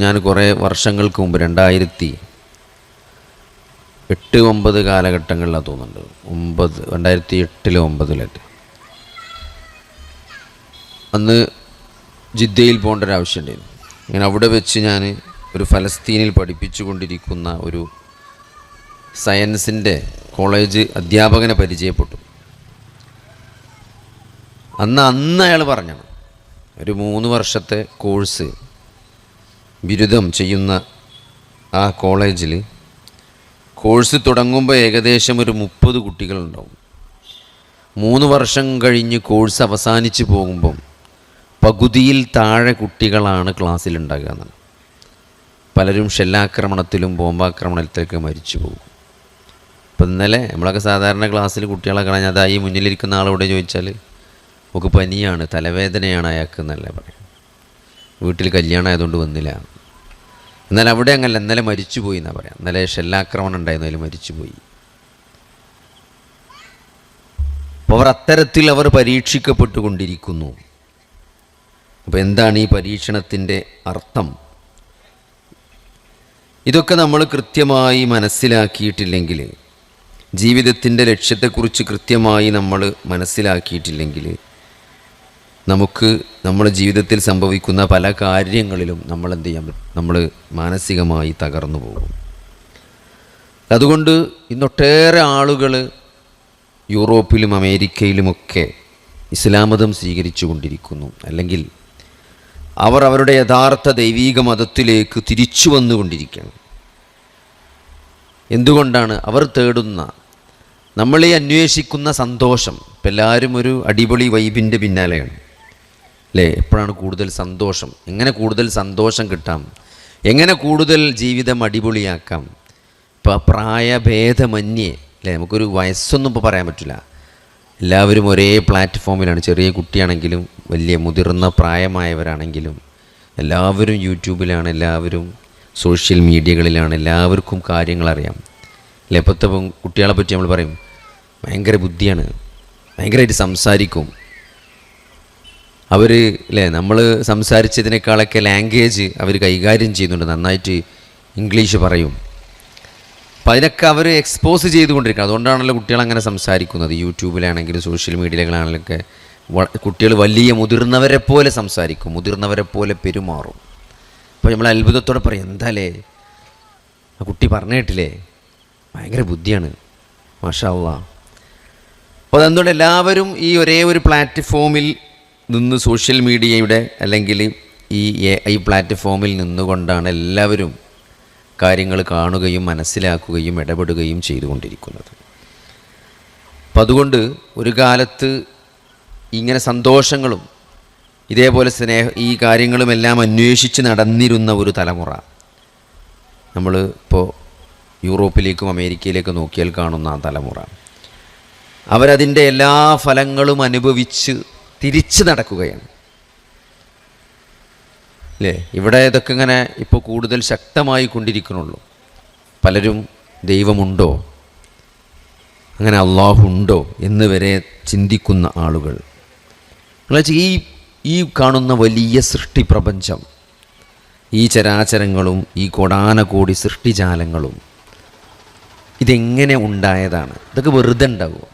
ഞാൻ കുറേ വർഷങ്ങൾക്ക് മുമ്പ് 2008-2009 കാലഘട്ടങ്ങളിലാണ് തോന്നുന്നുണ്ട്, 2008-2009 അന്ന് ജിദ്ദയിൽ പോകേണ്ട ഒരു ആവശ്യമുണ്ടായിരുന്നു. ഇങ്ങനെ അവിടെ വെച്ച് ഞാൻ ഒരു ഫലസ്തീനിൽ പഠിപ്പിച്ചു കൊണ്ടിരിക്കുന്ന ഒരു സയൻസിൻ്റെ കോളേജ് അധ്യാപകനെ പരിചയപ്പെട്ടു. അന്ന് അയാൾ പറഞ്ഞാണ് ഒരു 3 വർഷത്തെ കോഴ്സ് ബിരുദം ചെയ്യുന്ന ആ കോളേജിൽ കോഴ്സ് തുടങ്ങുമ്പോൾ ഏകദേശം ഒരു 30 കുട്ടികളുണ്ടാവും. 3 വർഷം കഴിഞ്ഞ് കോഴ്സ് അവസാനിച്ച് പോകുമ്പം പകുതിയിൽ താഴെ കുട്ടികളാണ് ക്ലാസ്സിലുണ്ടാകുക എന്നാണ്. പലരും ഷെല്ലാക്രമണത്തിലും ബോംബാക്രമണത്തിലൊക്കെ മരിച്ചു പോകും. ഇപ്പം ഇന്നലെ നമ്മളൊക്കെ സാധാരണ ക്ലാസ്സിൽ കുട്ടികളെ കാണാൻ അതായി മുന്നിലിരിക്കുന്ന ആളോട് ചോദിച്ചാൽ നമുക്ക് പനിയാണ്, തലവേദനയാണ് അയാൾക്ക് എന്നല്ലേ പറയും. വീട്ടിൽ കല്യാണം ആയതുകൊണ്ട് വന്നില്ല. എന്നാൽ അവിടെ അങ്ങനല്ല, ഇന്നലെ മരിച്ചുപോയി എന്നാണ് പറയാം. ഇന്നലെ ഷെല്ലാക്രമണം ഉണ്ടായിരുന്നു, അതിൽ മരിച്ചുപോയി. അപ്പോൾ അത്തരത്തിൽ അവർ പരീക്ഷിക്കപ്പെട്ടുകൊണ്ടിരിക്കുന്നു. അപ്പോൾ എന്താണ് ഈ പരീക്ഷണത്തിൻ്റെ അർത്ഥം? ഇതൊക്കെ നമ്മൾ കൃത്യമായി മനസ്സിലാക്കിയിട്ടില്ലെങ്കിൽ, ജീവിതത്തിൻ്റെ ലക്ഷ്യത്തെക്കുറിച്ച് കൃത്യമായി നമ്മൾ മനസ്സിലാക്കിയിട്ടില്ലെങ്കിൽ, നമുക്ക് നമ്മുടെ ജീവിതത്തിൽ സംഭവിക്കുന്ന പല കാര്യങ്ങളിലും നമ്മൾ എന്ത് ചെയ്യാൻ പറ്റും? നമ്മൾ മാനസികമായി തകർന്നു പോകും. അതുകൊണ്ട് ഇന്നൊട്ടേറെ ആളുകൾ യൂറോപ്പിലും അമേരിക്കയിലുമൊക്കെ ഇസ്ലാം മതം സ്വീകരിച്ചു കൊണ്ടിരിക്കുന്നു. അല്ലെങ്കിൽ അവർ അവരുടെ യഥാർത്ഥ ദൈവീക മതത്തിലേക്ക് തിരിച്ചു വന്നുകൊണ്ടിരിക്കുകയാണ്. എന്തുകൊണ്ടാണ്? അവർ തേടുന്ന, നമ്മളെ അന്വേഷിക്കുന്ന സന്തോഷം. ഇപ്പം എല്ലാവരും ഒരു അടിപൊളി വൈബിൻ്റെ പിന്നാലെയാണ് അല്ലേ? എപ്പോഴാണ് കൂടുതൽ സന്തോഷം? എങ്ങനെ കൂടുതൽ സന്തോഷം കിട്ടാം? എങ്ങനെ കൂടുതൽ ജീവിതം അടിപൊളിയാക്കാം? ഇപ്പോൾ പ്രായഭേദമന്യേ അല്ലേ, നമുക്കൊരു വയസ്സൊന്നും ഇപ്പോൾ പറയാൻ പറ്റില്ല. എല്ലാവരും ഒരേ പ്ലാറ്റ്ഫോമിലാണ്. ചെറിയ കുട്ടിയാണെങ്കിലും വലിയ മുതിർന്ന പ്രായമായവരാണെങ്കിലും എല്ലാവരും യൂട്യൂബിലാണ്, എല്ലാവരും സോഷ്യൽ മീഡിയകളിലാണ്. എല്ലാവർക്കും കാര്യങ്ങളറിയാം അല്ലേ? ഇപ്പോഴത്തെ കുട്ടികളെ പറ്റി നമ്മൾ പറയും ഭയങ്കര ബുദ്ധിയാണ്, ഭയങ്കരമായിട്ട് സംസാരിക്കും അവർ അല്ലേ. നമ്മൾ സംസാരിച്ചതിനേക്കാളൊക്കെ ലാംഗ്വേജ് അവർ കൈകാര്യം ചെയ്യുന്നുണ്ട്, നന്നായിട്ട് ഇംഗ്ലീഷ് പറയും. അപ്പോൾ അതിനൊക്കെ അവർ എക്സ്പോസ് ചെയ്തുകൊണ്ടിരിക്കുക. അതുകൊണ്ടാണല്ലോ കുട്ടികൾ അങ്ങനെ സംസാരിക്കുന്നത്. യൂട്യൂബിലാണെങ്കിലും സോഷ്യൽ മീഡിയയിലാണെങ്കിലൊക്കെ കുട്ടികൾ വലിയ മുതിർന്നവരെ പോലെ സംസാരിക്കും, മുതിർന്നവരെ പോലെ പെരുമാറും. അപ്പോൾ നമ്മൾ അത്ഭുതത്തോടെ പറയും, എന്താലേ ആ കുട്ടി പറഞ്ഞു കേട്ടില്ലേ, ഭയങ്കര ബുദ്ധിയാണ്, മാഷാ അല്ലാഹ്. അപ്പോൾ അതുകൊണ്ട് എല്ലാവരും ഈ ഒരേ ഒരു പ്ലാറ്റ്ഫോമിൽ നിന്ന്, സോഷ്യൽ മീഡിയയുടെ അല്ലെങ്കിൽ ഈ പ്ലാറ്റ്ഫോമിൽ നിന്നുകൊണ്ടാണ് എല്ലാവരും കാര്യങ്ങൾ കാണുകയും മനസ്സിലാക്കുകയും ഇടപെടുകയും ചെയ്തുകൊണ്ടിരിക്കുന്നത്. അപ്പം അതുകൊണ്ട് ഒരു കാലത്ത് ഇങ്ങനെ സന്തോഷങ്ങളും ഇതേപോലെ ഈ കാര്യങ്ങളുമെല്ലാം അന്വേഷിച്ച് നടന്നിരുന്ന ഒരു തലമുറ നമ്മൾ ഇപ്പോൾ യൂറോപ്പിലേക്കും അമേരിക്കയിലേക്കും നോക്കിയാൽ കാണുന്ന ആ തലമുറ, അവരതിൻ്റെ എല്ലാ ഫലങ്ങളും അനുഭവിച്ച് തിരിച്ച് നടക്കുകയാണ് അല്ലേ? ഇവിടെ ഇതൊക്കെ ഇങ്ങനെ ഇപ്പോൾ കൂടുതൽ ശക്തമായി കൊണ്ടിരിക്കണുള്ളൂ. പലരും ദൈവമുണ്ടോ, അങ്ങനെ അള്ളാഹു ഉണ്ടോ എന്ന് വരെ ചിന്തിക്കുന്ന ആളുകൾ. ഈ കാണുന്ന വലിയ സൃഷ്ടിപ്രപഞ്ചം, ഈ ചരാചരങ്ങളും ഈ കോടാനകോടി സൃഷ്ടിജാലങ്ങളും ഇതെങ്ങനെ ഉണ്ടായതാണ്? ഇതൊക്കെ വെറുതെ ഉണ്ടാവുമോ?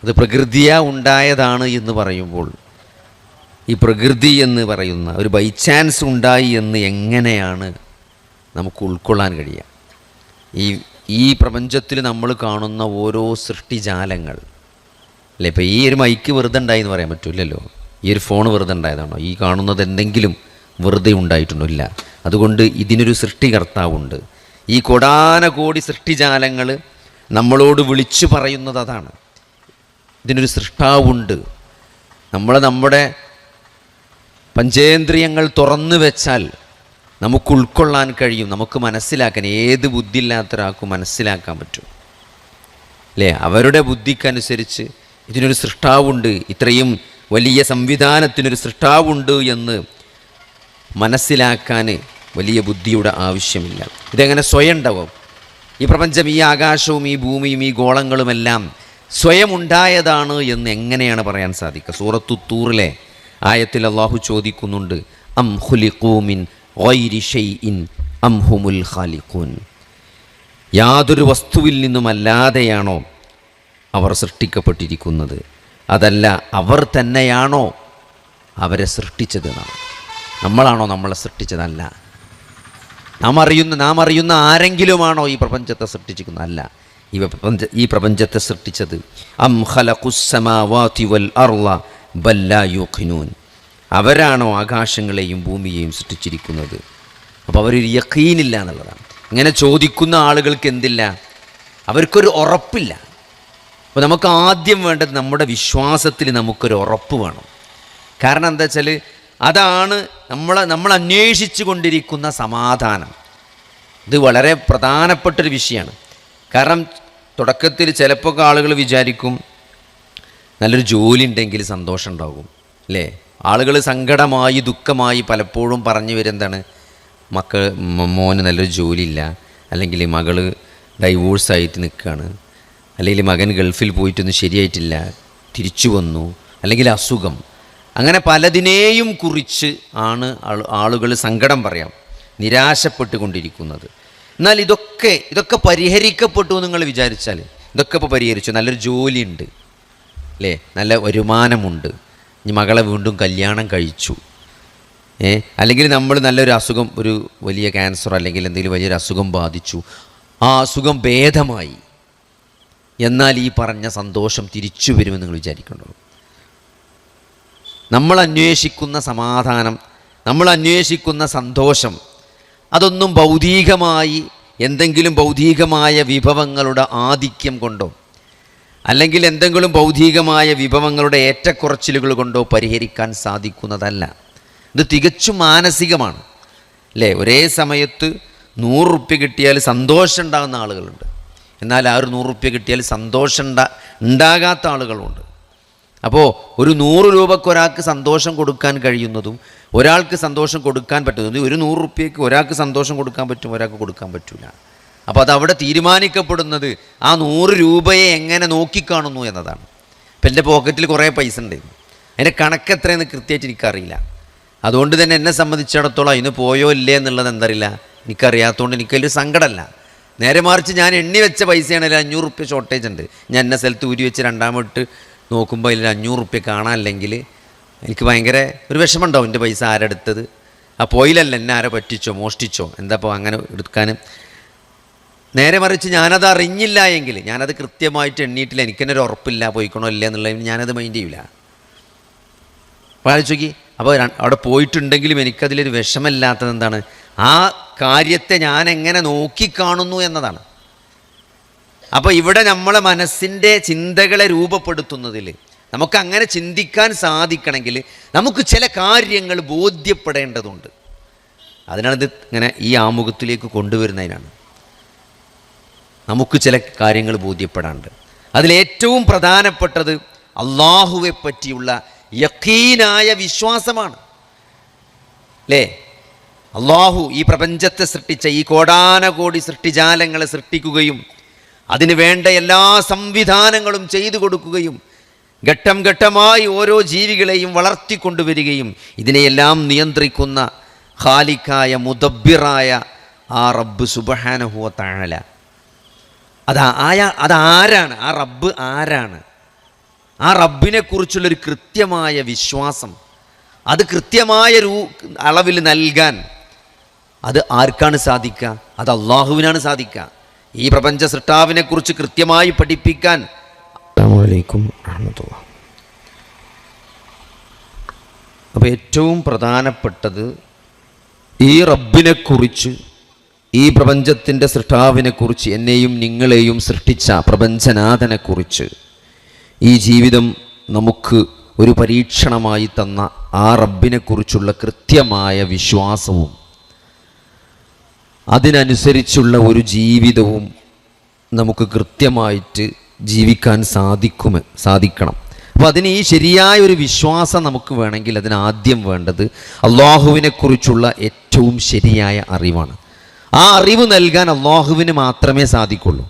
അത് പ്രകൃതിയാ ഉണ്ടായതാണ് എന്ന് പറയുമ്പോൾ, ഈ പ്രകൃതി എന്ന് പറയുന്ന ഒരു ബൈ ചാൻസ് ഉണ്ടായി എന്ന് എങ്ങനെയാണ് നമുക്ക് ഉൾക്കൊള്ളാൻ കഴിയുക? ഈ പ്രപഞ്ചത്തിൽ നമ്മൾ കാണുന്ന ഓരോ സൃഷ്ടിജാലങ്ങൾ അല്ലേ? ഇപ്പോൾ ഈ ഒരു മൈക്ക് വെറുതെ ഉണ്ടായി എന്ന് പറയാൻ പറ്റില്ലല്ലോ. ഈ ഒരു ഫോൺ വെറുതെ ഉണ്ടായതാണോ? ഈ കാണുന്നത് എന്തെങ്കിലും വെറുതെ ഉണ്ടായിട്ടുണ്ടോ? ഇല്ല. അതുകൊണ്ട് ഇതിനൊരു സൃഷ്ടികർത്താവുണ്ട്. ഈ കോടാനകോടി സൃഷ്ടിജാലങ്ങൾ നമ്മളോട് വിളിച്ചു പറയുന്നത് അതാണ്, ഇതിനൊരു സൃഷ്ടാവുണ്ട്. നമ്മുടെ പഞ്ചേന്ദ്രിയങ്ങൾ തുറന്നു വെച്ചാൽ നമുക്ക് ഉൾക്കൊള്ളാൻ കഴിയും, നമുക്ക് മനസ്സിലാക്കാൻ. ഏത് ബുദ്ധി ഇല്ലാത്തൊരാൾക്കും മനസ്സിലാക്കാൻ പറ്റും അല്ലേ? അവരുടെ ബുദ്ധിക്കനുസരിച്ച് ഇതിനൊരു സൃഷ്ടാവുണ്ട്, ഇത്രയും വലിയ സംവിധാനത്തിനൊരു സൃഷ്ടാവുണ്ട് എന്ന് മനസ്സിലാക്കാൻ വലിയ ബുദ്ധിയുടെ ആവശ്യമില്ല. ഇതെങ്ങനെ സ്വയം ഉണ്ടാവും? ഈ പ്രപഞ്ചം, ഈ ആകാശവും ഈ ഭൂമിയും ഈ ഗോളങ്ങളുമെല്ലാം സ്വയം ഉണ്ടായതാണ് എന്ന് എങ്ങനെയാണ് പറയാൻ സാധിക്കുക? സൂറത്തു തൂറിലെ ആയത്തിൽ അള്ളാഹു ചോദിക്കുന്നുണ്ട്, അം ഖുലിഖൂ മിൻ ഗൈരി ഷൈഇൻ അം ഹുമുൽ ഖാലിഖൂൻ. യാതൊരു വസ്തുവിൽ നിന്നുമല്ലാതെയാണോ അവർ സൃഷ്ടിക്കപ്പെട്ടിരിക്കുന്നത്, അതല്ല അവർ തന്നെയാണോ അവരെ സൃഷ്ടിച്ചത് എന്നാണ്. നമ്മളാണോ നമ്മളെ സൃഷ്ടിച്ചതല്ല. നാം അറിയുന്ന ആരെങ്കിലുമാണോ ഈ പ്രപഞ്ചത്തെ സൃഷ്ടിച്ചിരിക്കുന്നത്? അല്ല. ഈ പ്രപഞ്ചത്തെ സൃഷ്ടിച്ചത് അം ഖലഖുസ് സമാവാതി വൽ അർള ബൽ ലാ യുഖിനൂൻ. അവരാണോ ആകാശങ്ങളെയും ഭൂമിയെയും സൃഷ്ടിച്ചിരിക്കുന്നത്? അപ്പോൾ അവരൊരു യഖീനില്ല എന്നുള്ളതാണ്. ഇങ്ങനെ ചോദിക്കുന്ന ആളുകൾക്ക് എന്തില്ല? അവർക്കൊരു ഉറപ്പില്ല. അപ്പോൾ നമുക്ക് ആദ്യം വേണ്ടത് നമ്മുടെ വിശ്വാസത്തിൽ നമുക്കൊരു ഉറപ്പ് വേണം. കാരണം എന്താ വെച്ചാൽ അതാണ് നമ്മൾ അന്വേഷിച്ചു കൊണ്ടിരിക്കുന്ന സമാധാനം. ഇത് വളരെ പ്രധാനപ്പെട്ടൊരു വിഷയമാണ്. കാരണം തുടക്കത്തിൽ ചിലപ്പോൾ ആളുകൾ വിചാരിക്കും നല്ലൊരു ജോലി ഉണ്ടെങ്കിൽ സന്തോഷം ഉണ്ടാകും, അല്ലേ? ആളുകൾ സങ്കടമായി ദുഃഖമായി പലപ്പോഴും പറഞ്ഞു വരുന്നതാണ്, മോന് നല്ലൊരു ജോലിയില്ല, അല്ലെങ്കിൽ മകൾ ഡൈവോഴ്സായിട്ട് നിൽക്കുകയാണ്, അല്ലെങ്കിൽ മകൻ ഗൾഫിൽ പോയിട്ടൊന്നും ശരിയായിട്ടില്ല, തിരിച്ചു വന്നു, അല്ലെങ്കിൽ അസുഖം. അങ്ങനെ പലതിനെയും കുറിച്ച് ആണ് ആളുകൾ സങ്കടം പറയാം, നിരാശപ്പെട്ടുകൊണ്ടിരിക്കുന്നത്. എന്നാൽ ഇതൊക്കെ പരിഹരിക്കപ്പെട്ടു നിങ്ങൾ വിചാരിച്ചാൽ, ഇതൊക്കെ ഇപ്പോൾ പരിഹരിച്ചു, നല്ലൊരു ജോലിയുണ്ട്, അല്ലേ? നല്ല വരുമാനമുണ്ട്, ഇനി മകളെ വീണ്ടും കല്യാണം കഴിച്ചു, അല്ലെങ്കിൽ നമ്മൾ നല്ലൊരു അസുഖം, ഒരു വലിയ ക്യാൻസർ അല്ലെങ്കിൽ എന്തെങ്കിലും വലിയൊരു അസുഖം ബാധിച്ചു, ആ അസുഖം ഭേദമായി, എന്നാൽ ഈ പറഞ്ഞ സന്തോഷം തിരിച്ചു വരുമെന്ന് നിങ്ങൾ വിചാരിക്കേണ്ടത്. നമ്മൾ അന്വേഷിക്കുന്ന സമാധാനം, നമ്മൾ അന്വേഷിക്കുന്ന സന്തോഷം, അതൊന്നും ഭൗതികമായി എന്തെങ്കിലും ഭൗതികമായ വിഭവങ്ങളുടെ ആധിക്യം കൊണ്ടോ അല്ലെങ്കിൽ എന്തെങ്കിലും ഭൗതികമായ വിഭവങ്ങളുടെ ഏറ്റക്കുറച്ചിലുകൾ കൊണ്ടോ പരിഹരിക്കാൻ സാധിക്കുന്നതല്ല. ഇത് തികച്ചും മാനസികമാണ്, അല്ലേ? ഒരേ സമയത്ത് 100 റുപ്യ കിട്ടിയാൽ സന്തോഷം ഉണ്ടാകുന്ന ആളുകളുണ്ട്, എന്നാൽ ആ ഒരു 100 റുപ്യ കിട്ടിയാൽ സന്തോഷം ഉണ്ടാകാത്ത ആളുകളുണ്ട്. അപ്പോൾ ഒരു 100 രൂപയ്ക്ക് ഒരാൾക്ക് സന്തോഷം കൊടുക്കാൻ കഴിയുന്നതും ഒരാൾക്ക് സന്തോഷം കൊടുക്കാൻ പറ്റുന്നതും, ഒരു 100 റുപ്യക്ക് ഒരാൾക്ക് സന്തോഷം കൊടുക്കാൻ പറ്റും, ഒരാൾക്ക് കൊടുക്കാൻ പറ്റില്ല. അപ്പോൾ അതവിടെ തീരുമാനിക്കപ്പെടുന്നത് ആ 100 രൂപയെ എങ്ങനെ നോക്കിക്കാണുന്നു എന്നതാണ്. ഇപ്പം എൻ്റെ പോക്കറ്റിൽ കുറേ പൈസ ഉണ്ട്, അതിൻ്റെ കണക്ക് എത്രയെന്ന് കൃത്യമായിട്ട് എനിക്കറിയില്ല. അതുകൊണ്ട് തന്നെ എന്നെ സംബന്ധിച്ചിടത്തോളം അതിന് പോയോ ഇല്ലേ എന്നുള്ളത് എന്തറിയില്ല, എനിക്കറിയാത്തതുകൊണ്ട് എനിക്കതിൽ സങ്കടമല്ല. നേരെ മറിച്ച് ഞാൻ എണ്ണി വെച്ച പൈസയാണെങ്കിൽ 500 റുപ്യ ഷോർട്ടേജ് ഉണ്ട്, ഞാൻ എന്നെ സ്ഥലത്ത് ഊരി വെച്ച് രണ്ടാമട്ട് നോക്കുമ്പോൾ അതിൽ 500 റുപ്യ കാണാനില്ലെങ്കിൽ എനിക്ക് ഭയങ്കര ഒരു വിഷമം ഉണ്ടാവും. എൻ്റെ പൈസ ആരെടുത്തത്? ആ പോയില്ലല്ല, എന്നെ ആരെ പറ്റിച്ചോ മോഷ്ടിച്ചോ എന്താ അപ്പോൾ അങ്ങനെ എടുക്കാനും. നേരെ മറിച്ച് ഞാനത് അറിഞ്ഞില്ല എങ്കിൽ, ഞാനത് കൃത്യമായിട്ട് എണ്ണിയിട്ടില്ല, എനിക്കെന്നെ ഒരു ഉറപ്പില്ല പോയിക്കണോ ഇല്ല എന്നുള്ളതിന് ഞാനത് മൈൻഡ് ചെയ്യില്ല. ആലോചിച്ച് അപ്പോൾ അവിടെ പോയിട്ടുണ്ടെങ്കിലും എനിക്കതിലൊരു വിഷമമില്ലാത്തത് എന്താണ്? ആ കാര്യത്തെ ഞാൻ എങ്ങനെ നോക്കിക്കാണുന്നു എന്നതാണ്. അപ്പോൾ ഇവിടെ നമ്മളെ മനസ്സിൻ്റെ ചിന്തകളെ രൂപപ്പെടുത്തുന്നതിൽ നമുക്ക് അങ്ങനെ ചിന്തിക്കാൻ സാധിക്കണമെങ്കിൽ നമുക്ക് ചില കാര്യങ്ങൾ ബോധ്യപ്പെടേണ്ടതുണ്ട്. അതിനാണിത് ഇങ്ങനെ ഈ ആമുഖത്തിലേക്ക് കൊണ്ടുവരുന്നതിനാണ്. നമുക്ക് ചില കാര്യങ്ങൾ ബോധ്യപ്പെടാണ്ട്, അതിലേറ്റവും പ്രധാനപ്പെട്ടത് അള്ളാഹുവെ പറ്റിയുള്ള യഖീനായ വിശ്വാസമാണ്, അല്ലേ? അള്ളാഹു ഈ പ്രപഞ്ചത്തെ സൃഷ്ടിച്ച, ഈ കോടാനകോടി സൃഷ്ടിജാലങ്ങളെ സൃഷ്ടിക്കുകയും അതിന് വേണ്ട എല്ലാ സംവിധാനങ്ങളും ചെയ്തു കൊടുക്കുകയും ഘട്ടം ഘട്ടമായി ഓരോ ജീവികളെയും വളർത്തിക്കൊണ്ടുവരികയും ഇതിനെയെല്ലാം നിയന്ത്രിക്കുന്ന ഖാലിഖായ മുദബ്ബിറായ ആ റബ്ബ് സുബ്ഹാനഹു വ തആല, അതാരാണ്? ആ റബ്ബ് ആരാണ്? ആ റബ്ബിനെ കുറിച്ചുള്ളൊരു കൃത്യമായ വിശ്വാസം, അത് കൃത്യമായ അളവിൽ നൽകാൻ അത് ആർക്കാണ് സാധിക്കുക? അത് അള്ളാഹുവിനാണ് സാധിക്കുക. ഈ പ്രപഞ്ച സൃഷ്ടാവിനെ കുറിച്ച് കൃത്യമായി പഠിപ്പിക്കാൻ. അസ്സലാമു അലൈക്കും വറഹ്മത്തുള്ളാഹി. അപ്പോൾ ഏറ്റവും പ്രധാനപ്പെട്ടത് ഈ റബ്ബിനെക്കുറിച്ച്, ഈ പ്രപഞ്ചത്തിൻ്റെ സൃഷ്ടാവിനെക്കുറിച്ച്, എന്നെയും നിങ്ങളെയും സൃഷ്ടിച്ച പ്രപഞ്ചനാഥനെക്കുറിച്ച്, ഈ ജീവിതം നമുക്ക് ഒരു പരീക്ഷണമായി തന്ന ആ റബ്ബിനെക്കുറിച്ചുള്ള കൃത്യമായ വിശ്വാസവും അതിനനുസരിച്ചുള്ള ഒരു ജീവിതവും നമുക്ക് കൃത്യമായിട്ട് ജീവിക്കാൻ സാധിക്കണം. അപ്പോൾ അതിന് ഈ ശരിയായ ഒരു വിശ്വാസം നമുക്ക് വേണമെങ്കിൽ അതിനാദ്യം വേണ്ടത് അള്ളാഹുവിനെക്കുറിച്ചുള്ള ഏറ്റവും ശരിയായ അറിവാണ്. ആ അറിവ് നൽകാൻ അള്ളാഹുവിന് മാത്രമേ സാധിക്കുള്ളൂ.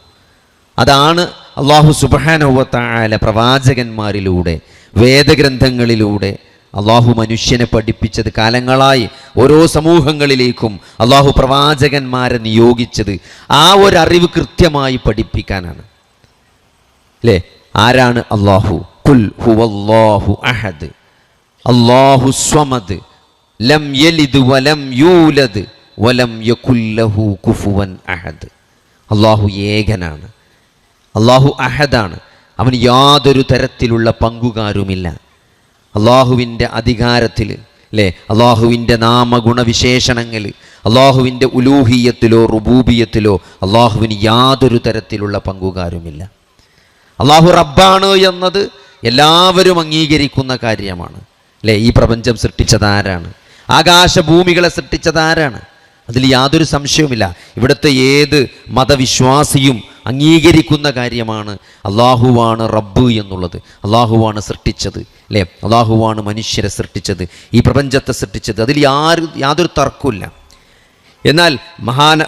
അതാണ് അള്ളാഹു സുബ്ഹാനഹു വ തആല പ്രവാചകന്മാരിലൂടെ, വേദഗ്രന്ഥങ്ങളിലൂടെ അള്ളാഹു മനുഷ്യനെ പഠിപ്പിച്ചത്, കാലങ്ങളായി ഓരോ സമൂഹങ്ങളിലേക്കും അള്ളാഹു പ്രവാചകന്മാരെ നിയോഗിച്ചത് ആ ഒരു അറിവ് കൃത്യമായി പഠിപ്പിക്കാനാണ്. അല്ലേ? ആരാണ് അള്ളാഹു? ഖുൽ ഹുവല്ലാഹു അഹദ് അല്ലാഹു സ്വമദ് ലം യലിദ് വലം യൂലദ് വലം യകുൽ ലഹു കുഫുവൻ അഹദ്. അള്ളാഹു ഏകനാണ്, അള്ളാഹു അഹദാണ്, അവന് യാതൊരു തരത്തിലുള്ള പങ്കുകാരുമില്ല. അള്ളാഹുവിൻ്റെ അധികാരത്തിൽ, അല്ലേ, അള്ളാഹുവിൻ്റെ നാമഗുണവിശേഷണങ്ങൾ, അള്ളാഹുവിൻ്റെ ഉലൂഹിയത്തിലോ റുബൂബിയത്തിലോ അള്ളാഹുവിന് യാതൊരു തരത്തിലുള്ള പങ്കുകാരുമില്ല. അള്ളാഹു റബ്ബാണ് എന്നത് എല്ലാവരും അംഗീകരിക്കുന്ന കാര്യമാണ്. അല്ലേ? ഈ പ്രപഞ്ചം സൃഷ്ടിച്ചതാരാണ്? ആകാശഭൂമികളെ സൃഷ്ടിച്ചതാരാണ്? അതിൽ യാതൊരു സംശയവുമില്ല. ഇവിടുത്തെ ഏത് മതവിശ്വാസിയും അംഗീകരിക്കുന്ന കാര്യമാണ് അള്ളാഹുവാണ് റബ്ബ് എന്നുള്ളത്. അള്ളാഹുവാണ് സൃഷ്ടിച്ചത്, അല്ലേ? അള്ളാഹുവാണ് മനുഷ്യരെ സൃഷ്ടിച്ചത്, ഈ പ്രപഞ്ചത്തെ സൃഷ്ടിച്ചത്. അതിൽ യാതൊരു തർക്കമില്ല. എന്നാൽ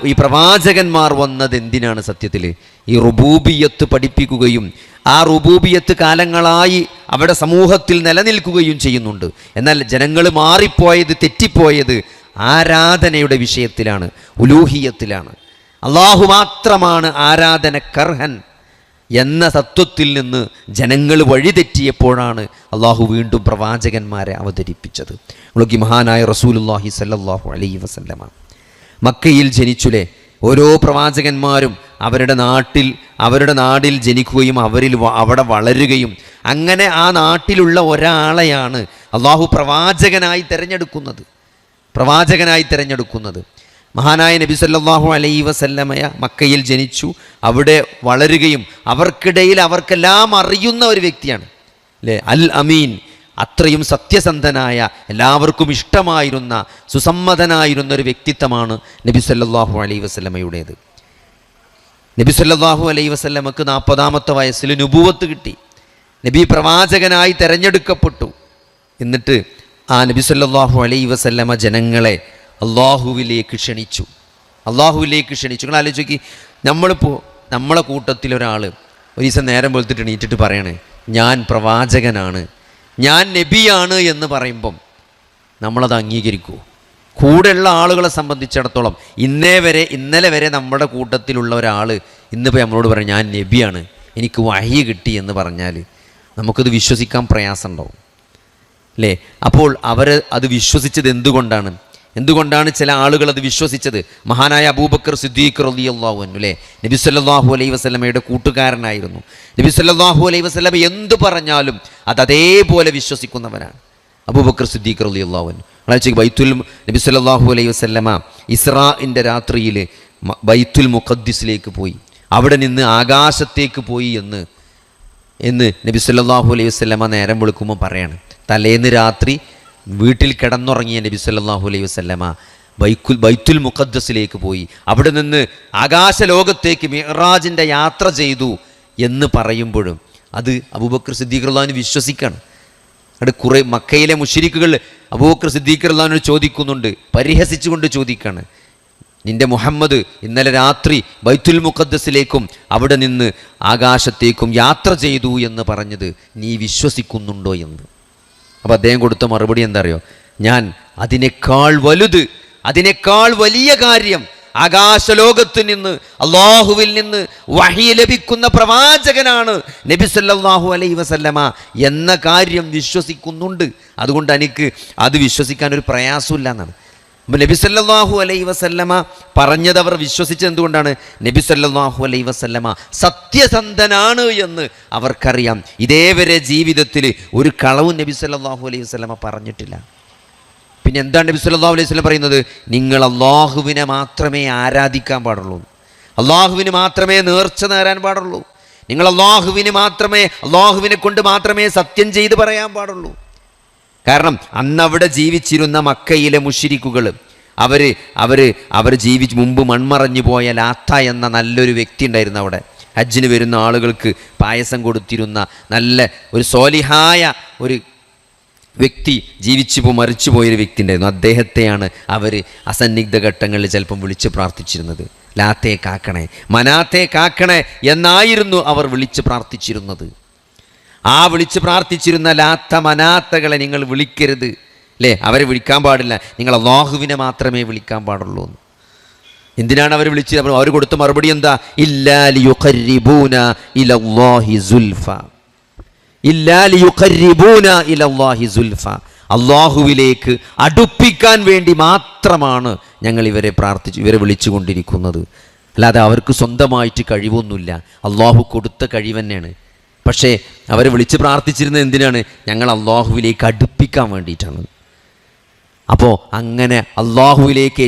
ഈ പ്രവാചകന്മാർ വന്നത് എന്തിനാണ്? സത്യത്തിൽ ഈ റുബൂബിയത്ത് പഠിപ്പിക്കുകയും ആ റുബൂബിയത്ത് കാലങ്ങളായി അവിടെ സമൂഹത്തിൽ നിലനിൽക്കുകയും ചെയ്യുന്നുണ്ട്. എന്നാൽ ജനങ്ങൾ മാറിപ്പോയത്, തെറ്റിപ്പോയത് ആരാധനയുടെ വിഷയത്തിലാണ്, ഉലൂഹിയത്തിലാണ്. അള്ളാഹു മാത്രമാണ് ആരാധനക്കർഹൻ എന്ന തത്വത്തിൽ നിന്ന് ജനങ്ങൾ വഴിതെറ്റിയപ്പോഴാണ് അള്ളാഹു വീണ്ടും പ്രവാചകന്മാരെ അവതരിപ്പിച്ചത്. ഈ മഹാനായ റസൂലുള്ളാഹി സ്വല്ലല്ലാഹു അലൈഹി വസല്ലമ മക്കയിൽ ജനിച്ചുലേ. ഓരോ പ്രവാചകന്മാരും അവരുടെ നാടിൽ ജനിക്കുകയും അവിടെ വളരുകയും അങ്ങനെ ആ നാട്ടിലുള്ള ഒരാളെയാണ് അള്ളാഹു പ്രവാചകനായി തിരഞ്ഞെടുക്കുന്നത്. മഹാനായ നബി സല്ലല്ലാഹു അലൈഹി വസല്ലമയ മക്കയിൽ ജനിച്ചു, അവിടെ വളരുകയും അവർക്കിടയിൽ അവർക്കെല്ലാം അറിയുന്ന ഒരു വ്യക്തിയാണ്, അല്ലേ? അൽ അമീൻ, അത്രയും സത്യസന്ധനായ, എല്ലാവർക്കും ഇഷ്ടമായിരുന്ന, സുസമ്മതനായിരുന്ന ഒരു വ്യക്തിത്വമാണ് നബി സല്ലല്ലാഹു അലൈഹി വസല്ലമയുടേത്. നബി സല്ലല്ലാഹു അലൈഹി വസല്ലമക്ക് 40-ാമത്തെ വയസ്സിൽ നുബുവത്ത് കിട്ടി, നബി പ്രവാചകനായി തിരഞ്ഞെടുക്കപ്പെട്ടു. എന്നിട്ട് ആ നബി സല്ലല്ലാഹു അലൈഹി വസല്ലമ ജനങ്ങളെ അള്ളാഹുവിലേക്ക് ക്ഷണിച്ചു. നിങ്ങൾ ആലോചിച്ച് നോക്കി, നമ്മളെ കൂട്ടത്തിലൊരാൾ ഒരു ദിവസം നേരം വെളുത്തിട്ട് എണീറ്റിട്ട് പറയണേ ഞാൻ പ്രവാചകനാണ്, ഞാൻ നബിയാണ് എന്ന് പറയുമ്പം നമ്മളത് അംഗീകരിക്കുമോ? കൂടെയുള്ള ആളുകളെ സംബന്ധിച്ചിടത്തോളം ഇന്നലെ വരെ നമ്മുടെ കൂട്ടത്തിലുള്ള ഒരാൾ ഇന്നിപ്പോൾ നമ്മളോട് പറയും ഞാൻ നബിയാണ്, എനിക്ക് വഹി കിട്ടി എന്ന് പറഞ്ഞാൽ നമുക്കത് വിശ്വസിക്കാൻ പ്രയാസമുണ്ടാവും, അല്ലേ? അപ്പോൾ അവർ അത് വിശ്വസിച്ചത് എന്തുകൊണ്ടാണ് ചില ആളുകൾ അത് വിശ്വസിച്ചത്? മഹാനായ അബൂബക്കർ സിദ്ദീഖ് റളിയല്ലാഹു അൻഹു, അല്ലേ, നബി സല്ലല്ലാഹു അലൈഹി വസല്ലമയുടെ കൂട്ടുകാരനായിരുന്നു. നബി സല്ലല്ലാഹു അലൈഹി വസല്ലമ എന്തു പറഞ്ഞാലും അത് അതേപോലെ വിശ്വസിക്കുന്നവനാണ് അബൂബക്കർ സിദ്ദീഖ് റളിയല്ലാഹു അൻഹു. നബി സല്ലല്ലാഹു അലൈഹി വസല്ലമ ഇസ്രാഇൻ്റെ രാത്രിയിൽ ബൈത്തുൽ മുഖദ്ദിസിലേക്ക് പോയി, അവിടെ നിന്ന് ആകാശത്തേക്ക് പോയി എന്ന് നബി സല്ലല്ലാഹു അലൈഹി വസല്ലമ നേരം വെളുക്കുമ്പോൾ പറയാണ്. തലേന്ന് രാത്രി വീട്ടിൽ കിടന്നുറങ്ങിയ നബി സല്ലല്ലാഹു അലൈഹി വസല്ലമ ബൈത്തുൽ മുഖദ്ദസിലേക്ക് പോയി, അവിടെ നിന്ന് ആകാശലോകത്തേക്ക് മിഅ്റാജിൻ്റെ യാത്ര ചെയ്തു എന്ന് പറയുമ്പോഴും അത് അബൂബക്കർ സിദ്ദീഖ് റളിയല്ലാഹു അൻഹു വിശ്വസിക്കണം. അവിടെ കുറേ മക്കയിലെ മുശ്രിക്കുകൾ അബൂബക്കർ സിദ്ദീഖ് റളിയല്ലാഹു അൻഹു ചോദിക്കുന്നുണ്ട്, പരിഹസിച്ചുകൊണ്ട് ചോദിക്കാണ്, നിന്റെ മുഹമ്മദ് ഇന്നലെ രാത്രി ബൈത്തുൽ മുഖദ്ദസിലേക്കും അവിടെ നിന്ന് ആകാശത്തേക്കും യാത്ര ചെയ്തു എന്ന് പറഞ്ഞത് നീ വിശ്വസിക്കുന്നുണ്ടോ എന്ന്. അപ്പോൾ അദ്ദേഹം കൊടുത്ത മറുപടി എന്താ അറിയോ? ഞാൻ അതിനേക്കാൾ വലിയ കാര്യം ആകാശലോകത്ത് നിന്ന് അള്ളാഹുവിൽ നിന്ന് വഹി ലഭിക്കുന്ന പ്രവാചകനാണ് നബി സല്ലല്ലാഹു അലൈഹി വസല്ലമ എന്ന കാര്യം വിശ്വസിക്കുന്നുണ്ട്. അതുകൊണ്ട് എനിക്ക് അത് വിശ്വസിക്കാൻ ഒരു പ്രയാസമില്ല എന്നാണ്. അപ്പോൾ നബി സല്ലല്ലാഹു അലൈഹി വസല്ലമ പറഞ്ഞത് അവർ വിശ്വസിച്ചത് എന്തുകൊണ്ടാണ്? നബി സല്ലല്ലാഹു അലൈഹി വസല്ലമ സത്യസന്ധനാണ് എന്ന് അവർക്കറിയാം. ഇതേവരെ ജീവിതത്തിൽ ഒരു കളവും നബി സല്ലല്ലാഹു അലൈഹി വസല്ലമ പറഞ്ഞിട്ടില്ല. പിന്നെ എന്താണ് നബി സല്ലല്ലാഹു അലൈഹി വസല്ലം പറയുന്നത്? നിങ്ങൾ അള്ളാഹുവിനെ മാത്രമേ ആരാധിക്കാൻ പാടുള്ളൂ, അള്ളാഹുവിന് മാത്രമേ നേർച്ച നേരാൻ പാടുള്ളൂ, നിങ്ങൾ അള്ളാഹുവിനെ കൊണ്ട് മാത്രമേ സത്യം ചെയ്ത് പറയാൻ പാടുള്ളൂ. കാരണം അന്നവിടെ ജീവിച്ചിരുന്ന മക്കയിലെ മുശ്രിക്കുകൾ അവർ മുമ്പ് മൺമറഞ്ഞു പോയ ലാത്ത എന്ന നല്ലൊരു വ്യക്തി ഉണ്ടായിരുന്നു. അവിടെ ഹജ്ജിന് വരുന്ന ആളുകൾക്ക് പായസം കൊടുത്തിരുന്ന നല്ല ഒരു സോലിഹായ ഒരു വ്യക്തി, മരിച്ചു പോയൊരു വ്യക്തി ഉണ്ടായിരുന്നു. അദ്ദേഹത്തെയാണ് അവർ അസന്നിഗ്ധ ഘട്ടങ്ങളിൽ ചിലപ്പം വിളിച്ച് പ്രാർത്ഥിച്ചിരുന്നത്. ലാത്തെ കാക്കണേ, മനാത്തെ കാക്കണേ എന്നായിരുന്നു അവർ വിളിച്ച് പ്രാർത്ഥിച്ചിരുന്നത്. ആ വിളിച്ച് പ്രാർത്ഥിച്ചിരുന്ന ലാത്ത മനാത്തകളെ നിങ്ങൾ വിളിക്കരുത്, അല്ലേ? അവരെ വിളിക്കാൻ പാടില്ല, നിങ്ങൾ അല്ലാഹുവിനെ മാത്രമേ വിളിക്കാൻ പാടുള്ളൂ എന്ന്. എന്തിനാണ് അവർ വിളിച്ചത്? അവർ കൊടുത്ത മറുപടി എന്താ? ഇല്ലാ ലിയുഖർരിബൂന ഇലല്ലാഹി സുൽഫ, ഇല്ലാ ലിയുഖർരിബൂന ഇലല്ലാഹി സുൽഫ, അല്ലാഹുവിലേക്ക് അടുപ്പിക്കാൻ വേണ്ടി മാത്രമാണ് ഞങ്ങൾ ഇവരെ വിളിച്ചുകൊണ്ടിരിക്കുന്നത്. അല്ലാതെ അവർക്ക് സ്വന്തമായിട്ട് കഴിവൊന്നുമില്ല, അല്ലാഹു കൊടുത്ത കഴിവ് തന്നെയാണ്. പക്ഷേ അവരെ വിളിച്ച് പ്രാർത്ഥിച്ചിരുന്നത് എന്തിനാണ്? ഞങ്ങൾ അല്ലാഹുവിലേക്ക് അടുപ്പിക്കാൻ വേണ്ടിയിട്ടാണ്. അപ്പോൾ അങ്ങനെ അല്ലാഹുവിലേക്ക്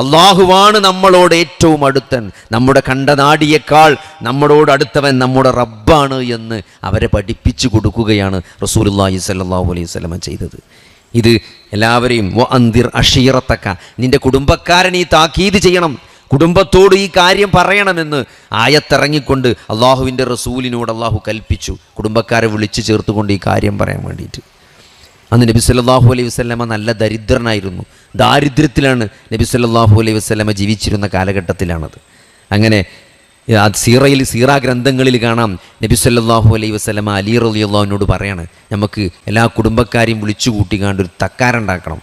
അല്ലാഹുവാണ് നമ്മളോട് ഏറ്റവും അടുത്തൻ, നമ്മുടെ കണ്ടനാടിയേക്കാൾ നമ്മളോട് അടുത്തവൻ നമ്മുടെ റബ്ബാണ് എന്ന് അവരെ പഠിപ്പിച്ചു കൊടുക്കുകയാണ് റസൂലുള്ളാഹി സ്വല്ലല്ലാഹു അലൈഹി വസല്ലം ചെയ്തത്. ഇത് എല്ലാവരെയും വഅൻദിർ അശീറത്തക, നിന്റെ കുടുംബക്കാരെ നീ താക്കീത് ചെയ്യണം, കുടുംബത്തോട് ഈ കാര്യം പറയണമെന്ന് ആയത്തിറങ്ങിക്കൊണ്ട് അള്ളാഹുവിൻ്റെ റസൂലിനോട് അള്ളാഹു കൽപ്പിച്ചു, കുടുംബക്കാരെ വിളിച്ചു ചേർത്തുകൊണ്ട് ഈ കാര്യം പറയാൻ വേണ്ടിയിട്ട്. അന്ന് നബി സല്ലല്ലാഹു അലൈഹി വസല്ലമ നല്ല ദരിദ്രനായിരുന്നു, ദാരിദ്ര്യത്തിലാണ് നബി സല്ലല്ലാഹു അലൈഹി വസല്ലമ ജീവിച്ചിരുന്ന കാലഘട്ടത്തിലാണത്. അങ്ങനെ സീറ ഗ്രന്ഥങ്ങളിൽ കാണാം, നബി സല്ലല്ലാഹു അലൈഹി വസല്ലമ അലി റളിയല്ലാഹു അൻഹുവിനോട് പറയാണ്, നമുക്ക് എല്ലാ കുടുംബക്കാരെയും വിളിച്ചു കൂട്ടിക്കാണ്ട് ഒരു തക്കാരുണ്ടാക്കണം,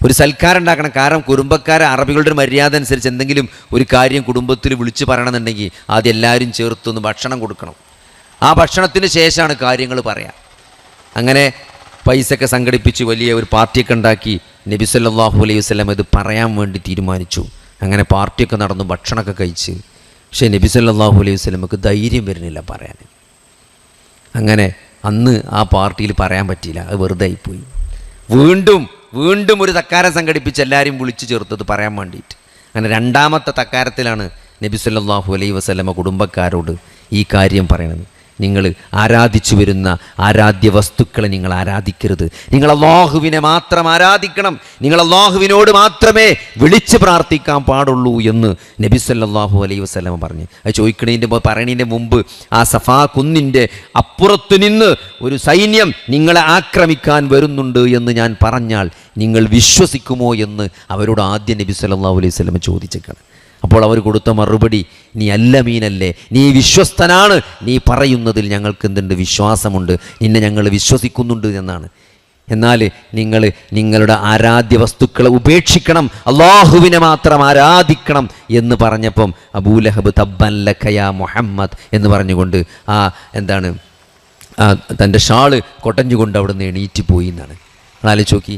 ഒരു സൽക്കാരം ഉണ്ടാക്കണം. കാരണം കുടുംബക്കാരെ അറബികളുടെ ഒരു മര്യാദ അനുസരിച്ച് എന്തെങ്കിലും ഒരു കാര്യം കുടുംബത്തിൽ വിളിച്ചു പറയണമെന്നുണ്ടെങ്കിൽ ആദ്യം എല്ലാവരും ചേർത്തൊന്ന് ഭക്ഷണം കൊടുക്കണം, ആ ഭക്ഷണത്തിന് ശേഷമാണ് കാര്യങ്ങൾ പറയാം. അങ്ങനെ പൈസയൊക്കെ സംഘടിപ്പിച്ച് വലിയ ഒരു പാർട്ടിയൊക്കെ ഉണ്ടാക്കി നബി സല്ലല്ലാഹു അലൈഹി വസല്ലം ഇത് പറയാൻ വേണ്ടി തീരുമാനിച്ചു. അങ്ങനെ പാർട്ടിയൊക്കെ നടന്നു, ഭക്ഷണമൊക്കെ കഴിച്ച്. പക്ഷേ നബി സല്ലല്ലാഹു അലൈഹി വസല്ലമക്ക് ധൈര്യം വരുന്നില്ല പറയാൻ. അങ്ങനെ അന്ന് ആ പാർട്ടിയിൽ പറയാൻ പറ്റിയില്ല, അത് വെറുതെ ആയിപ്പോയി. വീണ്ടും ഒരു തക്കാരം സംഘടിപ്പിച്ച് എല്ലാവരും വിളിച്ചു ചേർത്തത് പറയാൻ വേണ്ടിയിട്ട്. അങ്ങനെ രണ്ടാമത്തെ തക്കാരത്തിലാണ് നബി സല്ലല്ലാഹു അലൈഹി വസല്ലമ കുടുംബക്കാരോട് ഈ കാര്യം പറയണത്. നിങ്ങൾ ആരാധിച്ചു വരുന്ന ആരാധ്യ വസ്തുക്കളെ നിങ്ങൾ ആരാധിക്കരുത്, നിങ്ങൾ അല്ലാഹുവിനെ മാത്രം ആരാധിക്കണം, നിങ്ങൾ അല്ലാഹുവിനോട് മാത്രമേ വിളിച്ച് പ്രാർത്ഥിക്കാൻ പാടുള്ളൂ എന്ന് നബി സല്ലല്ലാഹു അലൈഹി വസല്ലമ പറഞ്ഞു. അത് പറയണതിൻ്റെ മുമ്പ് ആ സഫാ കുന്നിൻ്റെ അപ്പുറത്തു നിന്ന് ഒരു സൈന്യം നിങ്ങളെ ആക്രമിക്കാൻ വരുന്നുണ്ട് എന്ന് ഞാൻ പറഞ്ഞാൽ നിങ്ങൾ വിശ്വസിക്കുമോ എന്ന് അവരോട് ആദ്യം നബി സല്ലല്ലാഹു അലൈഹി വസല്ലമ ചോദിച്ചേക്കാണ്. അപ്പോൾ അവർ കൊടുത്ത മറുപടി, നീ അല്ല മീനല്ലേ, നീ വിശ്വസ്തനാണ്, നീ പറയുന്നതിൽ ഞങ്ങൾക്ക് എന്തുണ്ട്, വിശ്വാസമുണ്ട്, നിന്നെ ഞങ്ങൾ വിശ്വസിക്കുന്നുണ്ട് എന്നാണ്. എന്നാൽ നിങ്ങൾ നിങ്ങളുടെ ആരാധ്യ വസ്തുക്കളെ ഉപേക്ഷിക്കണം, അല്ലാഹുവിനെ മാത്രം ആരാധിക്കണം എന്ന് പറഞ്ഞപ്പം അബൂലഹബ് തബ്ബൻ ലക യാ മുഹമ്മദ് എന്ന് പറഞ്ഞുകൊണ്ട് തൻ്റെ ഷാള് കൊട്ടഞ്ഞുകൊണ്ട് അവിടെ നിന്ന് എണീറ്റ് പോയി എന്നാണ്. ആലോചിച്ച് നോക്കി.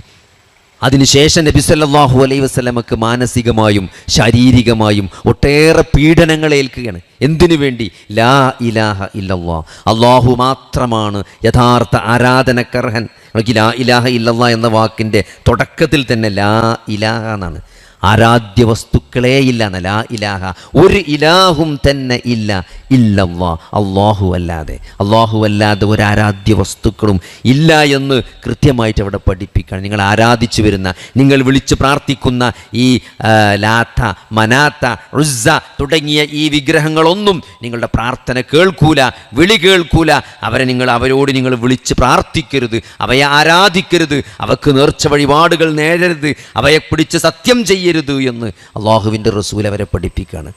അതിനുശേഷം നബി സല്ലല്ലാഹു അലൈഹി വസല്ലമക്ക് മാനസികമായും ശാരീരികമായും ഒട്ടേറെ പീഡനങ്ങൾ ഏൽക്കുകയാണ്. എന്തിനു വേണ്ടി? ലാ ഇലാഹ ഇല്ലല്ലാഹ്, അല്ലാഹു മാത്രമാണ് യഥാർത്ഥ ആരാധനക്കർഹൻ. ലാ ഇലാഹ ഇല്ലല്ലാഹ് എന്ന വാക്കിൻ്റെ തുടക്കത്തിൽ തന്നെ ലാ ഇലാഹ എന്നാണ്. ആരാധ്യ വസ്തുക്കളേ ഇല്ല എന്ന ലാ ഇലാഹ, ഒരു ഇലാഹും തന്നെ ഇല്ല ഇല്ലല്ലാ, അല്ലാഹു അല്ലാതെ ഒരു ആരാധ്യ വസ്തുക്കളും ഇല്ല എന്ന് കൃത്യമായിട്ട് അവിടെ പഠിപ്പിക്കുകയാണ്. നിങ്ങൾ ആരാധിച്ചു വരുന്ന, നിങ്ങൾ വിളിച്ച് പ്രാർത്ഥിക്കുന്ന ഈ ലാത്ത, മനാത്ത, ഉസ്സ തുടങ്ങിയ ഈ വിഗ്രഹങ്ങളൊന്നും നിങ്ങളുടെ പ്രാർത്ഥന കേൾക്കൂല, വിളി കേൾക്കൂല. അവരോട് നിങ്ങൾ വിളിച്ച് പ്രാർത്ഥിക്കരുത്, അവയെ ആരാധിക്കരുത്, അവക്ക് നേർച്ച വഴിപാടുകൾ നേടരുത്, അവയെ പിടിച്ച് സത്യം ചെയ്യരുത് എന്ന് അല്ലാഹുവിൻ്റെ റസൂൽ അവരെ പഠിപ്പിക്കുകയാണ്.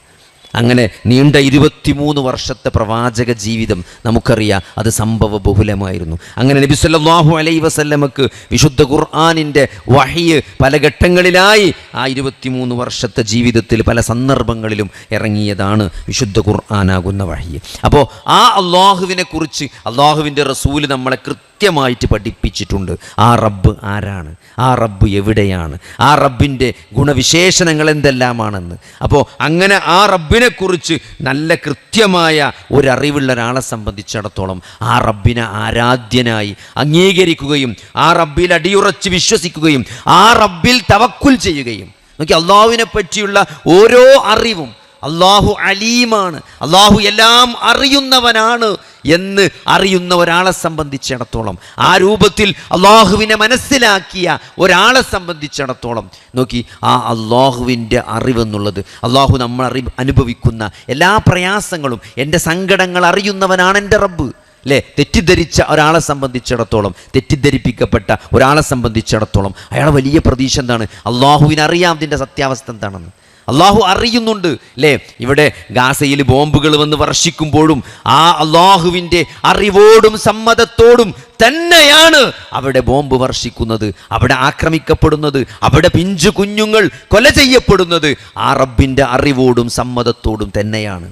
അങ്ങനെ നീണ്ട 23 വർഷത്തെ പ്രവാചക ജീവിതം നമുക്കറിയാം, അത് സംഭവ ബഹുലമായിരുന്നു. അങ്ങനെ നബി സല്ലല്ലാഹു അലൈഹി വസല്ലമക്ക് വിശുദ്ധ ഖുർആനിൻ്റെ വഹ്യ് പല ഘട്ടങ്ങളിലായി ആ 23 വർഷത്തെ ജീവിതത്തിൽ പല സന്ദർഭങ്ങളിലും ഇറങ്ങിയതാണ് വിശുദ്ധ ഖുർആനാകുന്ന വഹ്യ്. അപ്പോൾ ആ അല്ലാഹുവിനെ കുറിച്ച് അല്ലാഹുവിൻ്റെ റസൂൽ നമ്മളെ കൃത്യമായിട്ട് പഠിപ്പിച്ചിട്ടുണ്ട്. ആ റബ്ബ് ആരാണ്, ആ റബ്ബ് എവിടെയാണ്, ആ റബ്ബിൻ്റെ ഗുണവിശേഷണങ്ങൾ എന്തെല്ലാമാണെന്ന്. അപ്പോൾ അങ്ങനെ ആ റബ്ബിനെക്കുറിച്ച് നല്ല കൃത്യമായ ഒരറിവുള്ള ഒരാളെ സംബന്ധിച്ചിടത്തോളം ആ റബ്ബിനെ ആരാധ്യനായി അംഗീകരിക്കുകയും ആ റബ്ബിൽ അടിയുറച്ച് വിശ്വസിക്കുകയും ആ റബ്ബിൽ തവക്കുൽ ചെയ്യുകയും. നോക്കി, അള്ളാഹുവിനെ പറ്റിയുള്ള ഓരോ അറിവും, അള്ളാഹു അലീമാണ്, അള്ളാഹു എല്ലാം അറിയുന്നവനാണ് എന്ന് അറിയുന്ന ഒരാളെ സംബന്ധിച്ചിടത്തോളം, ആ രൂപത്തിൽ അള്ളാഹുവിനെ മനസ്സിലാക്കിയ ഒരാളെ സംബന്ധിച്ചിടത്തോളം നോക്കി, ആ അള്ളാഹുവിൻ്റെ അറിവെന്നുള്ളത്, അള്ളാഹു നമ്മൾ അനുഭവിക്കുന്ന എല്ലാ പ്രയാസങ്ങളും, എൻ്റെ സങ്കടങ്ങൾ അറിയുന്നവനാണ് എൻ്റെ റബ്ബ് അല്ലേ. തെറ്റിദ്ധരിച്ച ഒരാളെ സംബന്ധിച്ചിടത്തോളം, തെറ്റിദ്ധരിപ്പിക്കപ്പെട്ട ഒരാളെ സംബന്ധിച്ചിടത്തോളം അയാളെ വലിയ പ്രതീക്ഷ എന്താണ്? അള്ളാഹുവിനറിയാം ഇതിൻ്റെ സത്യാവസ്ഥ എന്താണെന്ന്. അള്ളാഹു അറിയുന്നുണ്ട് അല്ലേ? ഇവിടെ ഗാസയിൽ ബോംബുകൾ വന്ന് വർഷിക്കുമ്പോഴും ആ അള്ളാഹുവിൻ്റെ അറിവോടും സമ്മതത്തോടും തന്നെയാണ് അവിടെ ബോംബ് വർഷിക്കുന്നത്, അവിടെ ആക്രമിക്കപ്പെടുന്നത്, അവിടെ പിഞ്ചു കുഞ്ഞുങ്ങൾ കൊല ചെയ്യപ്പെടുന്നത് ആ റബ്ബിൻ്റെ അറിവോടും സമ്മതത്തോടും തന്നെയാണ്.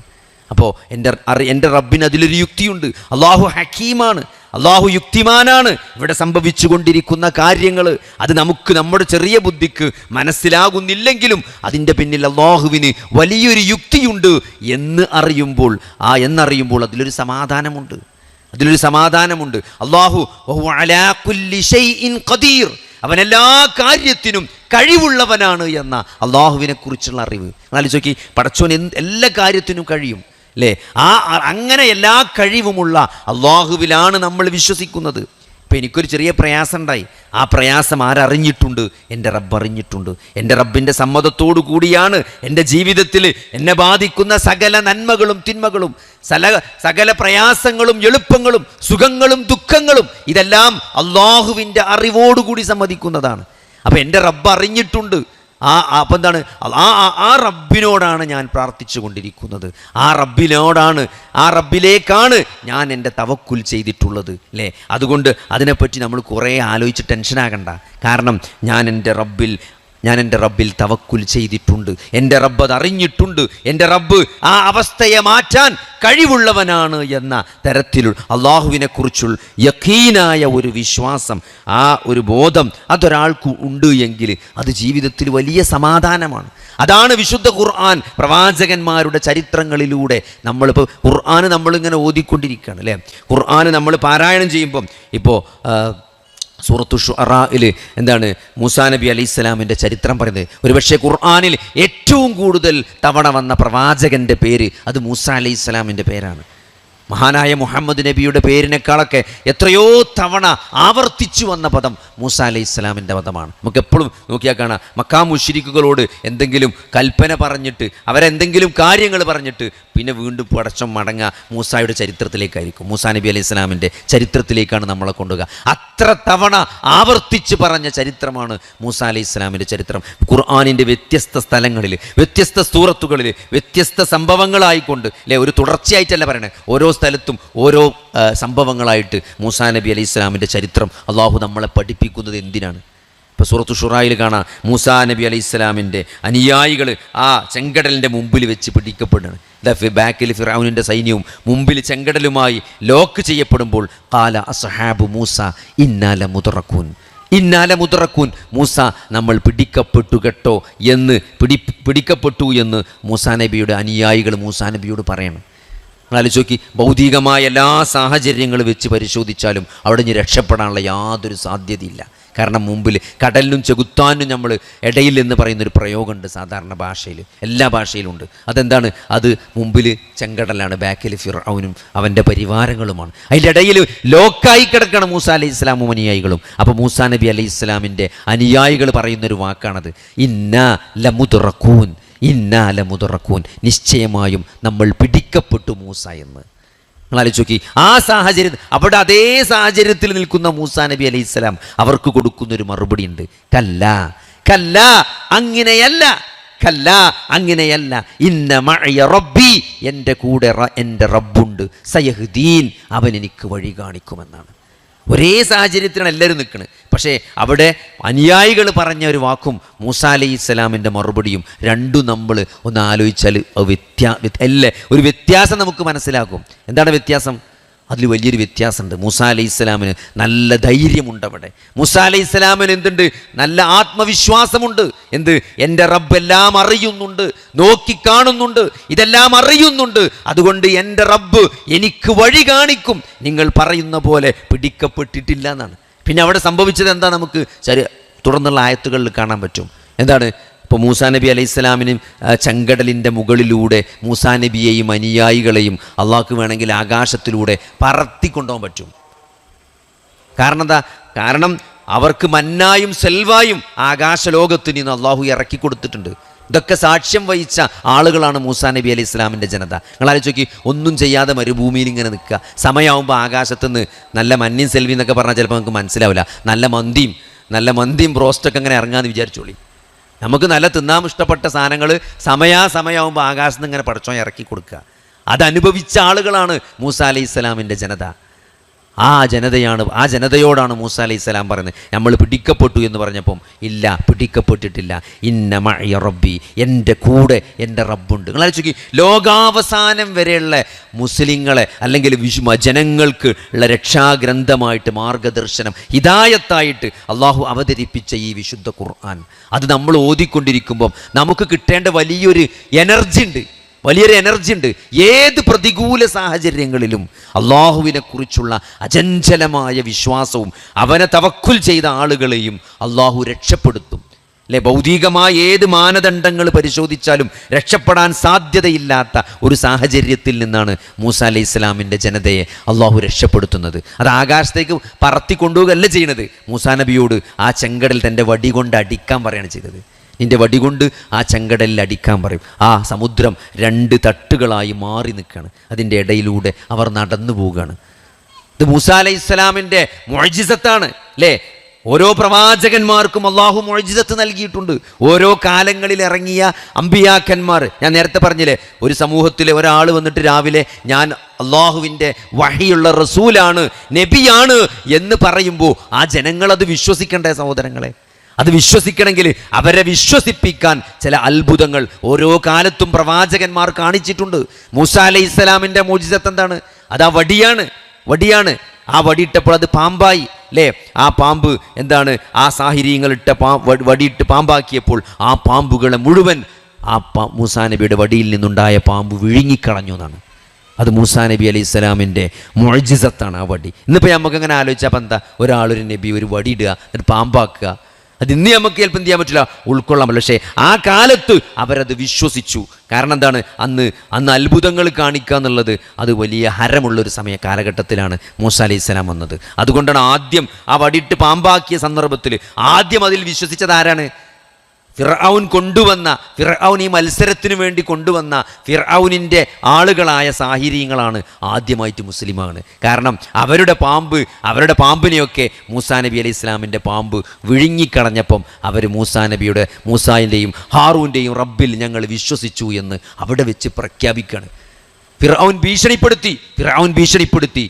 അപ്പോൾ എൻ്റെ റബ്ബിന് അതിലൊരു യുക്തിയുണ്ട്. അള്ളാഹു ഹക്കീമാണ്, അള്ളാഹു യുക്തിമാനാണ്. ഇവിടെ സംഭവിച്ചു കൊണ്ടിരിക്കുന്ന കാര്യങ്ങൾ അത് നമുക്ക് നമ്മുടെ ചെറിയ ബുദ്ധിക്ക് മനസ്സിലാകുന്നില്ലെങ്കിലും അതിൻ്റെ പിന്നിൽ അള്ളാഹുവിന് വലിയൊരു യുക്തിയുണ്ട് എന്നറിയുമ്പോൾ അതിലൊരു സമാധാനമുണ്ട്. അള്ളാഹു അലാ കുല്ലി ഷൈഇൻ ഖദീർ, അവൻ എല്ലാ കാര്യത്തിനും കഴിവുള്ളവനാണ് എന്ന അള്ളാഹുവിനെ കുറിച്ചുള്ള അറിവ്. ആലോചിച്ച് നോക്കി, പടച്ചോൻ എല്ലാ കാര്യത്തിനും കഴിയും അല്ലേ? അങ്ങനെ എല്ലാ കഴിവുമുള്ള അള്ളാഹുവിലാണ് നമ്മൾ വിശ്വസിക്കുന്നത്. ഇപ്പം എനിക്കൊരു ചെറിയ പ്രയാസം ഉണ്ടായി, ആ പ്രയാസം ആരറിഞ്ഞിട്ടുണ്ട്? എൻ്റെ റബ്ബ് അറിഞ്ഞിട്ടുണ്ട്. എൻ്റെ റബ്ബിൻ്റെ സമ്മതത്തോടു കൂടിയാണ് എൻ്റെ ജീവിതത്തിൽ എന്നെ ബാധിക്കുന്ന സകല നന്മകളും തിന്മകളും, സകല പ്രയാസങ്ങളും എളുപ്പങ്ങളും സുഖങ്ങളും ദുഃഖങ്ങളും ഇതെല്ലാം അള്ളാഹുവിൻ്റെ അറിവോടുകൂടി സമ്മതിക്കുന്നതാണ്. അപ്പം എൻ്റെ റബ്ബ് അറിഞ്ഞിട്ടുണ്ട്. അപ്പം എന്താണ്? ആ റബ്ബിനോടാണ് ഞാൻ പ്രാർത്ഥിച്ചു കൊണ്ടിരിക്കുന്നത്, ആ റബ്ബിലേക്കാണ് ഞാൻ എൻ്റെ തവക്കുൽ ചെയ്തിട്ടുള്ളത് അല്ലേ? അതുകൊണ്ട് അതിനെപ്പറ്റി നമ്മൾ കുറേ ആലോചിച്ച് ടെൻഷനാകണ്ട. കാരണം ഞാൻ എൻ്റെ റബ്ബിൽ തവക്കുൽ ചെയ്തിട്ടുണ്ട്, എൻ്റെ റബ്ബ് അത് അറിഞ്ഞിട്ടുണ്ട്, എൻ്റെ റബ്ബ് ആ അവസ്ഥയെ മാറ്റാൻ കഴിവുള്ളവനാണ് എന്ന തരത്തിലുള്ള അള്ളാഹുവിനെക്കുറിച്ചുള്ള യഖീനായ ഒരു വിശ്വാസം, ആ ഒരു ബോധം അതൊരാൾക്ക് ഉണ്ട് എങ്കിൽ അത് ജീവിതത്തിൽ വലിയ സമാധാനമാണ്. അതാണ് വിശുദ്ധ ഖുർആൻ പ്രവാചകന്മാരുടെ ചരിത്രങ്ങളിലൂടെ നമ്മളിപ്പോൾ ഖുർആൻ നമ്മളിങ്ങനെ ഓതിക്കൊണ്ടിരിക്കുകയാണ് അല്ലേ? ഖുർആൻ നമ്മൾ പാരായണം ചെയ്യുമ്പം ഇപ്പോൾ സൂറത്തു ശുഅറായിൽ എന്താണ് മൂസാ നബി അലൈഹിസ്സലാമിൻ്റെ ചരിത്രം പറയുന്നത്. ഒരുപക്ഷെ ഖുർആനിൽ ഏറ്റവും കൂടുതൽ തവണ വന്ന പ്രവാചകൻ്റെ പേര് അത് മൂസാ അലൈഹിസ്സലാമിൻ്റെ പേരാണ്. മഹാനായ മുഹമ്മദ് നബിയുടെ പേരിനേക്കാളൊക്കെ എത്രയോ തവണ ആവർത്തിച്ചു വന്ന പദം മൂസാ അലൈഹിസ്സലാമിൻ്റെ പദമാണ്. നമുക്ക് എപ്പോഴും നോക്കിയാൽ കാണാം, മക്കാ മുശ്രിക്കുകളോട് എന്തെങ്കിലും കൽപ്പന പറഞ്ഞിട്ട് അവരെന്തെങ്കിലും കാര്യങ്ങൾ പറഞ്ഞിട്ട് പിന്നെ വീണ്ടും പടച്ചം മടങ്ങുക മൂസായുടെ ചരിത്രത്തിലേക്കായിരിക്കും, മൂസാ നബി അലൈഹിസ്സലാമിൻ്റെ ചരിത്രത്തിലേക്കാണ് നമ്മളെ കൊണ്ടുപോകുക. അത്ര തവണ ആവർത്തിച്ച് പറഞ്ഞ ചരിത്രമാണ് മൂസാ അലൈഹിസ്സലാമിൻ്റെ ചരിത്രം. ഖുർആനിൻ്റെ വ്യത്യസ്ത സ്ഥലങ്ങളിൽ വ്യത്യസ്ത സൂറത്തുകളിൽ വ്യത്യസ്ത സംഭവങ്ങളായിക്കൊണ്ട് അല്ലേ, ഒരു തുടർച്ചയായിട്ടല്ല പറയണേ, ഓരോ സ്ഥലത്തും ഓരോ സംഭവങ്ങളായിട്ട് മൂസാ നബി അലൈഹി സ്വലാമിൻ്റെ ചരിത്രം അള്ളാഹു നമ്മളെ പഠിപ്പിക്കുന്നത് എന്തിനാണ്? ഇപ്പോൾ സൂറത്തു ഷുറായിൽ കാണാം, മൂസാ നബി അലൈഹി സ്വലാമിൻ്റെ അനുയായികൾ ആ ചെങ്കടലിൻ്റെ മുമ്പിൽ വെച്ച് പിടിക്കപ്പെടുകയാണ്. ബാക്കിൽ ഫിറഔനിൻ്റെ സൈന്യവും മുമ്പിൽ ചെങ്കടലുമായി ലോക്ക് ചെയ്യപ്പെടുമ്പോൾ ഖാല അസ്ഹാബു മൂസ ഇന്നാല മുദ്റക്കൂൻ, മൂസ നമ്മൾ പിടിക്കപ്പെട്ടു കേട്ടോ എന്ന് പിടിക്കപ്പെട്ടു എന്ന് മൂസാ നബിയുടെ അനുയായികൾ മൂസാ നബിയോട് പറയണം. ആലോചിച്ച് നോക്കി, ഭൗതികമായ എല്ലാ സാഹചര്യങ്ങളും വെച്ച് പരിശോധിച്ചാലും അവിടെ നിന്ന് രക്ഷപ്പെടാനുള്ള യാതൊരു സാധ്യതയില്ല. കാരണം മുമ്പിൽ കടലിനും ചെകുത്താനും നമ്മൾ ഇടയിൽ എന്ന് പറയുന്നൊരു പ്രയോഗമുണ്ട് സാധാരണ ഭാഷയിൽ, എല്ലാ ഭാഷയിലും ഉണ്ട്. അതെന്താണ്? അത് മുമ്പിൽ ചെങ്കടലാണ്, ബാക്കിൽ ഫിർഔനും അവൻ്റെ പരിവാരങ്ങളുമാണ്. അതിൻ്റെ ഇടയിൽ ലോക്കായി കിടക്കണം മൂസാ അലൈഹി ഇസ്ലാമും അനുയായികളും. അപ്പോൾ മൂസാ നബി അലൈഹി ഇസ്ലാമിൻ്റെ അനുയായികൾ പറയുന്നൊരു വാക്കാണത്, ഇന്നാ ലമുദ്റക്കൂൻ, നിശ്ചയമായും നമ്മൾ പിടിക്കപ്പെട്ടു മൂസ എന്ന്. നിങ്ങൾ ആലോചിച്ച് നോക്കി, ആ സാഹചര്യം അവിടെ അതേ സാഹചര്യത്തിൽ നിൽക്കുന്ന മൂസാ നബി അലൈഹി സ്വലാം അവർക്ക് കൊടുക്കുന്നൊരു മറുപടി ഉണ്ട്, കല്ലാ അങ്ങനെയല്ല, ഇന്ന മഅയ റബ്ബി, എൻ്റെ കൂടെ എൻ്റെ റബ്ബുണ്ട്, സയഹ്ദീൻ, അവൻ എനിക്ക് വഴി കാണിക്കുമെന്നാണ്. ഒരേ സാഹചര്യത്തിലാണ് എല്ലാവരും നിൽക്കുന്നത്. പക്ഷേ അവിടെ അനുയായികൾ പറഞ്ഞ ഒരു വാക്കും മൂസാ അലൈഹി സ്വലാമിൻ്റെ മറുപടിയും രണ്ടും നമ്മൾ ഒന്ന് ആലോചിച്ചാൽ ഒരു വ്യത്യാസം നമുക്ക് മനസ്സിലാക്കും. എന്താണ് വ്യത്യാസം? അതിൽ വലിയൊരു വ്യത്യാസമുണ്ട്. മൂസാ അലൈഹി സ്വലാമിന് നല്ല ധൈര്യമുണ്ട്. അവിടെ മൂസാ അലൈഹി സ്വലാമിന് എന്തുണ്ട്? നല്ല ആത്മവിശ്വാസമുണ്ട്. എന്ത്? എൻ്റെ റബ്ബ് എല്ലാം അറിയുന്നുണ്ട്, നോക്കിക്കാണുന്നുണ്ട്, ഇതെല്ലാം അറിയുന്നുണ്ട്. അതുകൊണ്ട് എൻ്റെ റബ്ബ് എനിക്ക് വഴി കാണിക്കും, നിങ്ങൾ പറയുന്ന പോലെ പിടിക്കപ്പെട്ടിട്ടില്ല എന്നാണ്. പിന്നെ അവിടെ സംഭവിച്ചത് എന്താ നമുക്ക് തുടർന്നുള്ള ആയത്തുകളിൽ കാണാൻ പറ്റും. എന്താണ്? ഇപ്പോൾ മൂസാ നബി അലൈഹി സ്വലാമിനും ചെങ്കടലിൻ്റെ മുകളിലൂടെ മൂസാ നബിയെയും അനുയായികളെയും അള്ളാഹ്ക്ക് വേണമെങ്കിൽ ആകാശത്തിലൂടെ പറത്തിക്കൊണ്ടുപോകാൻ പറ്റും. കാരണം എന്താ? കാരണം അവർക്ക് മന്നായും സെൽവായും ആകാശലോകത്ത് നിന്ന് അള്ളാഹു ഇറക്കി കൊടുത്തിട്ടുണ്ട്. ഇതൊക്കെ സാക്ഷ്യം വഹിച്ച ആളുകളാണ് മൂസാ നബി അലൈഹി സ്വലാമിൻ്റെ ജനത. നിങ്ങൾ ആലോചിച്ച് നോക്കി, ഒന്നും ചെയ്യാതെ മരുഭൂമിയിൽ ഇങ്ങനെ നിൽക്കുക, സമയമാകുമ്പോൾ ആകാശത്തുനിന്ന് നല്ല മഞ്ഞയും സെൽവി എന്നൊക്കെ പറഞ്ഞാൽ ചിലപ്പോൾ നമുക്ക് മനസ്സിലാവില്ല, നല്ല മന്തിയും ബ്രോസ്റ്റൊക്കെ അങ്ങനെ ഇറങ്ങാമെന്ന് വിചാരിച്ചോളി. നമുക്ക് നല്ല തിന്നാൻ ഇഷ്ടപ്പെട്ട സാധനങ്ങൾ സമയാസമയമാകുമ്പോൾ ആകാശത്ത് നിന്ന് ഇങ്ങനെ പടച്ചോൻ ഇറക്കി കൊടുക്കുക. അതനുഭവിച്ച ആളുകളാണ് മൂസ അലൈഹിസ്സലാമിൻ്റെ ജനത. ആ ജനതയോടാണ് മൂസ അലൈഹിസ്സലാം പറയുന്നത്, നമ്മൾ പിടിക്കപ്പെട്ടു എന്ന് പറഞ്ഞപ്പം ഇല്ല, പിടിക്കപ്പെട്ടിട്ടില്ല. ഇന്ന മഅയ റബ്ബി, എൻ്റെ കൂടെ എൻ്റെ റബ്ബുണ്ട്. നിങ്ങൾ ആലോചിച്ച് നോക്കി, ലോകാവസാനം വരെയുള്ള മുസ്ലിങ്ങളെ അല്ലെങ്കിൽ ജനങ്ങൾക്ക് ഉള്ള രക്ഷാഗ്രന്ഥമായിട്ട് മാർഗദർശനം ഹിദായത്തായിട്ട് അള്ളാഹു അവതരിപ്പിച്ച ഈ വിശുദ്ധ ഖുർആൻ, അത് നമ്മൾ ഓതിക്കൊണ്ടിരിക്കുമ്പം നമുക്ക് കിട്ടേണ്ട വലിയൊരു എനർജി ഉണ്ട്. ഏത് പ്രതികൂല സാഹചര്യങ്ങളിലും അള്ളാഹുവിനെ കുറിച്ചുള്ള അചഞ്ചലമായ വിശ്വാസവും അവനെ തവക്കുൽ ചെയ്ത ആളുകളെയും അള്ളാഹു രക്ഷപ്പെടുത്തും. അല്ലെ, ഭൗതികമായ ഏത് മാനദണ്ഡങ്ങൾ പരിശോധിച്ചാലും രക്ഷപ്പെടാൻ സാധ്യതയില്ലാത്ത ഒരു സാഹചര്യത്തിൽ നിന്നാണ് മൂസ അലൈഹിസ്സലാമിൻ്റെ ജനതയെ അള്ളാഹു രക്ഷപ്പെടുത്തുന്നത്. അത് ആകാശത്തേക്ക് പറത്തിക്കൊണ്ടുപോവുകയല്ല ചെയ്യുന്നത്. മൂസാ നബിയോട് ആ ചെങ്കടൽ തൻ്റെ വടി കൊണ്ട് അടിക്കാൻ പറയുകയാണ് ചെയ്തത്. നിൻ്റെ വടി കൊണ്ട് ആ ചെങ്കടലിൽ അടിക്കാൻ പറയും. ആ സമുദ്രം 2 തട്ടുകളായി മാറി നിൽക്കുകയാണ്. അതിൻ്റെ ഇടയിലൂടെ അവർ നടന്നു പോവുകയാണ്. ഇത് മൂസാ അലൈഹിസ്സലാമിൻ്റെ മുഅ്ജിസത്താണ്. അല്ലേ, ഓരോ പ്രവാചകന്മാർക്കും അള്ളാഹു മുഅ്ജിസത്ത് നൽകിയിട്ടുണ്ട്. ഓരോ കാലങ്ങളിൽ ഇറങ്ങിയ അമ്പിയാക്കന്മാർ, ഞാൻ നേരത്തെ പറഞ്ഞില്ലേ, ഒരു സമൂഹത്തിലെ ഒരാൾ വന്നിട്ട് രാവിലെ ഞാൻ അള്ളാഹുവിൻ്റെ വഹിയുള്ള റസൂലാണ്, നബിയാണ് എന്ന് പറയുമ്പോൾ ആ ജനങ്ങളത് വിശ്വസിക്കണ്ടേ സഹോദരങ്ങളെ? അത് വിശ്വസിക്കണമെങ്കിൽ അവരെ വിശ്വസിപ്പിക്കാൻ ചില അത്ഭുതങ്ങൾ ഓരോ കാലത്തും പ്രവാചകന്മാർ കാണിച്ചിട്ടുണ്ട്. മൂസ അലൈഹിസ്സലാമിൻ്റെ മുഅ്ജിസത്ത് എന്താണ്? അത് ആ വടിയാണ്. ആ വടിയിട്ടപ്പോൾ അത് പാമ്പായി. അല്ലേ, ആ പാമ്പ് എന്താണ്? ആ സാഹിര്യങ്ങളിട്ട വടിയിട്ട് പാമ്പാക്കിയപ്പോൾ ആ പാമ്പുകളെ മുഴുവൻ മൂസാ നബിയുടെ വടിയിൽ നിന്നുണ്ടായ പാമ്പ് വിഴുങ്ങിക്കളഞ്ഞു എന്നാണ്. അത് മൂസാ നബി അലൈഹിസ്സലാമിൻ്റെ മുഅ്ജിസത്താണ് ആ വടി. ഇന്നിപ്പോൾ നമുക്കങ്ങനെ ആലോചിച്ചപ്പോൾ എന്താ, ഒരാളൊരു നബി ഒരു വടി ഇടുക, എന്നിട്ട് പാമ്പാക്കുക, അത് ഇന്ന് നമുക്ക് ചിലപ്പോൾ എന്ത് ചെയ്യാൻ പറ്റില്ല, ഉൾക്കൊള്ളാൻ പറ്റില്ല. പക്ഷേ ആ കാലത്ത് അവരത് വിശ്വസിച്ചു. കാരണം എന്താണ്, അന്ന് അത്ഭുതങ്ങൾ കാണിക്കുക എന്നുള്ളത് അത് വലിയ ഹരമുള്ളൊരു കാലഘട്ടത്തിലാണ് മൂസ അലൈഹിസ്സലാം വന്നത്. അതുകൊണ്ടാണ് ആദ്യം ആ വടിയിട്ട് പാമ്പാക്കിയ സന്ദർഭത്തിൽ ആദ്യം അതിൽ വിശ്വസിച്ചത് ആരാണ്? ഫിർഔൻ ഈ മത്സരത്തിന് വേണ്ടി കൊണ്ടുവന്ന ഫിർഔനിൻ്റെ ആളുകളായ സാഹിര്യങ്ങളാണ് ആദ്യമായിട്ട് മുസ്ലിമാണ്. കാരണം അവരുടെ പാമ്പിനെയൊക്കെ മൂസാ നബി അലൈഹി ഇസ്ലാമിൻ്റെ പാമ്പ് വിഴുങ്ങിക്കളഞ്ഞപ്പം അവർ മൂസാൻ്റെയും ഹാറൂൻ്റെയും റബ്ബിൽ ഞങ്ങൾ വിശ്വസിച്ചു എന്ന് അവിടെ വെച്ച് പ്രഖ്യാപിക്കുകയാണ്. ഫിർഔൻ ഭീഷണിപ്പെടുത്തി,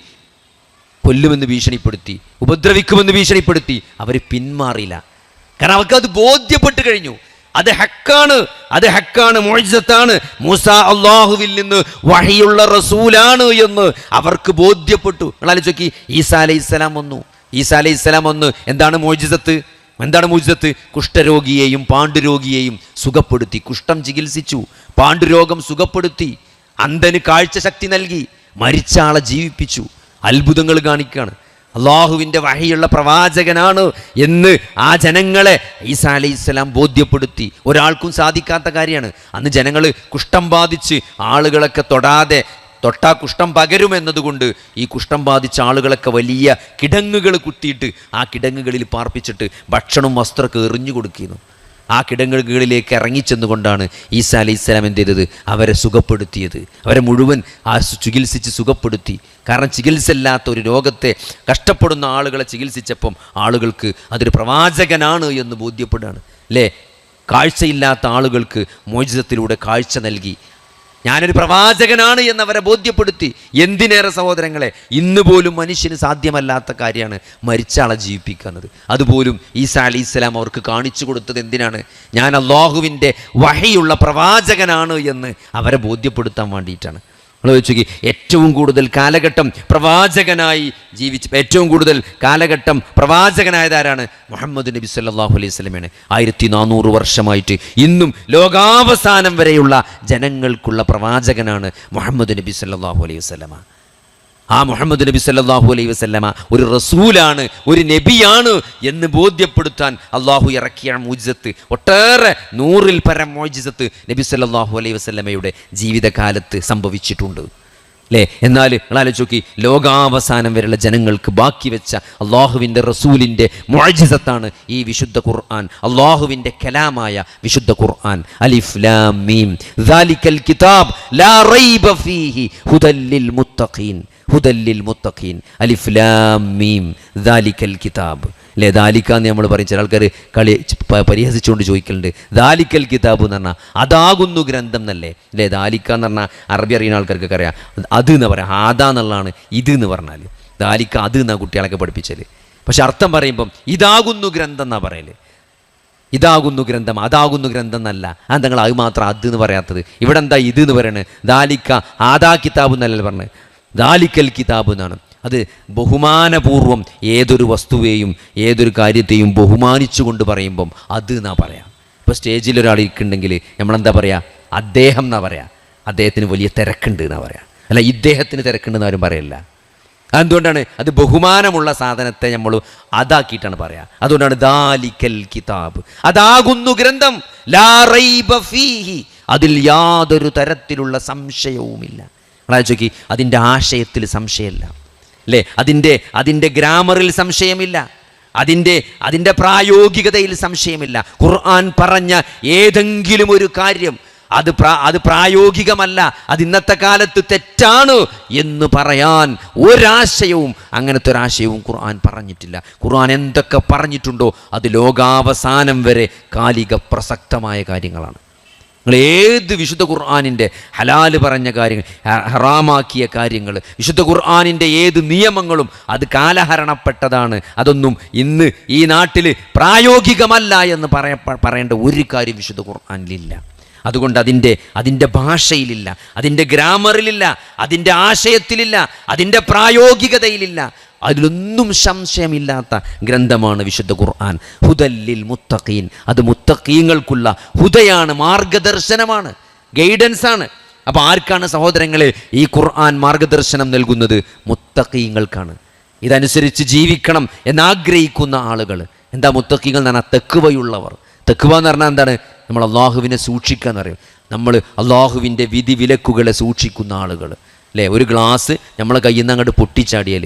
കൊല്ലുമെന്ന് ഭീഷണിപ്പെടുത്തി, ഉപദ്രവിക്കുമെന്ന് ഭീഷണിപ്പെടുത്തി. അവർ പിന്മാറിയില്ല. കാരണം അവർക്ക് അത് ബോധ്യപ്പെട്ട് കഴിഞ്ഞു. അത് ഹക്കാണ്, മുഅ്ജിസത്താണ്. മൂസ അള്ളാഹുവിൽ നിന്ന് വഹിയുള്ള റസൂലാണ് എന്ന് അവർക്ക് ബോധ്യപ്പെട്ടു. നിങ്ങൾ ആലോചിച്ച് നോക്കി, ഈസാ അലൈഹിസ്സലാം വന്ന് എന്താണ് മുഅ്ജിസത്ത്? കുഷ്ഠരോഗിയെയും പാണ്ഡുരോഗിയെയും സുഖപ്പെടുത്തി. കുഷ്ഠം ചികിത്സിച്ചു, പാണ്ഡുരോഗം സുഖപ്പെടുത്തി, അന്ധന് കാഴ്ച ശക്തി നൽകി, മരിച്ച ആളെ ജീവിപ്പിച്ചു. അത്ഭുതങ്ങൾ കാണിക്കുകയാണ്. അള്ളാഹുവിൻ്റെ വഹിയുള്ള പ്രവാചകനാണ് എന്ന് ആ ജനങ്ങളെ ഈസാ അലൈഹിസ്സലാം ബോധ്യപ്പെടുത്തി. ഒരാൾക്കും സാധിക്കാത്ത കാര്യമാണ്. അന്ന് ജനങ്ങൾ കുഷ്ഠം ബാധിച്ച് ആളുകളൊക്കെ തൊട്ടാ കുഷ്ഠം പകരുമെന്നതുകൊണ്ട് ഈ കുഷ്ഠം ബാധിച്ച ആളുകളൊക്കെ വലിയ കിടങ്ങുകൾ കുത്തിയിട്ട് ആ കിടങ്ങുകളിൽ പാർപ്പിച്ചിട്ട് ഭക്ഷണവും വസ്ത്രമൊക്കെ എറിഞ്ഞു കൊടുക്കുന്നു. ആ കിടങ്ങുകളിലേക്ക് ഇറങ്ങിച്ചെന്നുകൊണ്ടാണ് ഈസാ അലൈഹിസ്സലാം എന്ത് ചെയ്തത്? അവരെ സുഖപ്പെടുത്തിയത്. അവരെ മുഴുവൻ ചികിത്സിച്ച് സുഖപ്പെടുത്തി. കാരണം ചികിത്സയില്ലാത്ത ഒരു രോഗത്തെ കഷ്ടപ്പെടുന്ന ആളുകളെ ചികിത്സിച്ചപ്പം ആളുകൾക്ക് അതൊരു പ്രവാചകനാണ് എന്ന് ബോധ്യപ്പെടുകയാണ്. അല്ലേ, കാഴ്ചയില്ലാത്ത ആളുകൾക്ക് മുഅ്ജിസത്തിലൂടെ കാഴ്ച നൽകി. ഞാനൊരു പ്രവാചകനാണ് എന്നവരെ ബോധ്യപ്പെടുത്തി. എന്തിനേറെ സഹോദരങ്ങളെ, ഇന്ന് പോലും മനുഷ്യന് സാധ്യമല്ലാത്ത കാര്യമാണ് മരിച്ച ആളെ ജീവിപ്പിക്കുന്നത്. അതുപോലും ഈസാ അലൈഹിസ്സലാം അവർക്ക് കാണിച്ചു കൊടുത്തത് എന്തിനാണ്? ഞാൻ അള്ളാഹുവിൻ്റെ വഹിയുള്ള പ്രവാചകനാണ് എന്ന് അവരെ ബോധ്യപ്പെടുത്താൻ വേണ്ടിയിട്ടാണ്. നമ്മൾ ചോദിച്ചു, ഏറ്റവും കൂടുതൽ കാലഘട്ടം പ്രവാചകനായതാരാണ്? മുഹമ്മദ് നബി സല്ലല്ലാഹു അലൈഹി വസല്ലമയാണ്. 1400 വർഷമായിട്ട് ഇന്നും ലോകാവസാനം വരെയുള്ള ജനങ്ങൾക്കുള്ള പ്രവാചകനാണ് മുഹമ്മദ് നബി സല്ലല്ലാഹു അലൈഹി വസല്ലമ. ആ മുഹമ്മദ് നബി സല്ലല്ലാഹു അലൈഹി വസല്ലമ ഒരു റസൂലാണ്, ഒരു നബിയാണ് എന്ന് ബോധ്യപ്പെടുത്താൻ അള്ളാഹു ഇറക്കിയ മുഅ്ജിസത്ത്, ഒട്ടേറെ 100-ൽ പരം മുഅ്ജിസത്ത് നബി സല്ലല്ലാഹു അലൈഹി വസല്ലമയുടെ ജീവിതകാലത്ത് സംഭവിച്ചിട്ടുണ്ട്. അല്ലേ, എന്നാൽ ആലോചിച്ച് നോക്കി, ലോകാവസാനം വരെയുള്ള ജനങ്ങൾക്ക് ബാക്കി വെച്ച അള്ളാഹുവിൻ്റെ റസൂലിൻ്റെ മുഅ്ജിസത്താണ് ഈ വിശുദ്ധ ഖുർആൻ, അള്ളാഹുവിൻ്റെ കലാമായ വിശുദ്ധ ഖുർആൻ. അലിഫ് ലാം മീം ദാലിക്കൽ കിതാബ് ലാ റൈബ ഫീഹി ഹുദൽ ലിൽ മുത്തഖീൻ. ഹുദല്ലിൽ മുത്തഖീൻ അലിഫ് ലാം മീം ദാലിക്കൽ കിതാബ്. അല്ലേ, ദാലിക്ക എന്ന് നമ്മൾ പറയും. ചില ആൾക്കാർ പരിഹസിച്ചുകൊണ്ട് ചോദിക്കലുണ്ട്, ദാലിക്കൽ കിതാബ് എന്ന് പറഞ്ഞാൽ അതാകുന്നു ഗ്രന്ഥം എന്നല്ലേ. അല്ലേ, ദാലിക്ക എന്ന് പറഞ്ഞാൽ അറബി അറിയുന്ന ആൾക്കാർക്കൊക്കെ അറിയാം. അത് എന്ന് പറയാം, ആദാ എന്നുള്ളതാണ് ഇത് എന്ന് പറഞ്ഞാൽ. ദാലിക്ക അത് എന്നാണ് കുട്ടികളൊക്കെ പഠിപ്പിച്ചത്. പക്ഷെ അർത്ഥം പറയുമ്പം ഇതാകുന്നു ഗ്രന്ഥം എന്നാണ് പറയല്. ഇതാകുന്നു ഗ്രന്ഥം, അതാകുന്നു ഗ്രന്ഥം എന്നല്ല. അത് നിങ്ങൾ അത് മാത്രം അത് എന്ന് പറയാത്തത്. ഇവിടെ എന്താ ഇത് എന്ന് പറയണത്? ദാലിക്ക ആദാ കിതാബ് എന്നല്ലേ പറഞ്ഞത്, ദാലിക്കൽ കിതാബ് എന്നാണ്. അത് ബഹുമാനപൂർവ്വം ഏതൊരു വസ്തുവേയും ഏതൊരു കാര്യത്തെയും ബഹുമാനിച്ചുകൊണ്ട് പറയുമ്പം അത് എന്നാ പറയാം. ഇപ്പോൾ സ്റ്റേജിൽ ഒരാൾ ഇരിക്കുന്നുണ്ടെങ്കിൽ നമ്മളെന്താ പറയുക? അദ്ദേഹം എന്നാ പറയാ. അദ്ദേഹത്തിന് വലിയ തിരക്കുണ്ട് എന്നാ പറയാം. അല്ല, ഇദ്ദേഹത്തിന് തിരക്കുണ്ടെന്ന് ആരും പറയില്ല. അതുകൊണ്ടാണ് അത് ബഹുമാനമുള്ള സാധനത്തെ നമ്മൾ അതാക്കിയിട്ടാണ് പറയാ. അതുകൊണ്ടാണ് ദാലിക്കൽ കിതാബ്, അതാകുന്നു ഗ്രന്ഥം, ലാ റൈബ ഫീഹി, അതിൽ യാതൊരു തരത്തിലുള്ള സംശയവുമില്ല. നോക്കി, അതിൻ്റെ ആശയത്തിൽ സംശയമില്ല. അല്ലേ, അതിൻ്റെ ഗ്രാമറിൽ സംശയമില്ല, അതിൻ്റെ പ്രായോഗികതയിൽ സംശയമില്ല. ഖുർആൻ പറഞ്ഞ ഏതെങ്കിലും ഒരു കാര്യം അത് പ്രായോഗികമല്ല, അത് ഇന്നത്തെ കാലത്ത് തെറ്റാണ് എന്ന് പറയാൻ ഒരാശയവും, അങ്ങനത്തെ ഒരാശയവും ഖുർആൻ പറഞ്ഞിട്ടില്ല. ഖുർആൻ എന്തൊക്കെ പറഞ്ഞിട്ടുണ്ടോ അത് ലോകാവസാനം വരെ കാലിക പ്രസക്തമായ കാര്യങ്ങളാണ്. നിങ്ങൾ ഏത് വിശുദ്ധ ഖുർആനിൻ്റെ ഹലാല് പറഞ്ഞ കാര്യങ്ങൾ, ഹറാമാക്കിയ കാര്യങ്ങൾ, വിശുദ്ധ ഖുർആനിൻ്റെ ഏത് നിയമങ്ങളും അത് കാലഹരണപ്പെട്ടതാണ്. അതൊന്നും ഇന്ന് ഈ നാട്ടിൽ പ്രായോഗികമല്ല എന്ന് പറയേണ്ട ഒരു കാര്യം വിശുദ്ധ ഖുർആനിലില്ല. അതുകൊണ്ട് അതിൻ്റെ ഭാഷയിലില്ല, അതിൻ്റെ ഗ്രാമറിലില്ല, അതിൻ്റെ ആശയത്തിലില്ല, അതിൻ്റെ പ്രായോഗികതയിലില്ല, അതിലൊന്നും സംശയമില്ലാത്ത ഗ്രന്ഥമാണ് വിശുദ്ധ ഖുർആൻ. ഹുദല്ലിൽ മുത്തഖീൻ, അത് മുത്തഖീങ്ങൾക്കുള്ള ഹുദയാണ്, മാർഗദർശനമാണ്, ഗൈഡൻസാണ്. അപ്പോൾ ആർക്കാണ് സഹോദരങ്ങളെ ഈ ഖുർആൻ മാർഗദർശനം നൽകുന്നത്? മുത്തഖീങ്ങൾക്കാണ്. ഇതനുസരിച്ച് ജീവിക്കണം എന്നാഗ്രഹിക്കുന്ന ആളുകൾ. എന്താ മുത്തഖീങ്ങൾ എന്ന് പറഞ്ഞാൽ? തെക്കുവയുള്ളവർ. തെക്കുവ എന്ന് പറഞ്ഞാൽ എന്താണ്? നമ്മൾ അള്ളാഹുവിനെ സൂക്ഷിക്കുക എന്ന് പറയും. നമ്മൾ അള്ളാഹുവിൻ്റെ വിധി വിലക്കുകളെ സൂക്ഷിക്കുന്ന ആളുകൾ. അല്ലേ, ഒരു ഗ്ലാസ് നമ്മളെ കയ്യിൽ നിന്ന് അങ്ങോട്ട് പൊട്ടിച്ചാടിയാൽ,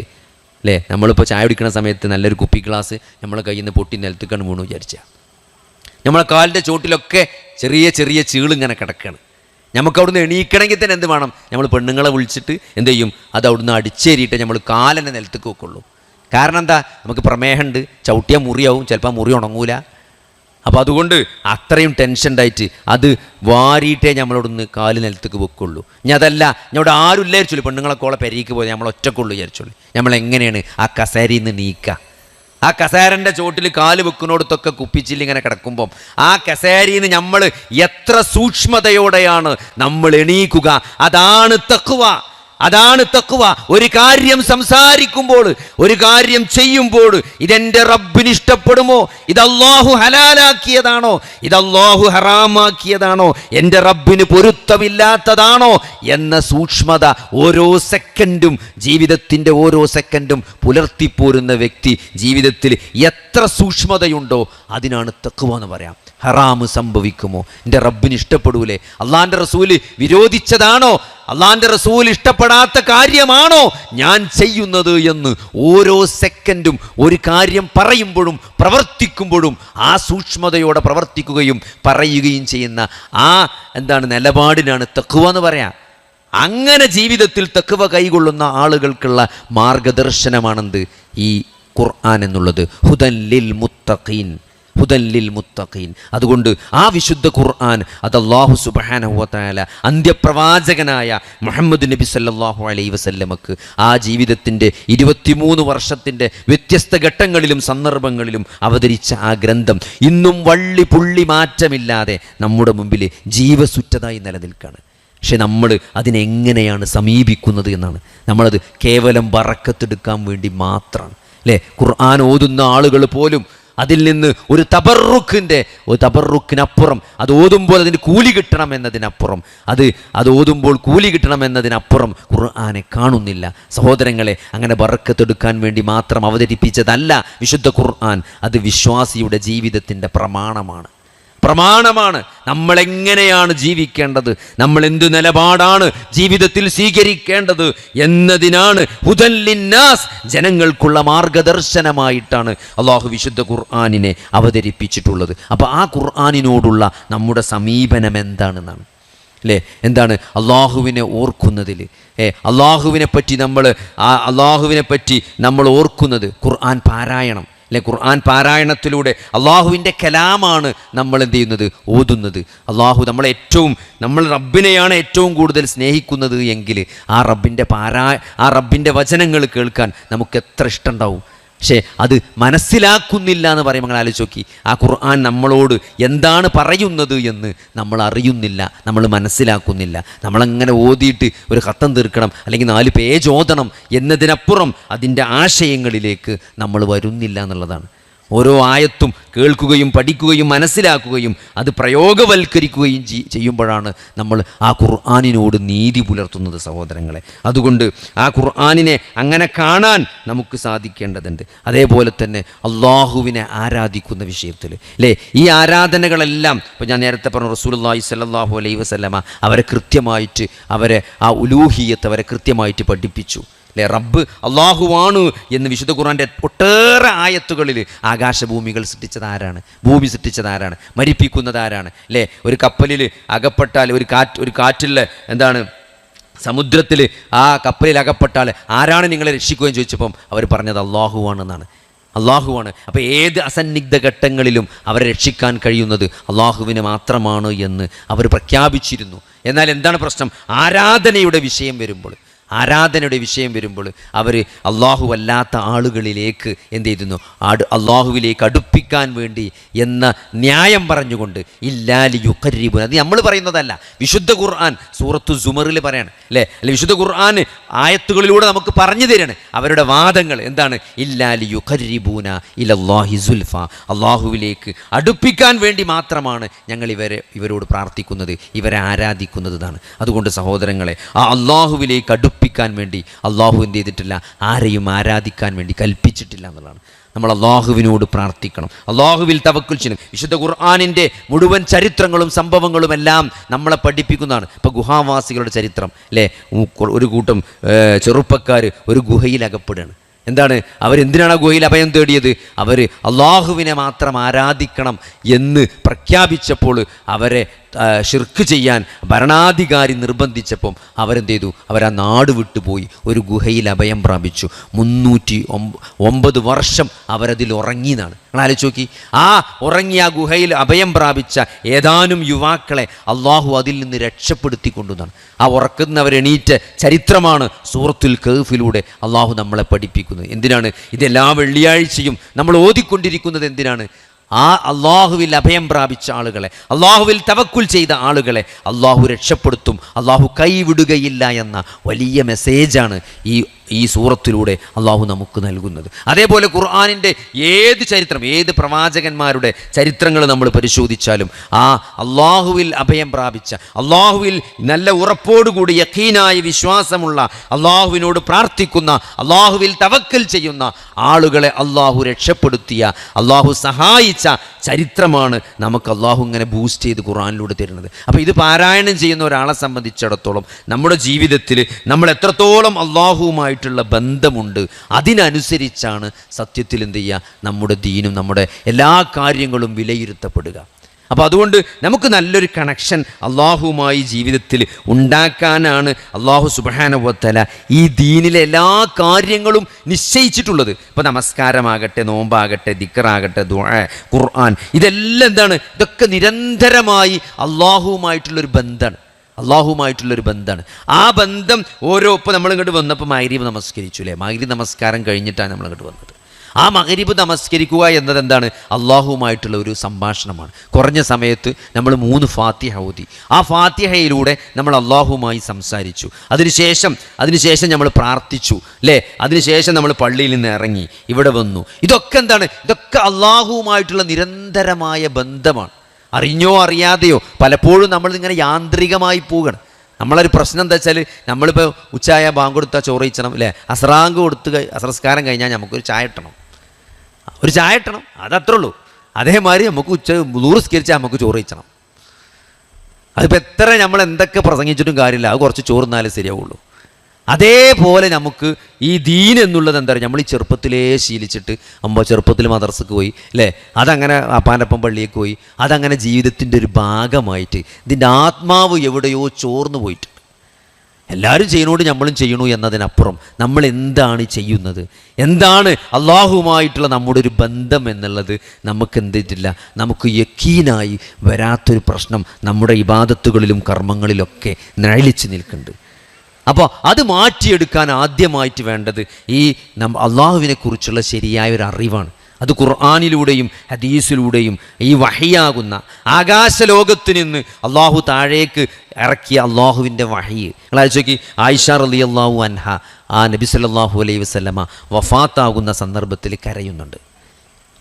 അല്ലേ, നമ്മളിപ്പോൾ ചായ കുടിക്കുന്ന സമയത്ത് നല്ലൊരു കുപ്പി ഗ്ലാസ് നമ്മളെ കയ്യിൽ നിന്ന് പൊട്ടി നിലത്തേക്കാണ് വീണു വിചാരിച്ചാൽ, നമ്മളെ കാലിൻ്റെ ചോട്ടിലൊക്കെ ചെറിയ ചെറിയ ചീളിങ്ങനെ കിടക്കുകയാണ്. നമുക്ക് അവിടുന്ന് എണീക്കണമെങ്കിൽ തന്നെ എന്ത് വേണം? നമ്മൾ പെണ്ണുങ്ങളെ വിളിച്ചിട്ട് എന്ത് ചെയ്യും? അത് അവിടുന്ന് അടിച്ചേരിയിട്ട് നമ്മൾ കാലിനെ നിലത്തേക്ക് വെക്കുള്ളൂ. കാരണം എന്താ? നമുക്ക് പ്രമേഹമുണ്ട്, ചവിട്ടിയാൽ മുറിയാവും, ചിലപ്പോൾ മുറി ഉണങ്ങൂല. അപ്പോൾ അതുകൊണ്ട് അത്രയും ടെൻഷൻ ഉണ്ടായിട്ട് അത് വാരിയിട്ടേ നമ്മളോടൊന്ന് കാല് നിലത്തേക്ക് വെക്കുള്ളൂ. ഇനി അതല്ല, ഞങ്ങളുടെ ആരും ഇല്ല വിചാരിച്ചോളൂ, പെണ്ണുങ്ങളൊക്കെ പെരീക്ക് പോയി നമ്മൾ ഒറ്റക്കുള്ളൂ വിചാരിച്ചോളൂ. നമ്മളെങ്ങനെയാണ് ആ കസേരയിൽ നിന്ന് നീക്കുക? ആ കസേരൻ്റെ ചോട്ടിൽ കാല് വെക്കുന്നിടത്തൊക്കെ കുപ്പിച്ചില്ലിങ്ങനെ കിടക്കുമ്പം ആ കസേരയിൽ നിന്ന് നമ്മൾ എത്ര സൂക്ഷ്മതയോടെയാണ് നമ്മൾ എണീക്കുക. അതാണ് തഖ്വ. അതാണ് തഖ്വ. ഒരു കാര്യം സംസാരിക്കുമ്പോൾ, ഒരു കാര്യം ചെയ്യുമ്പോൾ ഇതെൻ്റെ റബ്ബിന് ഇഷ്ടപ്പെടുമോ? ഇത് അല്ലാഹു ഹലാലാക്കിയതാണോ? ഇത് അല്ലാഹു ഹറാമാക്കിയതാണോ? എൻ്റെ റബ്ബിന് പൊരുത്തമില്ലാത്തതാണോ എന്ന സൂക്ഷ്മത ഓരോ സെക്കൻഡും, ജീവിതത്തിൻ്റെ ഓരോ സെക്കൻഡും പുലർത്തിപ്പോരുന്ന വ്യക്തി ജീവിതത്തിൽ എത്ര സൂക്ഷ്മതയുണ്ടോ അതിനാണ് തഖ്വ എന്ന് പറയാം. ഹറാമ് സംഭവിക്കുമോ? എൻ്റെ റബ്ബിന് ഇഷ്ടപ്പെടൂലേ? അള്ളാൻ്റെ റസൂല് വിരോധിച്ചതാണോ? അള്ളാൻ്റെ റസൂൽ ഇഷ്ടപ്പെടാത്ത കാര്യമാണോ ഞാൻ ചെയ്യുന്നത് എന്ന് ഓരോ സെക്കൻഡും ഒരു കാര്യം പറയുമ്പോഴും പ്രവർത്തിക്കുമ്പോഴും ആ സൂക്ഷ്മതയോടെ പ്രവർത്തിക്കുകയും പറയുകയും ചെയ്യുന്ന ആ നിലപാടിനാണ് തഖ്വ എന്ന് പറയാം. അങ്ങനെ ജീവിതത്തിൽ തഖ്വ കൈകൊള്ളുന്ന ആളുകൾക്കുള്ള മാർഗദർശനമാണെന്ത്? ഈ ഖുർആൻ എന്നുള്ളത്. ഹുദൻ ലിൽ മുത്തഖീൻ, ഹുദൻ ലിൽ മുത്തഖീൻ. അതുകൊണ്ട് ആ വിശുദ്ധ ഖുർആൻ അത് അല്ലാഹു സുബ്ഹാനഹു വ തആല അന്ത്യപ്രവാചകനായ മുഹമ്മദ് നബി സല്ലല്ലാഹു അലൈഹി വസല്ലമക്ക് ആ ജീവിതത്തിൻ്റെ 23 വർഷത്തിൻ്റെ വ്യത്യസ്ത ഘട്ടങ്ങളിലും സന്ദർഭങ്ങളിലും അവതരിച്ച ആ ഗ്രന്ഥം ഇന്നും വള്ളി പുള്ളി മാറ്റമില്ലാതെ നമ്മുടെ മുമ്പിൽ ജീവസുറ്റതായി നിലനിൽക്കുകയാണ്. പക്ഷെ നമ്മൾ അതിനെങ്ങനെയാണ് സമീപിക്കുന്നത് എന്നാണ്. നമ്മളത് കേവലം ബറക്കത്തെടുക്കാൻ വേണ്ടി മാത്രമാണ്. അല്ലേ, ഖുർആൻ ഓതുന്ന ആളുകൾ പോലും അതിൽ നിന്ന് ഒരു തബറുക്കിനപ്പുറം, അത് ഓതുമ്പോൾ അതിന് കൂലി കിട്ടണം എന്നതിനപ്പുറം, അത് ഓതുമ്പോൾ കൂലി കിട്ടണം എന്നതിനപ്പുറം ഖുർആനെ കാണുന്നില്ല. സഹോദരങ്ങളെ, അങ്ങനെ ബറക്കത്തെടുക്കാൻ വേണ്ടി മാത്രം അവതരിപ്പിച്ചതല്ല വിശുദ്ധ ഖുർആൻ. അത് വിശ്വാസിയുടെ ജീവിതത്തിൻ്റെ പ്രമാണമാണ്. നമ്മളെങ്ങനെയാണ് ജീവിക്കേണ്ടത്, നമ്മൾ എന്തു നിലപാടാണ് ജീവിതത്തിൽ സ്വീകരിക്കേണ്ടത് എന്നതിനാണ് ഹുദൻ ലിന്നാസ്, ജനങ്ങൾക്കുള്ള മാർഗദർശനമായിട്ടാണ് അള്ളാഹു വിശുദ്ധ ഖുർആനിനെ അവതരിപ്പിച്ചിട്ടുള്ളത്. അപ്പോൾ ആ ഖുർആനിനോടുള്ള നമ്മുടെ സമീപനം എന്താണെന്നാണ്. അല്ലേ? എന്താണ്? അള്ളാഹുവിനെ ഓർക്കുന്നതിൽ, അള്ളാഹുവിനെ പറ്റി നമ്മൾ ഓർക്കുന്നത് ഖുർആൻ പാരായണം, അല്ലെ? ഖുർആൻ പാരായണത്തിലൂടെ അള്ളാഹുവിൻ്റെ കലാമാണ് നമ്മൾ എന്ത് ചെയ്യുന്നത്? ഓതുന്നത്. നമ്മൾ റബ്ബിനെയാണ് ഏറ്റവും കൂടുതൽ സ്നേഹിക്കുന്നത് എങ്കിൽ ആ റബ്ബിൻ്റെ വചനങ്ങൾ കേൾക്കാൻ നമുക്ക് എത്ര ഇഷ്ടമുണ്ടാവും. പക്ഷേ അത് മനസ്സിലാക്കുന്നില്ല എന്ന് പറയുമ്പോൾ നിങ്ങൾ ആലോചിച്ച് നോക്കി. ആ ഖുർആൻ നമ്മളോട് എന്താണ് പറയുന്നത് എന്ന് നമ്മൾ അറിയുന്നില്ല, നമ്മൾ മനസ്സിലാക്കുന്നില്ല. നമ്മളങ്ങനെ ഓതിയിട്ട് ഒരു ഖത്തം തീർക്കണം, അല്ലെങ്കിൽ 4 പേജ് ഓതണം എന്നതിനപ്പുറം അതിൻ്റെ ആശയങ്ങളിലേക്ക് നമ്മൾ വരുന്നില്ല എന്നുള്ളതാണ്. ഓരോ ആയത്തും കേൾക്കുകയും പഠിക്കുകയും മനസ്സിലാക്കുകയും അത് പ്രയോഗവൽക്കരിക്കുകയും ചെയ്യുമ്പോഴാണ് നമ്മൾ ആ ഖുർആനിനോട് നീതി പുലർത്തുന്നത് സഹോദരങ്ങളെ. അതുകൊണ്ട് ആ ഖുർആനിനെ അങ്ങനെ കാണാൻ നമുക്ക് സാധിക്കേണ്ടതുണ്ട്. അതേപോലെ തന്നെ അള്ളാഹുവിനെ ആരാധിക്കുന്ന വിഷയത്തിൽ, അല്ലേ? ഈ ആരാധനകളെല്ലാം ഇപ്പോൾ ഞാൻ നേരത്തെ പറഞ്ഞു, റസൂലുള്ളാഹി സ്വല്ലല്ലാഹു അലൈഹി വസല്ലമ അവരെ കൃത്യമായിട്ട് ആ ഉലൂഹിയത്ത് അവരെ കൃത്യമായിട്ട് പഠിപ്പിച്ചു, അല്ലേ? റബ്ബ് അള്ളാഹുവാണ് എന്ന് വിശുദ്ധ ഖുർആൻ്റെ ഒട്ടേറെ ആയത്തുകളിൽ ആകാശഭൂമികൾ സൃഷ്ടിച്ചതാരാണ്, ഭൂമി സൃഷ്ടിച്ചതാരാണ്, മരിപ്പിക്കുന്നതാരാണ്, അല്ലേ? ഒരു കപ്പലിൽ അകപ്പെട്ടാൽ ഒരു കാറ്റിൽ സമുദ്രത്തിൽ ആ കപ്പലിൽ അകപ്പെട്ടാൽ ആരാണ് നിങ്ങളെ രക്ഷിക്കുകയും ചോദിച്ചപ്പം അവർ പറഞ്ഞത് അള്ളാഹുവാണെന്നാണ്. അള്ളാഹുവാണ്. അപ്പോൾ ഏത് അസന്നിഗ്ധ ഘട്ടങ്ങളിലും അവരെ രക്ഷിക്കാൻ കഴിയുന്നത് അള്ളാഹുവിന് മാത്രമാണ് എന്ന് അവർ പ്രഖ്യാപിച്ചിരുന്നു. എന്നാൽ എന്താണ് പ്രശ്നം? ആരാധനയുടെ വിഷയം വരുമ്പോൾ അവർ അള്ളാഹു അല്ലാത്ത ആളുകളിലേക്ക് എന്ത് ചെയ്യുന്നു? അള്ളാഹുവിലേക്ക് അടുപ്പിക്കാൻ വേണ്ടി എന്ന ന്യായം പറഞ്ഞുകൊണ്ട് ഇല്ലാലി യുഖരിബുൻ, അത് നമ്മൾ പറയുന്നതല്ല, വിശുദ്ധ ഖുർആൻ സൂറത്തു സുമറിൽ പറയാണ്, അല്ലേ? വിശുദ്ധ ഖുർആൻ ആയത്തുകളിലൂടെ നമുക്ക് പറഞ്ഞു തരാണ് അവരുടെ വാദങ്ങൾ എന്താണ്? ഇല്ലാലി യുഖരിബൂന ഇലല്ലാഹി സുൽഫ, അള്ളാഹുവിലേക്ക് അടുപ്പിക്കാൻ വേണ്ടി മാത്രമാണ് ഞങ്ങൾ ഇവരോട് പ്രാർത്ഥിക്കുന്നത്, ഇവരെ ആരാധിക്കുന്നതാണ്. അതുകൊണ്ട് സഹോദരങ്ങളെ, ആ അള്ളാഹുവിലേക്ക് അടുപ്പിക്കാൻ വേണ്ടി അള്ളാഹു എന്ത് ചെയ്തിട്ടില്ല? ആരെയും ആരാധിക്കാൻ വേണ്ടി കൽപ്പിച്ചിട്ടില്ല എന്നുള്ളതാണ്. നമ്മൾ അള്ളാഹുവിനോട് പ്രാർത്ഥിക്കണം, അള്ളാഹുവിൽ തവക്കുൽ ചെയ്യണം. വിശുദ്ധ ഖുർആനിൻ്റെ മുഴുവൻ ചരിത്രങ്ങളും സംഭവങ്ങളും എല്ലാം നമ്മളെ പഠിപ്പിക്കുന്നതാണ്. ഇപ്പോൾ ഗുഹാവാസികളുടെ ചരിത്രം, അല്ലേ? ഒരു കൂട്ടം ചെറുപ്പക്കാർ ഒരു ഗുഹയിൽ അകപ്പെടുകയാണ്. എന്താണ്? അവരെന്തിനാണ് ഗുഹയിൽ അഭയം തേടിയത്? അവർ അള്ളാഹുവിനെ മാത്രം ആരാധിക്കണം എന്ന് പ്രഖ്യാപിച്ചപ്പോൾ അവരെ ഷിർക്ക് ചെയ്യാൻ ഭരണാധികാരി നിർബന്ധിച്ചപ്പം അവരെന്ത് ചെയ്തു? അവരാ നാട് വിട്ടുപോയി ഒരു ഗുഹയിൽ അഭയം പ്രാപിച്ചു. 309 വർഷം അവരതിൽ ഉറങ്ങിയെന്നാണ്. നിങ്ങൾ ആലോചിച്ച് നോക്കി. ആ ഉറങ്ങിയ ആ ഗുഹയിൽ അഭയം പ്രാപിച്ച ഏതാനും യുവാക്കളെ അള്ളാഹു അതിൽ നിന്ന് രക്ഷപ്പെടുത്തിക്കൊണ്ടുവന്നാണ്. ആ ഉറക്കുന്നവരെണീറ്റ ചരിത്രമാണ് സൂറത്തുൽ കഹ്ഫിലൂടെ അള്ളാഹു നമ്മളെ പഠിപ്പിക്കുന്നത്. എന്തിനാണ് ഇതെല്ലാ വെള്ളിയാഴ്ചയും നമ്മൾ ഓതിക്കൊണ്ടിരിക്കുന്നത്? എന്തിനാണ്? ആ അള്ളാഹുവിൽ അഭയം പ്രാപിച്ച ആളുകളെ, അള്ളാഹുവിൽ തവക്കുൽ ചെയ്ത ആളുകളെ അള്ളാഹു രക്ഷപ്പെടുത്തും, അള്ളാഹു കൈവിടുകയില്ല എന്ന വലിയ മെസ്സേജാണ് ഈ സൂറത്തിലൂടെ അള്ളാഹു നമുക്ക് നൽകുന്നത്. അതേപോലെ ഖുർആനിൻ്റെ ഏത് പ്രവാചകന്മാരുടെ ചരിത്രങ്ങൾ നമ്മൾ പരിശോധിച്ചാലും ആ അള്ളാഹുവിൽ അഭയം പ്രാപിച്ച, അള്ളാഹുവിൽ നല്ല ഉറപ്പോടുകൂടി യഖീനായ വിശ്വാസമുള്ള, അള്ളാഹുവിനോട് പ്രാർത്ഥിക്കുന്ന, അള്ളാഹുവിൽ തവക്കൽ ചെയ്യുന്ന ആളുകളെ അള്ളാഹു രക്ഷപ്പെടുത്തിയ, അള്ളാഹു സഹായിച്ച ചരിത്രമാണ് നമുക്ക് അള്ളാഹു ഇങ്ങനെ ബൂസ്റ്റ് ചെയ്ത് ഖുർആനിലൂടെ തരുന്നത്. അപ്പോൾ ഇത് പാരായണം ചെയ്യുന്ന ഒരാളെ സംബന്ധിച്ചിടത്തോളം നമ്മുടെ ജീവിതത്തിൽ നമ്മൾ എത്രത്തോളം അള്ളാഹുവുമായിട്ടുള്ള ബന്ധമുണ്ട്, അതിനനുസരിച്ചാണ് സത്യത്തിൽ എന്ത് ചെയ്യുക? നമ്മുടെ ദീനും നമ്മുടെ എല്ലാ കാര്യങ്ങളും വിലയിരുത്തപ്പെടുക. അപ്പോൾ അതുകൊണ്ട് നമുക്ക് നല്ലൊരു കണക്ഷൻ അള്ളാഹുവുമായി ജീവിതത്തിൽ ഉണ്ടാക്കാനാണ് അള്ളാഹു സുബ്ഹാനഹു വ തആല ഈ ദീനിലെ എല്ലാ കാര്യങ്ങളും നിശ്ചയിച്ചിട്ടുള്ളത്. ഇപ്പോൾ നമസ്കാരമാകട്ടെ, നോമ്പാകട്ടെ, ദിക്റാകട്ടെ, ദുആ, ഖുർആൻ, ഇതെല്ലാം എന്താണ്? ഇതൊക്കെ നിരന്തരമായി അള്ളാഹുവുമായിട്ടുള്ളൊരു ബന്ധമാണ്. ആ ബന്ധം ഇപ്പോൾ നമ്മളിങ്ങോട്ട് വന്നപ്പോൾ മഗ്‌രിബ് നമസ്കരിച്ചു, അല്ലേ? മഗ്‌രിബ് നമസ്കാരം കഴിഞ്ഞിട്ടാണ് നമ്മളിങ്ങോട്ട് വന്നത്. ആ മഗ്‌രിബ് നമസ്കരിക്കുക എന്നത് എന്താണ്? അള്ളാഹുവുമായിട്ടുള്ള ഒരു സംഭാഷണമാണ്. കുറഞ്ഞ സമയത്ത് നമ്മൾ 3 ഫാത്തിഹ ഓതി. ആ ഫാത്തിഹയിലൂടെ നമ്മൾ അള്ളാഹുവുമായി സംസാരിച്ചു. അതിനുശേഷം നമ്മൾ പ്രാർത്ഥിച്ചു, അല്ലേ? അതിനുശേഷം നമ്മൾ പള്ളിയിൽ നിന്ന് ഇറങ്ങി ഇവിടെ വന്നു. ഇതൊക്കെ എന്താണ്? ഇതൊക്കെ അള്ളാഹുവുമായിട്ടുള്ള നിരന്തരമായ ബന്ധമാണ്. അറിഞ്ഞോ അറിയാതെയോ പലപ്പോഴും നമ്മളിങ്ങനെ യാന്ത്രികമായി പോവുകയാണ്. നമ്മളൊരു പ്രശ്നം എന്താ വെച്ചാൽ, നമ്മളിപ്പോൾ ഉച്ചയായ ബാങ്ക് കൊടുത്താൽ ചോറ് കഴിച്ചണം, അല്ലേ? അസ്രസ്കാരം കഴിഞ്ഞാൽ നമുക്കൊരു ചായ ഇട്ടണം, അതത്രേ ഉള്ളൂ. അതേമാതിരി നമുക്ക് ളുഹ്ർ നമുക്ക് ചോറ് കഴിച്ചണം. അതിപ്പോൾ എത്ര നമ്മൾ എന്തൊക്കെ പ്രസംഗിച്ചിട്ടും കാര്യമില്ല, അത് കുറച്ച് ചോറ് തിന്നാലേ ശരിയാവുള്ളൂ. അതേപോലെ നമുക്ക് ഈ ദീൻ എന്നുള്ളത് എന്താ പറയുക, നമ്മൾ ഈ ചെറുപ്പത്തിലേ ശീലിച്ചിട്ട് ചെറുപ്പത്തിൽ മദ്രസക്ക് പോയി അല്ലേ, അതങ്ങനെ അപ്പാനപ്പം പള്ളിയൊക്കെ പോയി, അതങ്ങനെ ജീവിതത്തിൻ്റെ ഒരു ഭാഗമായിട്ട് ഇതിൻ്റെ ആത്മാവ് എവിടെയോ ചോർന്നു പോയിട്ട് എല്ലാവരും ചെയ്യുന്നോട് നമ്മളും ചെയ്യണു എന്നതിനപ്പുറം നമ്മൾ എന്താണ് ചെയ്യുന്നത്, എന്താണ് അള്ളാഹുവുമായിട്ടുള്ള നമ്മുടെ ഒരു ബന്ധം എന്നുള്ളത് നമുക്ക് എന്തിട്ടില്ല, നമുക്ക് യക്കീനായി വരാത്തൊരു പ്രശ്നം നമ്മുടെ ഇബാദത്തുകളിലും കർമ്മങ്ങളിലൊക്കെ നിഴലിച്ച് നിൽക്കുന്നുണ്ട്. അപ്പോൾ അത് മാറ്റിയെടുക്കാൻ ആദ്യമായിട്ട് വേണ്ടത് ഈ അള്ളാഹുവിനെ കുറിച്ചുള്ള ശരിയായ ഒരു അറിവാണ്. അത് ഖുർആനിലൂടെയും ഹദീസിലൂടെയും ഈ വഹിയാകുന്ന ആകാശലോകത്ത് നിന്ന് അള്ളാഹു താഴേക്ക് ഇറക്കിയ അള്ളാഹുവിൻ്റെ വഹി. നിങ്ങൾ ആലോചിച്ച് ആയിഷ റളിയല്ലാഹു അൻഹ ആ നബി സല്ലല്ലാഹു അലൈഹി വസല്ലമ വഫാത്താകുന്ന സന്ദർഭത്തിൽ കരയുന്നുണ്ട്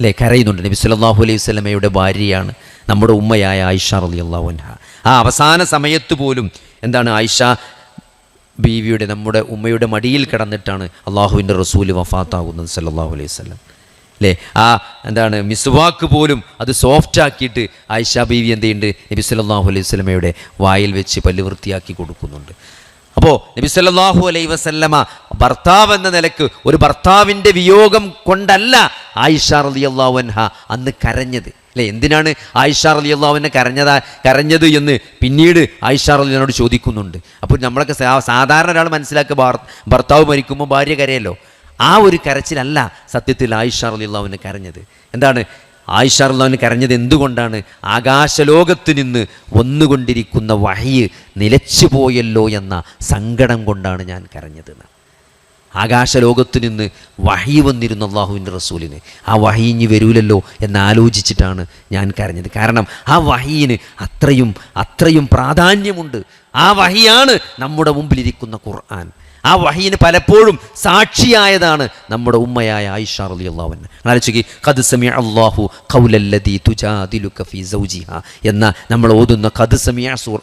അല്ലേ, കരയുന്നുണ്ട്. നബി സല്ലല്ലാഹു അലൈഹി വസല്ലമയുടെ ഭാര്യയാണ് നമ്മുടെ ഉമ്മയായ ആയിഷ റളിയല്ലാഹു അൻഹ. ആ അവസാന സമയത്ത് പോലും എന്താണ് ആയിഷ ബീവിയുടെ നമ്മുടെ ഉമ്മയുടെ മടിയിൽ കിടന്നിട്ടാണ് അള്ളാഹുവിൻ്റെ റസൂല് വഫാത്താകുന്നത് സല്ലല്ലാഹു അലൈഹി വസല്ലം അല്ലേ. ആ എന്താണ് മിസ്വാക്ക് പോലും അത് സോഫ്റ്റ് ആക്കിയിട്ട് ആയിഷ ബീവി എന്ത് ചെയ്യുന്നുണ്ട്, നബി സല്ലല്ലാഹു അലൈഹി വസല്ലമയുടെ വായിൽ വെച്ച് പല്ല് വൃത്തിയാക്കി കൊടുക്കുന്നുണ്ട്. അപ്പോൾ നബി സല്ലല്ലാഹു അലൈഹി വസല്ലമ ഭർത്താവ് എന്ന നിലക്ക് ഒരു ഭർത്താവിൻ്റെ വിയോഗം കൊണ്ടല്ല ആയിഷ റളിയല്ലാഹു അൻഹ അന്ന് കരഞ്ഞത് അല്ലേ. എന്തിനാണ് ആയിഷ റളിയല്ലാഹു അൻഹ കരഞ്ഞത് എന്ന് പിന്നീട് ആയിഷ റളിയല്ലാഹുവിനോട് ചോദിക്കുന്നുണ്ട്. അപ്പോൾ നമ്മളൊക്കെ സാധാരണ ഒരാൾ മനസ്സിലാക്കുക, ഭർത്താവ് മരിക്കുമ്പോൾ ഭാര്യ കരയല്ലോ, ആ ഒരു കരച്ചിലല്ല സത്യത്തിൽ ആയിഷ റളിയല്ലാഹു അൻഹ കരഞ്ഞത്. എന്താണ് ആയിഷ റളിയല്ലാഹു അൻഹ കരഞ്ഞത്? എന്തുകൊണ്ടാണ്? ആകാശലോകത്ത് നിന്ന് വന്നുകൊണ്ടിരിക്കുന്ന വഹി നിലച്ചു പോയല്ലോ എന്ന സങ്കടം കൊണ്ടാണ് ഞാൻ കരഞ്ഞത്. ആകാശലോകത്ത് നിന്ന് വഹി വന്നിരുന്നു അള്ളാഹുവിൻ്റെ റസൂലിന്, ആ വഹി ഇനി വരൂലല്ലോ എന്നാലോചിച്ചിട്ടാണ് ഞാൻ കരഞ്ഞത്. കാരണം ആ വഹിയിന് അത്രയും പ്രാധാന്യമുണ്ട്. ആ വഹിയാണ് നമ്മുടെ മുമ്പിലിരിക്കുന്ന ഖുർആൻ. ആ വഹീന് പലപ്പോഴും സാക്ഷിയായതാണ് നമ്മുടെ ഉമ്മയായ ആയിഷ റളിയല്ലാഹു അൻഹ. ആലോചിക്കുക, ഖദ് സമിഅ അല്ലാഹു ഖൗലല്ലദീ തുജാദിലുക ഫീ സൗജിഹാ എന്ന നമ്മൾ ഓതുന്ന ഖദ് സമിഅ സൂറ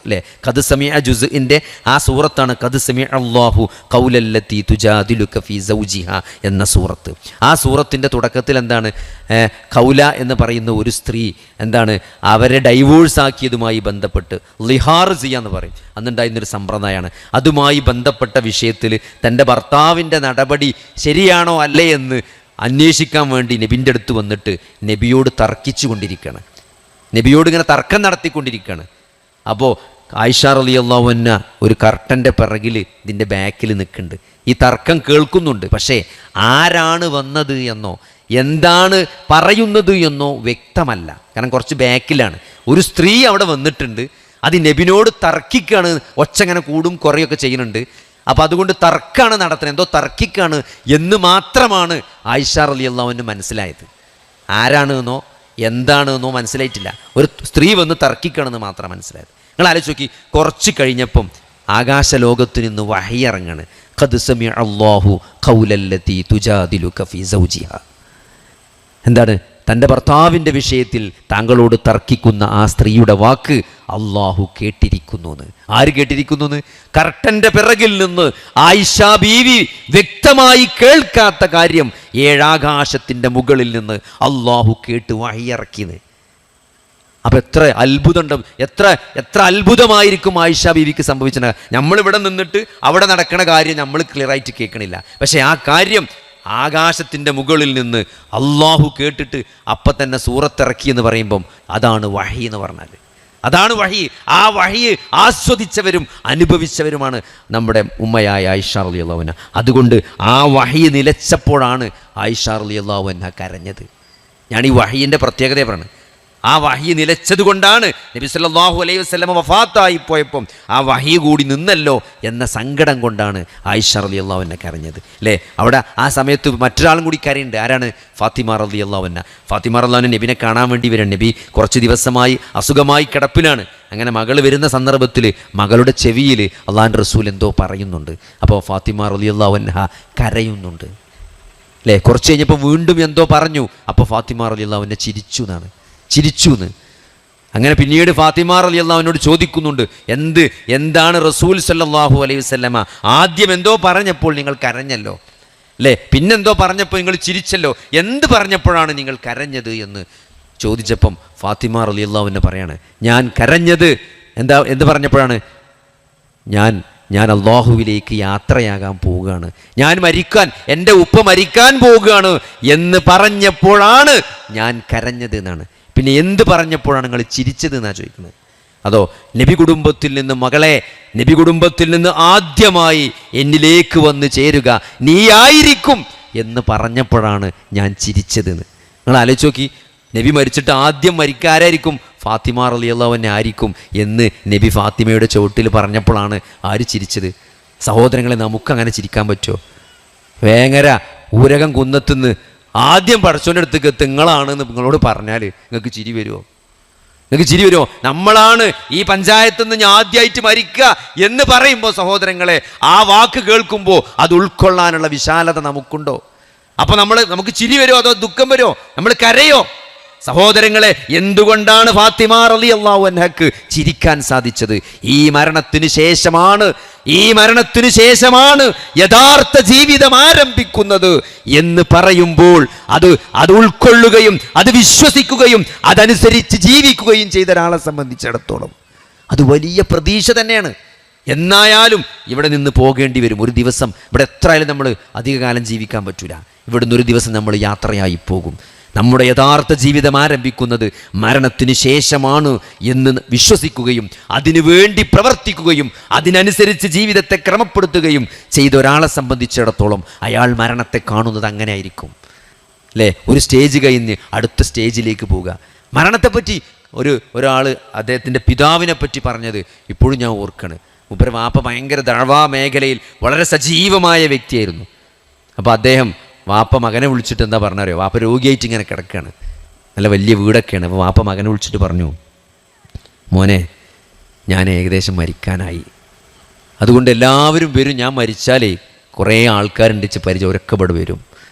ഖദ് സമിഅ ജുസ്ഇൻ്റെ ആ സൂറത്താണ് ഖദ് സമിഅ അല്ലാഹു ഖൗലല്ലദീ തുജാദിലുക ഫീ സൗജിഹാ എന്ന സൂറത്ത്. ആ സൂറത്തിൻ്റെ തുടക്കത്തിൽ എന്താണ്, ഖൗല എന്ന് പറയുന്ന ഒരു സ്ത്രീ എന്താണ് അവരെ ഡൈവോഴ്സ് ആക്കിയതുമായി ബന്ധപ്പെട്ട് ലിഹാർ ചെയ്യാന്ന് പറയും, അന്നുണ്ടായിരുന്നൊരു സമ്പ്രദായമാണ്. അതുമായി ബന്ധപ്പെട്ട വിഷയത്തിൽ തൻ്റെ ഭർത്താവിൻ്റെ നടപടി ശരിയാണോ അല്ലേ എന്ന് അന്വേഷിക്കാൻ വേണ്ടി നബിൻ്റെ അടുത്ത് വന്നിട്ട് നബിയോട് തർക്കിച്ചു കൊണ്ടിരിക്കുകയാണ്, നബിയോട് ഇങ്ങനെ തർക്കം നടത്തിക്കൊണ്ടിരിക്കുകയാണ്. അപ്പോൾ ആയിഷ റളിയല്ലാഹു അൻഹ ഒരു കർട്ടൻ്റെ പിറകിൽ ഇതിൻ്റെ ബാക്കിൽ നിൽക്കുന്നുണ്ട്. ഈ തർക്കം കേൾക്കുന്നുണ്ട്, പക്ഷേ ആരാണ് വന്നത് എന്നോ എന്താണ് പറയുന്നത് എന്നോ വ്യക്തമല്ല. കാരണം കുറച്ച് ബാക്കിലാണ്. ഒരു സ്ത്രീ അവിടെ വന്നിട്ടുണ്ട്, അത് നബിനോട് തർക്കിക്കാണ്, ഒച്ച ഇങ്ങനെ കൂടും കുറയൊക്കെ ചെയ്യുന്നുണ്ട്. അപ്പോൾ അതുകൊണ്ട് തർക്കാണ് നടത്തുന്നത്, എന്തോ തർക്കിക്കാണ് എന്ന് മാത്രമാണ് ആയിഷ റളിയല്ലാഹു അൻഹ മനസ്സിലായത്. ആരാണെന്നോ എന്താണെന്നോ മനസ്സിലായിട്ടില്ല. ഒരു സ്ത്രീ വന്ന് തർക്കിക്കണമെന്ന് മാത്രം മനസ്സിലായത്. നിങ്ങൾ ആലോചിച്ച് നോക്കി, കുറച്ച് കഴിഞ്ഞപ്പം ആകാശലോകത്ത് നിന്ന് വഹി ഇറങ്ങാണ്. ഖദ് സമിഅ അല്ലാഹു ഖൗലല്ലതീ തുജാദിലുക ഫീ സൗജിഹാ. എന്താണ്? തൻ്റെ ഭർത്താവിൻ്റെ വിഷയത്തിൽ താങ്കളോട് തർക്കിക്കുന്ന ആ സ്ത്രീയുടെ വാക്ക് അള്ളാഹു കേട്ടിരിക്കുന്നു. ആര് കേട്ടിരിക്കുന്നു? കർട്ടൻ്റെ പിറകിൽ നിന്ന് ആയിഷ ബീവി വ്യക്തമായി കേൾക്കാത്ത കാര്യം ഏഴാകാശത്തിൻ്റെ മുകളിൽ നിന്ന് അള്ളാഹു കേട്ട് വഹിയിറക്കിയത്. അപ്പം എത്ര അത്ഭുതമുണ്ട്, എത്ര അത്ഭുതമായിരിക്കും ആയിഷ ബീവിക്ക് സംഭവിച്ചത്. നമ്മളിവിടെ നിന്നിട്ട് അവിടെ നടക്കുന്ന കാര്യം നമ്മൾ ക്ലിയറായിട്ട് കേൾക്കണില്ല, പക്ഷേ ആ കാര്യം ആകാശത്തിൻ്റെ മുകളിൽ നിന്ന് അള്ളാഹു കേട്ടിട്ട് അപ്പം തന്നെ സൂറത്തിറക്കി എന്ന് പറയുമ്പം അതാണ് വഹി എന്ന് പറഞ്ഞാൽ. അതാണ് വഹി. ആ വഹി ആസ്വദിച്ചവരും അനുഭവിച്ചവരുമാണ് നമ്മുടെ ഉമ്മയായ ആയിഷ റളിയല്ലാഹു അൻഹ. അതുകൊണ്ട് ആ വഹി നിലച്ചപ്പോഴാണ് ആയിഷ റളിയല്ലാഹു അൻഹ കരഞ്ഞത്. ഞാൻ ഈ വഹിയിൻ്റെ പ്രത്യേകത പറഞ്ഞു. ആ വഹി നിലച്ചത് കൊണ്ടാണ് നബി സല്ലല്ലാഹു അലൈഹി വസല്ലം വഫാത്തായി പോയപ്പം ആ വഹി കൂടി നിന്നല്ലോ എന്ന സങ്കടം കൊണ്ടാണ് ആയിഷ റളിയല്ലാഹു അൻഹ കരഞ്ഞത് അല്ലേ. അവിടെ ആ സമയത്ത് മറ്റൊരാളും കൂടി കരയുണ്ട്. ആരാണ്? ഫാത്തിമ റളിയല്ലാഹു അൻഹ. ഫാത്തിമ റളിയല്ലാഹു അൻഹ നബിനെ കാണാൻ വേണ്ടി വരാൻ. നബി കുറച്ച് ദിവസമായി അസുഖമായി കിടപ്പിലാണ്. അങ്ങനെ മകൾ വരുന്ന സന്ദർഭത്തിൽ മകളുടെ ചെവിയിൽ അള്ളാഹുവിൻ്റെ റസൂൽ എന്തോ പറയുന്നുണ്ട്. അപ്പോൾ ഫാത്തിമ റളിയല്ലാഹു അൻഹ കരയുന്നുണ്ട് അല്ലേ. കുറച്ച് കഴിഞ്ഞപ്പോൾ വീണ്ടും എന്തോ പറഞ്ഞു. അപ്പോൾ ഫാത്തിമ റളിയല്ലാഹു അൻഹ ചിരിച്ചു എന്ന്. അങ്ങനെ പിന്നീട് ഫാത്തിമ റളിയല്ലാഹു അൻഹയോട് ചോദിക്കുന്നുണ്ട്, എന്താണ് റസൂൽ സല്ലല്ലാഹു അലൈഹി വസല്ലമ ആദ്യം എന്തോ പറഞ്ഞപ്പോൾ നിങ്ങൾ കരഞ്ഞല്ലോ അല്ലേ, പിന്നെന്തോ പറഞ്ഞപ്പോൾ നിങ്ങൾ ചിരിച്ചല്ലോ, എന്ത് പറഞ്ഞപ്പോഴാണ് നിങ്ങൾ കരഞ്ഞത് എന്ന് ചോദിച്ചപ്പം ഫാത്തിമ റളിയല്ലാഹു അൻഹ പറയാണ്, ഞാൻ കരഞ്ഞത് എന്ത് പറഞ്ഞപ്പോഴാണ്? ഞാൻ ഞാൻ അള്ളാഹുവിലേക്ക് യാത്രയാകാൻ പോവുകയാണ്, ഞാൻ മരിക്കാൻ, എൻ്റെ ഉപ്പ മരിക്കാൻ പോവുകയാണ് എന്ന് പറഞ്ഞപ്പോഴാണ് ഞാൻ കരഞ്ഞത് എന്നാണ്. പിന്നെ എന്ത് പറഞ്ഞപ്പോഴാണ് നിങ്ങൾ ചിരിച്ചത് എന്നാണ് ചോദിക്കുന്നത്? അതോ നബി കുടുംബത്തിൽ നിന്ന് മകളെ, നബി കുടുംബത്തിൽ നിന്ന് ആദ്യമായി എന്നിലേക്ക് വന്ന് ചേരുക നീയായിരിക്കും എന്ന് പറഞ്ഞപ്പോഴാണ് ഞാൻ ചിരിച്ചതെന്ന്. നിങ്ങൾ ആലോചിച്ച് നോക്കി, നബി മരിച്ചിട്ട് ആദ്യം മരിക്കാരായിരിക്കും? ഫാത്തിമ റളിയല്ലാഹു അൻഹ ആയിരിക്കും എന്ന് നബി ഫാത്തിമയുടെ ചുവട്ടിൽ പറഞ്ഞപ്പോഴാണ് ആര് ചിരിച്ചത്? സഹോദരങ്ങളെ, നമുക്കങ്ങനെ ചിരിക്കാൻ പറ്റുമോ? വേങ്ങര ഊരകം കുന്നത്തുനിന്ന് ആദ്യം പടച്ചോൻ്റെ അടുത്തേക്ക് നിങ്ങളാണെന്ന് നിങ്ങളോട് പറഞ്ഞാൽ നിങ്ങൾക്ക് ചിരി വരുമോ? നിങ്ങൾക്ക് ചിരി വരുമോ? നമ്മളാണ് ഈ പഞ്ചായത്തിൽ നിന്ന് ഞാൻ ആദ്യമായിട്ട് മരിക്കുക എന്ന് പറയുമ്പോൾ സഹോദരങ്ങളെ, ആ വാക്ക് കേൾക്കുമ്പോൾ അത് ഉൾക്കൊള്ളാനുള്ള വിശാലത നമുക്കുണ്ടോ? അപ്പോൾ നമുക്ക് ചിരി വരുമോ അതോ ദുഃഖം വരുമോ? നമ്മൾ കരയോ? സഹോദരങ്ങളെ, എന്തുകൊണ്ടാണ് ഫാത്തിമ റളിയല്ലാഹു അൻഹക്ക് ചിരിക്കാൻ സാധിച്ചത്? ഈ മരണത്തിന് ശേഷമാണ് യഥാർത്ഥ ജീവിതം ആരംഭിക്കുന്നത് എന്ന് പറയുമ്പോൾ അത് ഉൾക്കൊള്ളുകയും അത് വിശ്വസിക്കുകയും അതനുസരിച്ച് ജീവിക്കുകയും ചെയ്ത ഒരാളെ സംബന്ധിച്ചിടത്തോളം അത് വലിയ പ്രതീക്ഷ തന്നെയാണ്. എന്നായാലും ഇവിടെ നിന്ന് പോകേണ്ടി വരും. ഒരു ദിവസം ഇവിടെ എത്രയായാലും നമ്മൾ അധികകാലം ജീവിക്കാൻ പറ്റൂല. ഇവിടുന്ന് ഒരു ദിവസം നമ്മൾ യാത്രയായി പോകും. നമ്മുടെ യഥാർത്ഥ ജീവിതം ആരംഭിക്കുന്നത് മരണത്തിന് ശേഷമാണ് എന്ന് വിശ്വസിക്കുകയും അതിനു വേണ്ടി പ്രവർത്തിക്കുകയും അതിനനുസരിച്ച് ജീവിതത്തെ ക്രമപ്പെടുത്തുകയും ചെയ്ത ഒരാളെ സംബന്ധിച്ചിടത്തോളം അയാൾ മരണത്തെ കാണുന്നത് അങ്ങനെ ആയിരിക്കും, അല്ലേ? ഒരു സ്റ്റേജ് കഴിഞ്ഞ് അടുത്ത സ്റ്റേജിലേക്ക് പോവുക. മരണത്തെപ്പറ്റി ഒരാൾ അദ്ദേഹത്തിൻ്റെ പിതാവിനെ പറ്റി പറഞ്ഞത് ഇപ്പോഴും ഞാൻ ഓർക്കാണ്. മൂപ്പര് വാപ്പ ഭയങ്കര ദഅ്വാ മേഖലയിൽ വളരെ സജീവമായ വ്യക്തിയായിരുന്നു. അപ്പോൾ അദ്ദേഹം വാപ്പ മകനെ വിളിച്ചിട്ട് എന്താ പറഞ്ഞറിയോ? വാപ്പ രോഗിയായിട്ട് ഇങ്ങനെ കിടക്കുകയാണ്, നല്ല വലിയ വീടൊക്കെയാണ്. അപ്പോൾ വാപ്പ മകനെ വിളിച്ചിട്ട് പറഞ്ഞു, മോനെ, ഞാൻ ഏകദേശം മരിക്കാനായി, അതുകൊണ്ട് എല്ലാവരും വരും, ഞാൻ മരിച്ചാലേ കുറേ ആൾക്കാരുണ്ട് പരിചയം, ഒരൊക്കെപ്പെടെ വരും.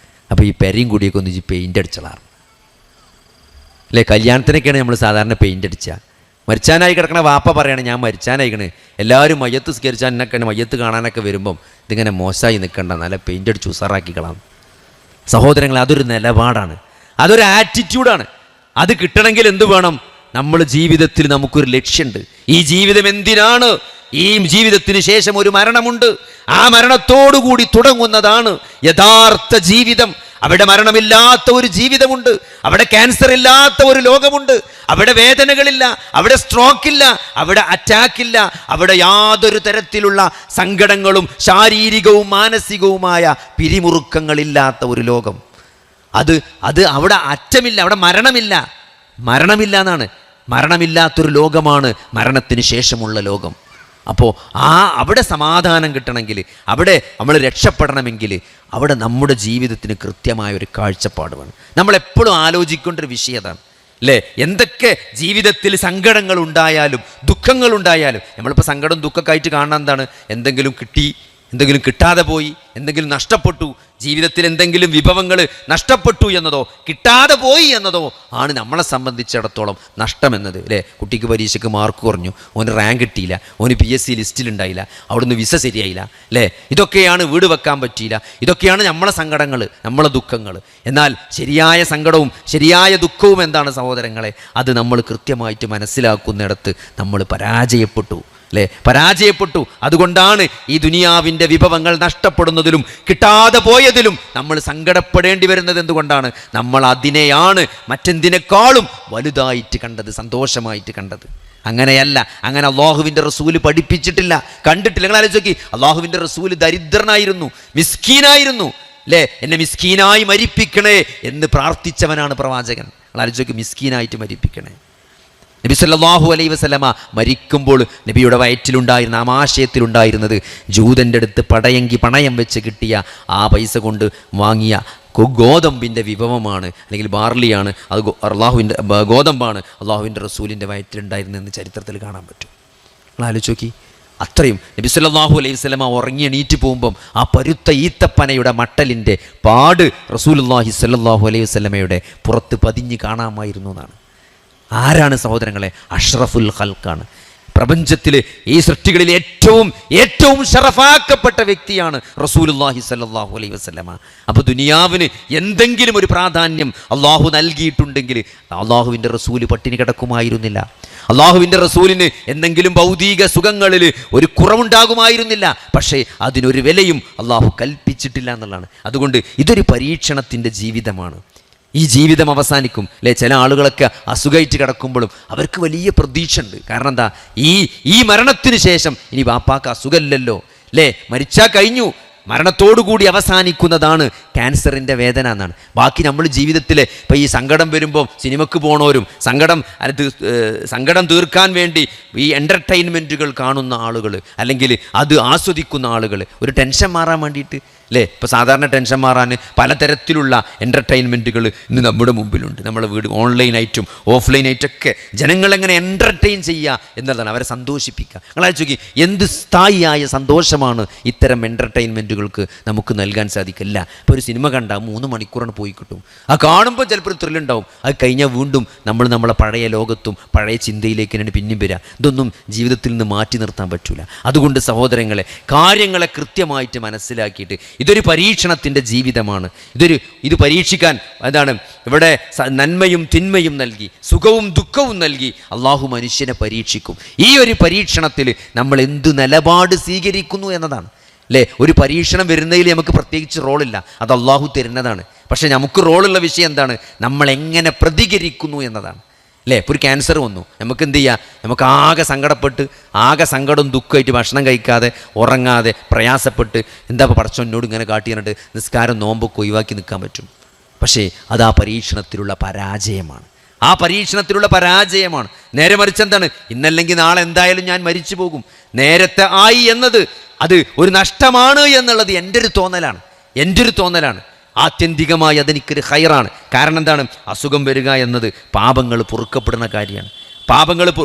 അപ്പോൾ ഈ പെരയും കൂടിയൊക്കെ ഒന്ന് പെയിൻ്റ് അടിച്ചളാറ്, അല്ലേ? കല്യാണത്തിനൊക്കെയാണ് നമ്മൾ സാധാരണ പെയിൻ്റ് അടിച്ചാൽ. മരിച്ചാനായി കിടക്കണ വാപ്പ പറയണേ, ഞാൻ മരിച്ചാനായിക്കണ്, എല്ലാവരും മയ്യത്ത് സ്കരിച്ചാൽ എന്നൊക്കെ മയ്യത്ത് കാണാനൊക്കെ വരുമ്പം ഇതിങ്ങനെ മോശമായി നിൽക്കണ്ട, നല്ല പെയിൻ്റ് അടിച്ച് ഉസാറാക്കിക്കളാം. സഹോദരങ്ങൾ, അതൊരു നിലപാടാണ്, അതൊരു ആറ്റിറ്റ്യൂഡാണ്. അത് കിട്ടണമെങ്കിൽ എന്ത് വേണം? നമ്മൾ ജീവിതത്തിൽ നമുക്കൊരു ലക്ഷ്യമുണ്ട്. ഈ ജീവിതം എന്തിനാണ്? ഈ ജീവിതത്തിന് ശേഷം ഒരു മരണമുണ്ട്. ആ മരണത്തോടുകൂടി തുടങ്ങുന്നതാണ് യഥാർത്ഥ ജീവിതം. അവിടെ മരണമില്ലാത്ത ഒരു ജീവിതമുണ്ട്, അവിടെ ക്യാൻസർ ഇല്ലാത്ത ഒരു ലോകമുണ്ട്, അവിടെ വേദനകളില്ല, അവിടെ സ്ട്രോക്കില്ല, അവിടെ അറ്റാക്കില്ല, അവിടെ യാതൊരു തരത്തിലുള്ള സങ്കടങ്ങളും ശാരീരികവും മാനസികവുമായ പിരിമുറുക്കങ്ങളില്ലാത്ത ഒരു ലോകം. അത് അവിടെ അറ്റമില്ല, അവിടെ മരണമില്ല എന്നാണ്. മരണമില്ലാത്തൊരു ലോകമാണ് മരണത്തിന് ശേഷമുള്ള ലോകം. അപ്പോൾ അവിടെ സമാധാനം കിട്ടണമെങ്കിൽ, അവിടെ നമ്മൾ രക്ഷപ്പെടണമെങ്കിൽ അവിടെ നമ്മുടെ ജീവിതത്തിന് കൃത്യമായ ഒരു കാഴ്ചപ്പാട് വേണം. നമ്മളെപ്പോഴും ആലോചിക്കേണ്ട ഒരു വിഷയം അതാണ്, അല്ലേ? എന്തൊക്കെ ജീവിതത്തിൽ സങ്കടങ്ങൾ ഉണ്ടായാലും ദുഃഖങ്ങൾ ഉണ്ടായാലും, നമ്മളിപ്പോൾ സങ്കടം ദുഃഖമൊക്കെ ആയിട്ട് കാണാൻ എന്താണ്? എന്തെങ്കിലും കിട്ടി, എന്തെങ്കിലും കിട്ടാതെ പോയി, എന്തെങ്കിലും നഷ്ടപ്പെട്ടു, ജീവിതത്തിൽ എന്തെങ്കിലും വിഭവങ്ങൾ നഷ്ടപ്പെട്ടു എന്നതോ കിട്ടാതെ പോയി എന്നതോ ആണ് നമ്മളെ സംബന്ധിച്ചിടത്തോളം നഷ്ടമെന്നത്, അല്ലേ? കുട്ടിക്ക് പരീക്ഷയ്ക്ക് മാർക്ക് കുറഞ്ഞു, ഓന് റാങ്ക് കിട്ടിയില്ല, ഓന് PSC ലിസ്റ്റിലുണ്ടായില്ല, അവിടുന്ന് വിസ ശരിയായില്ല, അല്ലേ? ഇതൊക്കെയാണ് വീട് വെക്കാൻ പറ്റിയില്ല, ഇതൊക്കെയാണ് നമ്മളെ സങ്കടങ്ങൾ, നമ്മളെ ദുഃഖങ്ങൾ. എന്നാൽ ശരിയായ സങ്കടവും ശരിയായ ദുഃഖവും എന്താണ് സഹോദരങ്ങളെ? അത് നമ്മൾ കൃത്യമായിട്ട് മനസ്സിലാക്കുന്നിടത്ത് നമ്മൾ പരാജയപ്പെട്ടു, അല്ലേ? പരാജയപ്പെട്ടു. അതുകൊണ്ടാണ് ഈ ദുനിയാവിൻ്റെ വിഭവങ്ങൾ നഷ്ടപ്പെടുന്നതിലും കിട്ടാതെ പോയതിലും നമ്മൾ സങ്കടപ്പെടേണ്ടി വരുന്നത്. എന്തുകൊണ്ടാണ്? നമ്മൾ അതിനെയാണ് മറ്റെന്തിനേക്കാളും വലുതായിട്ട് കണ്ടത്, സന്തോഷമായിട്ട് കണ്ടത്. അങ്ങനെയല്ല, അങ്ങനെ അള്ളാഹുവിൻ്റെ റസൂല് പഠിപ്പിച്ചിട്ടില്ല, കണ്ടിട്ടില്ല. നിങ്ങൾ ആലോചിച്ച് നോക്കി, അള്ളാഹുവിൻ്റെ റസൂല് ദരിദ്രനായിരുന്നു, മിസ്കീനായിരുന്നു, അല്ലേ? എന്നെ മിസ്കീനായി മരിപ്പിക്കണേ എന്ന് പ്രാർത്ഥിച്ചവനാണ് പ്രവാചകൻ. നിങ്ങൾ ആലോചിച്ച് നോക്കി, മിസ്കീനായിട്ട് മരിപ്പിക്കണേ. നബി സല്ലല്ലാഹു അലൈഹി വസല്ലമ മരിക്കുമ്പോൾ നബിയുടെ വയറ്റിലുണ്ടായിരുന്ന, ആമാശയത്തിലുണ്ടായിരുന്നത് ജൂതൻ്റെ അടുത്ത് പണയം വെച്ച് കിട്ടിയ ആ പൈസ കൊണ്ട് വാങ്ങിയ ഗോതമ്പിൻ്റെ വിഭവമാണ്, അല്ലെങ്കിൽ ബാർലിയാണ്. അത് ഗോതമ്പാണ് അള്ളാഹുവിൻ്റെ റസൂലിൻ്റെ വയറ്റിലുണ്ടായിരുന്നതെന്ന് ചരിത്രത്തിൽ കാണാൻ പറ്റും. നിങ്ങൾ ആലോചിച്ച് നോക്കി, അത്രയും. നബി സല്ലല്ലാഹു അലൈഹി വസല്ലമ ഉറങ്ങി എണീറ്റ് പോകുമ്പം ആ പരുത്ത ഈത്തപ്പനയുടെ മട്ടലിൻ്റെ പാട് റസൂലുള്ളാഹി സല്ലല്ലാഹു അലൈഹി വസല്ലമയുടെ പുറത്ത് പതിഞ്ഞ് കാണാമായിരുന്നു എന്നാണ്. ആരാണ് സഹോദരങ്ങളെ? അഷ്റഫുൽ ഖൽഖാണ്. പ്രപഞ്ചത്തിലെ ഈ സൃഷ്ടികളിൽ ഏറ്റവും ഷറഫാക്കപ്പെട്ട വ്യക്തിയാണ് റസൂലുള്ളാഹി സ്വല്ലല്ലാഹു അലൈഹി വസല്ലമ. അപ്പോൾ ദുനിയാവിന് എന്തെങ്കിലും ഒരു പ്രാധാന്യം അള്ളാഹു നൽകിയിട്ടുണ്ടെങ്കിൽ അള്ളാഹുവിൻ്റെ റസൂല് പട്ടിണി കിടക്കുമായിരുന്നില്ല. അള്ളാഹുവിൻ്റെ റസൂലിന് എന്തെങ്കിലും ഭൗതിക സുഖങ്ങളിൽ ഒരു കുറവുണ്ടാകുമായിരുന്നില്ല. പക്ഷേ അതിനൊരു വിലയും അള്ളാഹു കൽപ്പിച്ചിട്ടില്ല എന്നുള്ളതാണ്. അതുകൊണ്ട് ഇതൊരു പരീക്ഷണത്തിൻ്റെ ജീവിതമാണ്. ഈ ജീവിതം അവസാനിക്കും അല്ലേ. ചില ആളുകളൊക്കെ അസുഖമായിട്ട് കിടക്കുമ്പോഴും അവർക്ക് വലിയ പ്രതീക്ഷ ഉണ്ട്. കാരണം എന്താ, ഈ മരണത്തിന് ശേഷം ഇനി വാപ്പാക്ക് അസുഖമില്ലല്ലോ അല്ലേ, മരിച്ചാൽ കഴിഞ്ഞു, മരണത്തോടുകൂടി അവസാനിക്കുന്നതാണ് ക്യാൻസറിൻ്റെ വേദന എന്നാണ്. ബാക്കി നമ്മൾ ജീവിതത്തിൽ ഇപ്പോൾ ഈ സങ്കടം വരുമ്പോൾ സിനിമക്ക് പോണവരും സങ്കടം തീർക്കാൻ വേണ്ടി ഈ എൻ്റർടൈൻമെൻറ്റുകൾ കാണുന്ന ആളുകൾ, അല്ലെങ്കിൽ അത് ആസ്വദിക്കുന്ന ആളുകൾ, ഒരു ടെൻഷൻ മാറാൻ വേണ്ടിയിട്ട് അല്ലേ. ഇപ്പോൾ സാധാരണ ടെൻഷൻ മാറാൻ പലതരത്തിലുള്ള എൻ്റർടൈൻമെൻറ്റുകൾ ഇന്ന് നമ്മുടെ മുമ്പിലുണ്ട്. നമ്മുടെ വീട് ഓൺലൈനായിട്ടും ഓഫ്ലൈനായിട്ടൊക്കെ ജനങ്ങളെങ്ങനെ എൻ്റർടൈൻ ചെയ്യുക എന്നുള്ളതാണ്, അവരെ സന്തോഷിപ്പിക്കുക. നിങ്ങളാ ചോദിക്കി എന്ത് സ്ഥായിയായ സന്തോഷമാണ് ഇത്തരം എൻ്റർടൈൻമെൻറ്റുകൾക്ക് നമുക്ക് നൽകാൻ സാധിക്കില്ല. ഇപ്പോൾ ഒരു സിനിമ കണ്ടാൽ 3 മണിക്കൂറാണ് പോയി കിട്ടും. ആ കാണുമ്പോൾ ചിലപ്പോൾ ഒരു ത്രില്ലുണ്ടാവും. അത് കഴിഞ്ഞാൽ വീണ്ടും നമ്മളെ പഴയ ലോകത്തും പഴയ ചിന്തയിലേക്ക് തന്നെ പിന്നെയും വരിക. ഇതൊന്നും ജീവിതത്തിൽ നിന്ന് മാറ്റി നിർത്താൻ പറ്റില്ല. അതുകൊണ്ട് സഹോദരങ്ങളെ, കാര്യങ്ങളെ കൃത്യമായിട്ട് മനസ്സിലാക്കിയിട്ട് ഇതൊരു പരീക്ഷണത്തിൻ്റെ ജീവിതമാണ്. ഇത് പരീക്ഷിക്കാൻ എന്താണ്, ഇവിടെ നന്മയും തിന്മയും നൽകി സുഖവും ദുഃഖവും നൽകി അള്ളാഹു മനുഷ്യനെ പരീക്ഷിക്കും. ഈ ഒരു പരീക്ഷണത്തിൽ നമ്മൾ എന്ത് നിലപാട് സ്വീകരിക്കുന്നു എന്നതാണ് അല്ലേ. ഒരു പരീക്ഷണം വരുന്നതിൽ നമുക്ക് പ്രത്യേകിച്ച് റോളില്ല, അത് അള്ളാഹു തരുന്നതാണ്. പക്ഷേ നമുക്ക് റോളുള്ള വിഷയം എന്താണ്, നമ്മൾ എങ്ങനെ പ്രതികരിക്കുന്നു എന്നതാണ് അല്ലേ. ഇപ്പോൾ ഒരു ക്യാൻസർ വന്നു, നമുക്ക് എന്ത് ചെയ്യുക, നമുക്ക് ആകെ സങ്കടപ്പെട്ട് സങ്കടവും ദുഃഖമായിട്ട് ഭക്ഷണം കഴിക്കാതെ ഉറങ്ങാതെ പ്രയാസപ്പെട്ട് എന്താ പടച്ചോനോട് ഇങ്ങനെ കാട്ടി എന്നിട്ട് നിസ്കാരം നോമ്പൊക്കെ ഒഴിവാക്കി നിൽക്കാൻ പറ്റും. പക്ഷേ അത് ആ പരീക്ഷണത്തിലുള്ള പരാജയമാണ്. നേരെ മറിച്ച് എന്താണ്, ഇന്നല്ലെങ്കിൽ നാളെ എന്തായാലും ഞാൻ മരിച്ചു പോകും, നേരത്തെ ആയി എന്നത് അത് ഒരു നഷ്ടമാണ് എന്നുള്ളത് എൻ്റെ ഒരു തോന്നലാണ്. ആത്യന്തികമായി അതെനിക്കൊരു ഹൈറാണ്. കാരണം എന്താണ്, അസുഖം വരിക എന്നത് പാപങ്ങൾ പൊറുക്കപ്പെടുന്ന കാര്യമാണ്.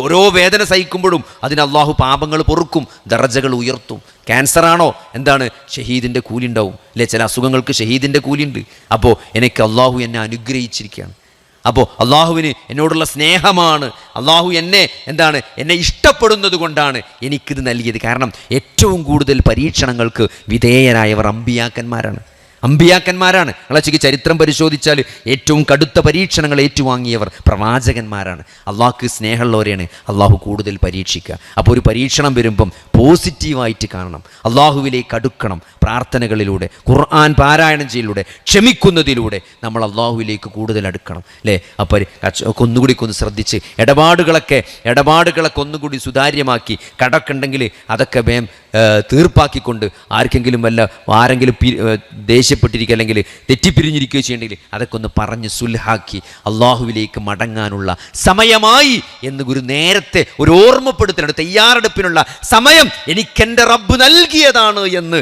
ഓരോ വേദന സഹിക്കുമ്പോഴും അതിന് അള്ളാഹു പാപങ്ങൾ പൊറുക്കും, ദറജകൾ ഉയർത്തും. ക്യാൻസറാണോ, എന്താണ്, ഷഹീദിൻ്റെ കൂലി ഉണ്ടാവും അല്ലേ. ചില അസുഖങ്ങൾക്ക് ഷഹീദിൻ്റെ കൂലിയുണ്ട്. അപ്പോൾ എനിക്ക് അള്ളാഹു എന്നെ അനുഗ്രഹിച്ചിരിക്കുകയാണ്. അപ്പോൾ അള്ളാഹുവിന് എന്നോടുള്ള സ്നേഹമാണ്, അള്ളാഹു എന്നെ ഇഷ്ടപ്പെടുന്നത് കൊണ്ടാണ് എനിക്കിത് നൽകിയത്. കാരണം ഏറ്റവും കൂടുതൽ പരീക്ഷണങ്ങൾക്ക് വിധേയരായവർ അമ്പിയാക്കന്മാരാണ്. നിങ്ങളെ ചരിത്രം പരിശോധിച്ചാൽ ഏറ്റവും കടുത്ത പരീക്ഷണങ്ങൾ ഏറ്റുവാങ്ങിയവർ പ്രവാചകന്മാരാണ്. അള്ളാഹ്ക്ക് സ്നേഹമുള്ളവരെയാണ് അള്ളാഹു കൂടുതൽ പരീക്ഷിക്കുക. അപ്പോൾ ഒരു പരീക്ഷണം വരുമ്പം പോസിറ്റീവായിട്ട് കാണണം, അള്ളാഹുവിലേക്ക് അടുക്കണം. പ്രാർത്ഥനകളിലൂടെ, ഖുർആൻ പാരായണം ചെയ്യലിലൂടെ, ക്ഷമിക്കുന്നതിലൂടെ നമ്മൾ അള്ളാഹുവിലേക്ക് കൂടുതൽ അടുക്കണം അല്ലേ. അപ്പോൾ ഒന്നുകൂടി ശ്രദ്ധിച്ച് ഇടപാടുകളൊക്കെ ഒന്നുകൂടി സുതാര്യമാക്കി, കടക്കുണ്ടെങ്കിൽ അതൊക്കെ വേം തീർപ്പാക്കിക്കൊണ്ട് ആരെങ്കിലും ദേഷ്യപ്പെട്ടിരിക്കുക അല്ലെങ്കിൽ തെറ്റിപ്പിരിഞ്ഞിരിക്കുകയോ ചെയ്യണമെങ്കിൽ അതൊക്കെ ഒന്ന് പറഞ്ഞ് സുൽഹാക്കി അള്ളാഹുവിലേക്ക് മടങ്ങാനുള്ള സമയമായി എന്ന് ഗുരു നേരത്തെ ഒരു ഓർമ്മപ്പെടുത്തലുണ്ട്. തയ്യാറെടുപ്പിനുള്ള സമയം എനിക്കെൻ്റെ റബ്ബ് നൽകിയതാണ് എന്ന്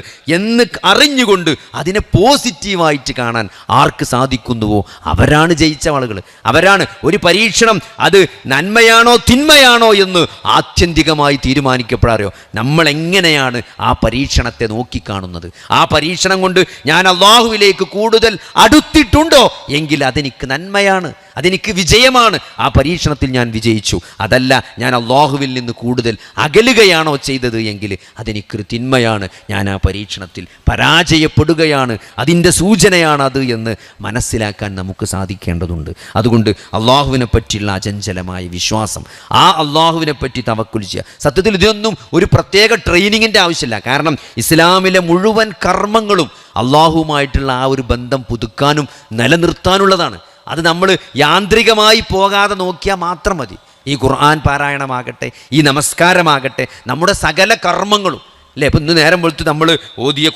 അറിഞ്ഞുകൊണ്ട് അതിനെ പോസിറ്റീവായിട്ട് കാണാൻ ആർക്ക് സാധിക്കുന്നുവോ അവരാണ് ജയിച്ച ആളുകൾ. അവരാണ് ഒരു പരീക്ഷണം അത് നന്മയാണോ തിന്മയാണോ എന്ന് ആത്യന്തികമായി തീരുമാനിക്കപ്പെടാറോ. നമ്മൾ എങ്ങനെയാണ് ആ പരീക്ഷണത്തെ നോക്കിക്കാണുന്നത്? ആ പരീക്ഷണം കൊണ്ട് ഞാൻ അള്ളാഹുവിലേക്ക് കൂടുതൽ അടുത്തിട്ടുണ്ടോ എങ്കിൽ അതെനിക്ക് നന്മയാണ്, അതെനിക്ക് വിജയമാണ്. ആ പരീക്ഷണത്തിൽ ഞാൻ വിജയിച്ചു. അതല്ല, ഞാൻ അള്ളാഹുവിൽ നിന്ന് കൂടുതൽ അകലുകയാണോ ചെയ്തത് എങ്കിൽ അതെനിക്കൊരു തിന്മയാണ്, ഞാൻ ആ പരീക്ഷണത്തിൽ പരാജയപ്പെടുകയാണ്, അതിൻ്റെ സൂചനയാണ് അത് എന്ന് മനസ്സിലാക്കാൻ നമുക്ക് സാധിക്കേണ്ടതുണ്ട്. അതുകൊണ്ട് അള്ളാഹുവിനെ പറ്റിയുള്ള അചഞ്ചലമായ വിശ്വാസം, ആ അള്ളാഹുവിനെ പറ്റി തവക്കുൽ ചെയ്യുക. സത്യത്തിൽ ഇതിനൊന്നും ഒരു പ്രത്യേക ട്രെയിനിങ്ങിൻ്റെ ആവശ്യമില്ല. കാരണം ഇസ്ലാമിലെ മുഴുവൻ കർമ്മങ്ങളും അള്ളാഹുവുമായിട്ടുള്ള ആ ഒരു ബന്ധം പുതുക്കാനും നിലനിർത്താനുള്ളതാണ്. അത് നമ്മൾ യാന്ത്രികമായി പോകാതെ നോക്കിയാൽ മാത്രം മതി. ഈ ഖുർആൻ പാരായണമാകട്ടെ, ഈ നമസ്കാരമാകട്ടെ, നമ്മുടെ സകല കർമ്മങ്ങളും അല്ലേ. ഇപ്പം ഇന്ന് നേരം വെളുത്ത് നമ്മൾ ഓതിയ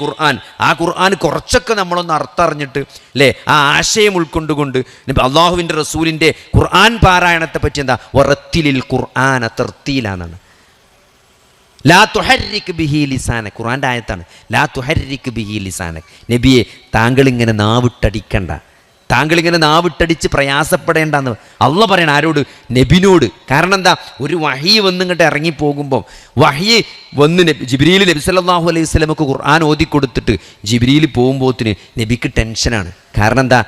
ആ ഖുർആൻ കുറച്ചൊക്കെ നമ്മളൊന്ന് അർത്ഥറിഞ്ഞിട്ട് അല്ലേ, ആ ആശയം ഉൾക്കൊണ്ടുകൊണ്ട് അള്ളാഹുവിൻ്റെ റസൂലിൻ്റെ ഖുർആൻ പാരായണത്തെ പറ്റി എന്താ, വറത്തിലിൽ ഖുർആന തർത്തീലാന്നാണ്. ലാ തുഹർരിക് ബിഹി ലിസാനക്, ഖുർആൻ്റെ ആയത്താണ്. ലാ തുഹർരിക് ബിഹി ലിസാനക്, നബിയെ താങ്കളിങ്ങനെ നാവിട്ടടിച്ച് പ്രയാസപ്പെടേണ്ടെന്ന് അള്ളാഹ് പറയണം. ആരോട്? നബിനോട്. കാരണം എന്താ, ഒരു വഹി വന്നിങ്ങോട്ട് ഇറങ്ങിപ്പോകുമ്പോൾ വഹി വന്ന് ജിബ്രീൽ നബി സല്ലല്ലാഹു അലൈഹി വസല്ലമക്ക് ഖുർആൻ ഓതിക്കൊടുത്തിട്ട് ജിബ്രീൽ പോകുമ്പോഴത്തിന് നബിക്ക് ടെൻഷനാണ്. കാരണം എന്താ,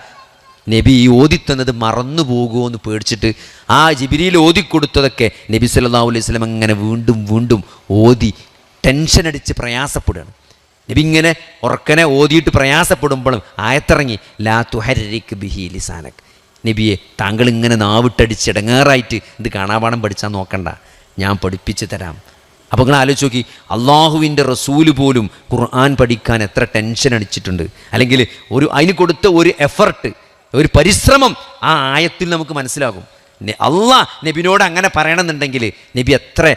നബി ഈ ഓതിത്തന്നത് മറന്നു പോകുമോ എന്ന് പേടിച്ചിട്ട് ആ ജിബ്രീൽ ഓതിക്കൊടുത്തതൊക്കെ നബി സല്ലല്ലാഹു അലൈഹി വസല്ലം അങ്ങനെ വീണ്ടും വീണ്ടും ഓതി ടെൻഷൻ അടിച്ച് പ്രയാസപ്പെടുകയാണ്. നബി ഇങ്ങനെ ഉറക്കനെ ഓതിയിട്ട് പ്രയാസപ്പെടുമ്പോഴും ആയത്തിറങ്ങി ലാ തുഹർരിക് ബിഹി ലിസാനക്, നബിയെ താങ്കൾ ഇങ്ങനെ നാവിട്ടടിച്ച് ഇടങ്ങേറായിട്ട് ഇത് കാണാപാഠം പഠിച്ചാൽ നോക്കണ്ട, ഞാൻ പഠിപ്പിച്ച് തരാം. അപ്പോൾ നിങ്ങൾ ആലോചിച്ച് നോക്കി, അള്ളാഹുവിൻ്റെ റസൂല് പോലും ഖുർആൻ പഠിക്കാൻ എത്ര ടെൻഷൻ അടിച്ചിട്ടുണ്ട്. അല്ലെങ്കിൽ അതിന് കൊടുത്ത ഒരു എഫർട്ട്, ഒരു പരിശ്രമം ആ ആയത്തിൽ നമുക്ക് മനസ്സിലാകും. അള്ളാഹ് നബിനോട് അങ്ങനെ പറയണമെന്നുണ്ടെങ്കിൽ നബി എത്ര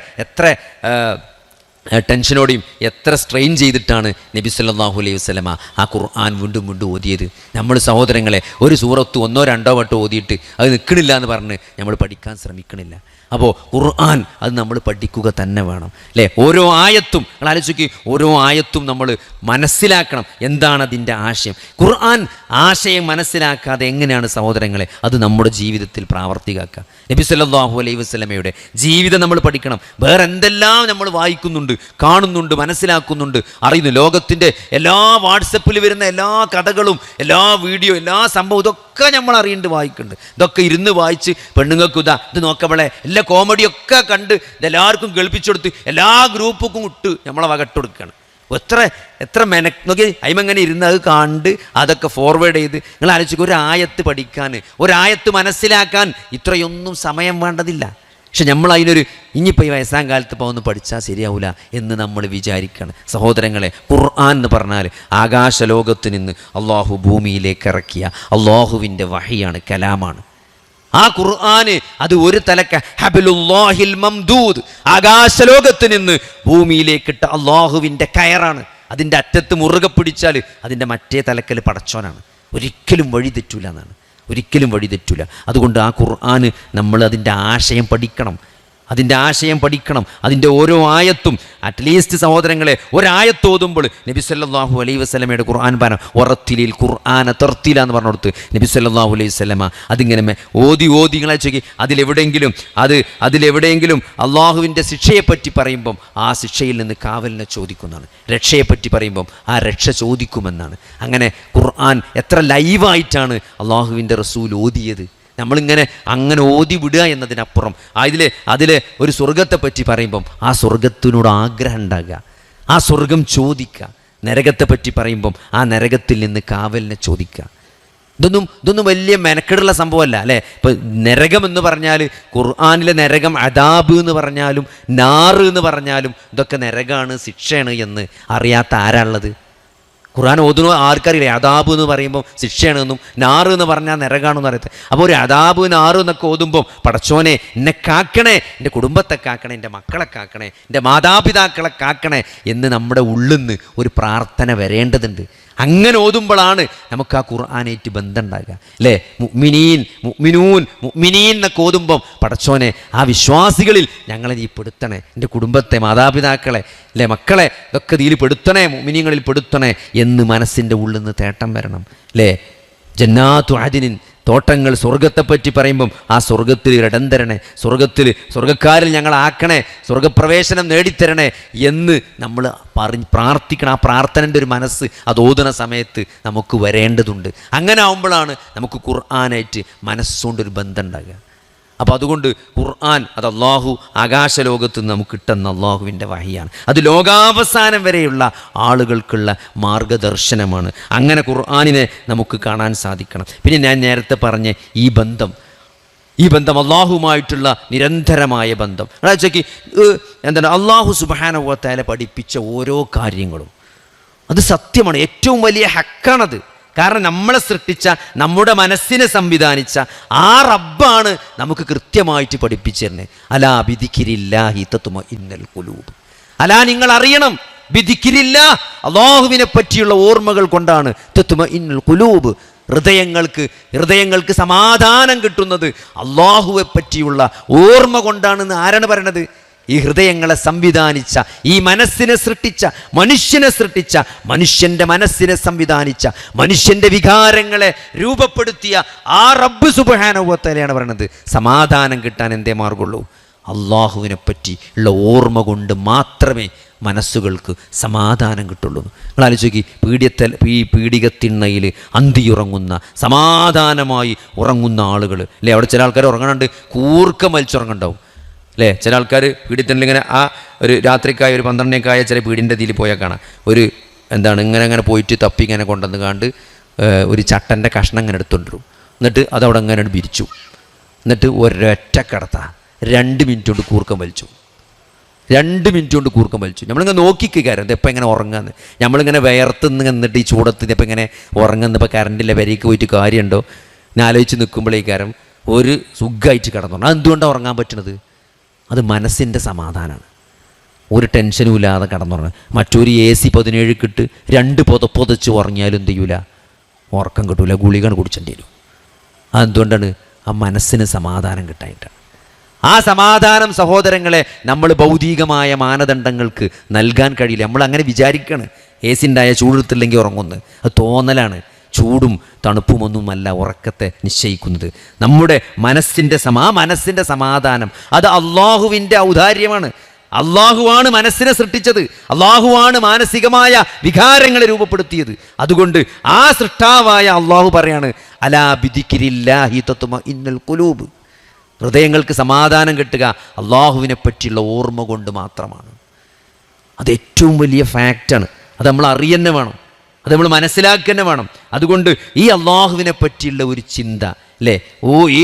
ടെൻഷനോടെയും എത്ര സ്ട്രെയിൻ ചെയ്തിട്ടാണ് നബി സല്ലല്ലാഹു അലൈഹി വസല്ലമ ആ ഖുർആൻ വീണ്ടും വീണ്ടും ഓതിയത്. നമ്മൾ സഹോദരങ്ങളെ ഒരു സൂറത്ത് 1-2 വട്ടം ഓതിയിട്ട് അത് നിൽക്കണില്ല എന്ന് പറഞ്ഞ് നമ്മൾ പഠിക്കാൻ ശ്രമിക്കണില്ല. അപ്പോൾ ഖുർആൻ അത് നമ്മൾ പഠിക്കുക തന്നെ വേണം, അല്ലേ? ഓരോ ആയത്തും നിങ്ങൾ ആലോചിക്കുക, ഓരോ ആയത്തും നമ്മൾ മനസ്സിലാക്കണം എന്താണ് അതിൻ്റെ ആശയം. ഖുർആൻ ആശയം മനസ്സിലാക്കാതെ എങ്ങനെയാണ് സഹോദരങ്ങളെ അത് നമ്മുടെ ജീവിതത്തിൽ പ്രാവർത്തികമാക്കുക? നബി സല്ലല്ലാഹു അലൈഹി വസല്ലമയുടെ ജീവിതം നമ്മൾ പഠിക്കണം. വേറെ എന്തെല്ലാം നമ്മൾ വായിക്കുന്നുണ്ട്, കാണുന്നുണ്ട്, മനസ്സിലാക്കുന്നുണ്ട്, അറിയുന്നു. ലോകത്തിൻ്റെ എല്ലാ വാട്സപ്പിൽ വരുന്ന എല്ലാ കഥകളും, എല്ലാ വീഡിയോ, എല്ലാ സംഭവം ഇതൊക്കെ നമ്മൾ അറിയേണ്ടത്, വായിക്കുന്നുണ്ട്. ഇതൊക്കെ ഇരുന്ന് വായിച്ച് പെണ്ണുങ്ങൾക്ക് ഇത് നോക്കവളെ എല്ലാ കോമഡിയൊക്കെ കണ്ട് ഇതെല്ലാവർക്കും കേൾപ്പിച്ചെടുത്ത് എല്ലാ ഗ്രൂപ്പുക്കും ഇട്ട് നമ്മളെ വകട്ടെടുക്കുകയാണ്. എത്ര നോക്കി അയിമങ്ങനെ ഇരുന്ന് അത് കണ്ട് അതൊക്കെ ഫോർവേഡ് ചെയ്ത് നിങ്ങൾ ആലോചിക്കുക. ഒരു ആയത്ത് പഠിക്കാൻ, ഒരായത്ത് മനസ്സിലാക്കാൻ ഇത്രയൊന്നും സമയം വേണ്ടതില്ല. പക്ഷെ നമ്മൾ അതിനൊരു ഇനിയിപ്പോൾ ഈ വയസ്സാം കാലത്ത് ഇപ്പോൾ ഒന്ന് പഠിച്ചാൽ ശരിയാവില്ല എന്ന് നമ്മൾ വിചാരിക്കണം. സഹോദരങ്ങളെ, ഖുർആൻ എന്ന് പറഞ്ഞാൽ ആകാശലോകത്ത് നിന്ന് അള്ളാഹു ഭൂമിയിലേക്ക് ഇറക്കിയ അള്ളാഹുവിൻ്റെ വഹിയാണ്, കലാമാണ്. ആ ഖുർആന് അത് ഒരു തലക്ക ഹബലുല്ലാഹിൽ മംദൂദ്, ആകാശലോകത്ത് നിന്ന് ഭൂമിയിലേക്കിട്ട അള്ളാഹുവിൻ്റെ കയറാണ്. അതിൻ്റെ അറ്റത്ത് മുറുകെ പിടിച്ചാൽ അതിൻ്റെ മറ്റേ തലക്കൽ പടച്ചോനാണ്. ഒരിക്കലും വഴി തെറ്റൂല എന്നാണ്, ഒരിക്കലും വഴി തെറ്റൂല. അതുകൊണ്ട് ആ ഖുർആന് നമ്മൾ അതിൻ്റെ ആശയം പഠിക്കണം, അതിൻ്റെ ആശയം പഠിക്കണം. അതിൻ്റെ ഓരോ ആയത്തും അറ്റ്ലീസ്റ്റ് സഹോദരങ്ങളെ ഒരായത്ത് ഓതുമ്പോൾ നബി സല്ലല്ലാഹു അലൈഹി വസല്ലമയുടെ ഖുർആൻ പാനം ഉറത്തിലിൽ ഖുർആന തർത്തില എന്ന് പറഞ്ഞു കൊടുത്ത് നബി സല്ലല്ലാഹു അലൈഹി വസല്ലമ അതിങ്ങനെ ഓതി നിങ്ങളെ ചോദിക്കും. അതിലെവിടെയെങ്കിലും അള്ളാഹുവിൻ്റെ ശിക്ഷയെപ്പറ്റി പറയുമ്പം ആ ശിക്ഷയിൽ നിന്ന് കാവലിനെ ചോദിക്കുന്നതാണ്. രക്ഷയെപ്പറ്റി പറയുമ്പം ആ രക്ഷ ചോദിക്കുമെന്നാണ്. അങ്ങനെ ഖുർആൻ എത്ര ലൈവായിട്ടാണ് അള്ളാഹുവിൻ്റെ റസൂൽ ഓതിയത്. നമ്മളിങ്ങനെ അങ്ങനെ ഓതി വിടുക എന്നതിനപ്പുറം അതിലെ ഒരു സ്വർഗത്തെപ്പറ്റി പറയുമ്പം ആ സ്വർഗത്തിനോട് ആഗ്രഹം ഉണ്ടാകുക, ആ സ്വർഗം ചോദിക്കുക. നരകത്തെപ്പറ്റി പറയുമ്പം ആ നരകത്തിൽ നിന്ന് കാവലിനെ ചോദിക്കുക. ഇതൊന്നും വലിയ മെനക്കെടുള്ള സംഭവമല്ല, അല്ലേ? ഇപ്പം നരകം എന്ന് പറഞ്ഞാൽ ഖുർആനിലെ നരകം അദാബ് എന്ന് പറഞ്ഞാലും നാറ് എന്ന് പറഞ്ഞാലും ഇതൊക്കെ നരകമാണ്, ശിക്ഷയാണ് എന്ന് അറിയാത്ത ആരാളുള്ളത്? ഖുർആൻ ഓതുന്നു ആർക്കറിയില്ല. അദാബ് എന്ന് പറയുമ്പോൾ ശിക്ഷയാണെന്നും നാറ് എന്ന് പറഞ്ഞാൽ നരകാണെന്ന് അറിയത്തെ. അപ്പോൾ ഒരു അദാബ് നാറ് എന്നൊക്കെ ഓതുമ്പോൾ പടച്ചോനെ എന്നെ കാക്കണേ, എൻ്റെ കുടുംബത്തെ കാക്കണേ, എൻ്റെ മക്കളെ കാക്കണേ, എൻ്റെ മാതാപിതാക്കളെ കാക്കണേ എന്ന് നമ്മുടെ ഉള്ളിൽ നിന്ന് ഒരു പ്രാർത്ഥന വരേണ്ടതുണ്ട്. അങ്ങനെ ഓതുമ്പോഴാണ് നമുക്ക് ആ ഖുർആനായിട്ട് ബന്ധം ഉണ്ടാകുക, അല്ലേ? മുഅ്മിനൂൻ എന്നൊക്കെ ഓതുമ്പം പടച്ചോനെ ആ വിശ്വാസികളിൽ ഞങ്ങളെ നീ പെടുത്തണേ, എൻ്റെ കുടുംബത്തെ, മാതാപിതാക്കളെ, അല്ലേ, മക്കളെ ഇതൊക്കെ ഇതിൽ പെടുത്തണേ, മുഅ്മിനീങ്ങളിൽ പെടുത്തണേ എന്ന് മനസ്സിൻ്റെ ഉള്ളിൽ നിന്ന് തേട്ടം വരണം, അല്ലേ? ജന്നാത്തു അദ്നിൻ, തോട്ടങ്ങൾ, സ്വർഗത്തെപ്പറ്റി പറയുമ്പം ആ സ്വർഗത്തിൽ ഇടം തരണേ, സ്വർഗക്കാരിൽ ഞങ്ങളാക്കണേ, സ്വർഗപ്രവേശനം നേടിത്തരണേ എന്ന് നമ്മൾ പ്രാർത്ഥിക്കണം. ആ പ്രാർത്ഥനൻ്റെ ഒരു മനസ്സ് അത് ഓതുന്ന സമയത്ത് നമുക്ക് വരേണ്ടതുണ്ട്. അങ്ങനെ ആകുമ്പോഴാണ് നമുക്ക് ഖുർആനായിട്ട് മനസ്സുകൊണ്ടൊരു ബന്ധം ഉണ്ടാകുക. അപ്പോൾ അതുകൊണ്ട് ഖുർആൻ അത് അള്ളാഹു ആകാശലോകത്ത് നിന്ന് നമുക്ക് കിട്ടുന്ന അള്ളാഹുവിൻ്റെ വഹിയാണ്. അത് ലോകാവസാനം വരെയുള്ള ആളുകൾക്കുള്ള മാർഗദർശനമാണ്. അങ്ങനെ ഖുർആനിനെ നമുക്ക് കാണാൻ സാധിക്കണം. പിന്നെ ഞാൻ നേരത്തെ പറഞ്ഞ ഈ ബന്ധം അള്ളാഹുമായിട്ടുള്ള നിരന്തരമായ ബന്ധം. എന്താണ് അള്ളാഹു സുബ്ഹാനഹു വ തആല പഠിപ്പിച്ച ഓരോ കാര്യങ്ങളും അത് സത്യമാണ്, ഏറ്റവും വലിയ ഹക്കാണത്. കാരണം നമ്മളെ സൃഷ്ടിച്ച, നമ്മുടെ മനസ്സിനെ സംവിധാനിച്ച ആ റബ്ബാണ് നമുക്ക് കൃത്യമായിട്ട് പഠിപ്പിച്ചു തരുന്നത്. അലാ ബിദിക്രില്ലാഹി തത്മഇന്നുൽ ഖുലൂബ്, അലാ നിങ്ങൾ അറിയണം, ബിദിക്രില്ലാഹ് അല്ലാഹുവിനെ പറ്റിയുള്ള ഓർമ്മകൾ കൊണ്ടാണ് തത്മഇന്നുൽ ഖുലൂബ്, ഹൃദയങ്ങൾക്ക് സമാധാനം കിട്ടുന്നത് അല്ലാഹുവെ പറ്റിയുള്ള ഓർമ്മ കൊണ്ടാണെന്ന് ആരാണ് പറയണത്? ഈ ഹൃദയങ്ങളെ സംവിധാനിച്ച, ഈ മനസ്സിനെ സൃഷ്ടിച്ച, മനുഷ്യൻ്റെ മനസ്സിനെ സംവിധാനിച്ച, മനുഷ്യൻ്റെ വികാരങ്ങളെ രൂപപ്പെടുത്തിയ ആ റബ്ബ് സുബ്ഹാനഹു വ തആലയാണ് പറയുന്നത് സമാധാനം കിട്ടാൻ എന്തേ മാർഗമുള്ളൂ? അള്ളാഹുവിനെ പറ്റി ഉള്ള ഓർമ്മ കൊണ്ട് മാത്രമേ മനസ്സുകൾക്ക് സമാധാനം കിട്ടുള്ളൂ. നിങ്ങൾ ആലോചിച്ച് നോക്കി, പീഡികത്തിണ്ണയിൽ അന്തിയുറങ്ങുന്ന സമാധാനമായി ഉറങ്ങുന്ന ആളുകൾ അല്ലേ. അവിടെ ചില ആൾക്കാർ ഉറങ്ങാണ്ട് കൂർക്കം വലിച്ചുറങ്ങുണ്ടാവും അല്ലേ. ചില ആൾക്കാർ പീഡിയത്തിണ്ണിൽ ഇങ്ങനെ ആ ഒരു രാത്രിക്കായ ഒരു 12 ചില പീടിൻ്റെ ഇതിൽ പോയാൽ കാണാം, ഒരു ഇങ്ങനെ പോയിട്ട് തപ്പി ഇങ്ങനെ കൊണ്ടുവന്ന് കാണ്ട് ഒരു ചട്ടൻ്റെ കഷ്ണം ഇങ്ങനെ എടുത്തുകൊണ്ടിരും. എന്നിട്ട് അതവിടെ അങ്ങനെ വിരിച്ചു. എന്നിട്ട് ഒരൊറ്റ കിടത്ത 2 മിനിറ്റ് കൊണ്ട് കൂർക്കം വലിച്ചു. 2 മിനിറ്റ് കൊണ്ട് കൂർക്കം വലിച്ചു. നമ്മളിങ്ങനെ നോക്കിക്കാരം ഇതെപ്പോൾ ഇങ്ങനെ ഉറങ്ങാന്ന്. നമ്മളിങ്ങനെ വിയർത്തുനിന്ന് എന്നിട്ട് ഈ ചൂടത്ത് ഇതെപ്പോൾ ഇങ്ങനെ ഉറങ്ങുന്ന, ഇപ്പോൾ കറണ്ടില്ല, വരയ്ക്ക് പോയിട്ട് കാര്യമുണ്ടോ എന്ന് ആലോചിച്ച് നിൽക്കുമ്പോഴേക്കാരം ഒരു സുഖമായിട്ട് കിടന്നു. അതെന്തുകൊണ്ടാണ് ഉറങ്ങാൻ പറ്റുന്നത്? അത് മനസ്സിൻ്റെ സമാധാനമാണ്. ഒരു ടെൻഷനും ഇല്ലാതെ കിടന്നുറങ്ങുക. മറ്റൊരു AC 17 ഇട്ട് 2 പുതച്ച് ഉറങ്ങിയാലും എന്ത് ചെയ്യൂല, ഉറക്കം കിട്ടൂല, ഗുളികയാണ് കുടിച്ചേണ്ടി വരും. അതെന്തുകൊണ്ടാണ്? ആ മനസ്സിന് സമാധാനം കിട്ടാനായിട്ടാണ്. ആ സമാധാനം സഹോദരങ്ങളെ നമ്മൾ ഭൗതികമായ മാനദണ്ഡങ്ങൾക്ക് നൽകാൻ കഴിയില്ല. നമ്മൾ അങ്ങനെ വിചാരിക്കുകയാണ്, AC ഉണ്ടായ ചൂടെടുത്തില്ലെങ്കിൽ ഉറങ്ങുന്നത്. അത് തോന്നലാണ്. ചൂടും തണുപ്പുമൊന്നുമല്ല ഉറക്കത്തെ നിശ്ചയിക്കുന്നത്. നമ്മുടെ മനസ്സിൻ്റെ മനസ്സിൻ്റെ സമാധാനം അത് അള്ളാഹുവിൻ്റെ ഔദാര്യമാണ്. അള്ളാഹുവാണ് മനസ്സിനെ സൃഷ്ടിച്ചത്. അള്ളാഹുവാണ് മാനസികമായ വികാരങ്ങളെ രൂപപ്പെടുത്തിയത്. അതുകൊണ്ട് ആ സൃഷ്ടാവായ അള്ളാഹു പറയാണ്, അലാ ബിദിക്രില്ലാഹി തത്മഇന്നുൽ ഖുലൂബ്. ഹൃദയങ്ങൾക്ക് സമാധാനം കിട്ടുക അള്ളാഹുവിനെ പറ്റിയുള്ള ഓർമ്മ കൊണ്ട് മാത്രമാണ്. അത് ഏറ്റവും വലിയ ഫാക്റ്റാണ്. അത് നമ്മൾ അറിയുന്നെ വേണം, അത് നമ്മൾ മനസ്സിലാക്കുക വേണം. അതുകൊണ്ട് ഈ അള്ളാഹുവിനെ പറ്റിയുള്ള ഒരു ചിന്ത അല്ലേ,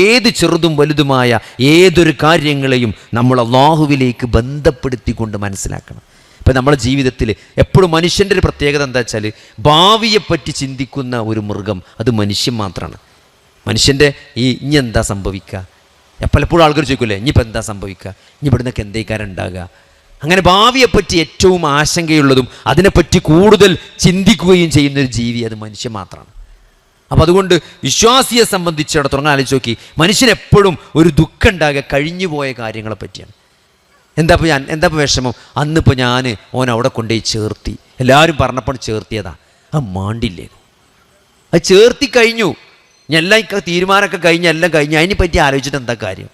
ഏത് ചെറുതും വലുതുമായ ഏതൊരു കാര്യങ്ങളെയും നമ്മൾ അള്ളാഹുവിലേക്ക് ബന്ധപ്പെടുത്തിക്കൊണ്ട് മനസ്സിലാക്കണം. ഇപ്പം നമ്മുടെ ജീവിതത്തിൽ എപ്പോഴും മനുഷ്യൻ്റെ ഒരു പ്രത്യേകത എന്താ വെച്ചാൽ, ഭാവിയെപ്പറ്റി ചിന്തിക്കുന്ന ഒരു മൃഗം അത് മനുഷ്യൻ മാത്രമാണ്. മനുഷ്യൻ്റെ ഇനി എന്താ സംഭവിക്കുക, പലപ്പോഴും ആൾക്കാർ ചോദിക്കൂലേ, ഇനിയിപ്പോൾ എന്താ സംഭവിക്കുക, ഇനി ഇവിടുന്നൊക്കെ എന്തേക്കാരുണ്ടാകുക. അങ്ങനെ ഭാവിയെപ്പറ്റി ഏറ്റവും ആശങ്കയുള്ളതും അതിനെപ്പറ്റി കൂടുതൽ ചിന്തിക്കുകയും ചെയ്യുന്നൊരു ജീവി അത് മനുഷ്യൻ മാത്രമാണ്. അപ്പം അതുകൊണ്ട് വിശ്വാസിയെ സംബന്ധിച്ചിടത്തോളം ആലോചിച്ച് നോക്കി, മനുഷ്യനെപ്പോഴും ഒരു ദുഃഖം ഉണ്ടാകുക കഴിഞ്ഞു പോയ കാര്യങ്ങളെ പറ്റിയാണ്. എന്താ വിഷമം, അന്നിപ്പോൾ ഞാൻ അവിടെ കൊണ്ടുപോയി ചേർത്തി, എല്ലാവരും പറഞ്ഞപ്പോൾ ചേർത്തിയതാ, അത് മാണ്ടില്ലേ, അത് ചേർത്തി കഴിഞ്ഞു, എല്ലാം തീരുമാനമൊക്കെ കഴിഞ്ഞ് എല്ലാം കഴിഞ്ഞ് അതിനെപ്പറ്റി ആലോചിച്ചിട്ട് എന്താ കാര്യം.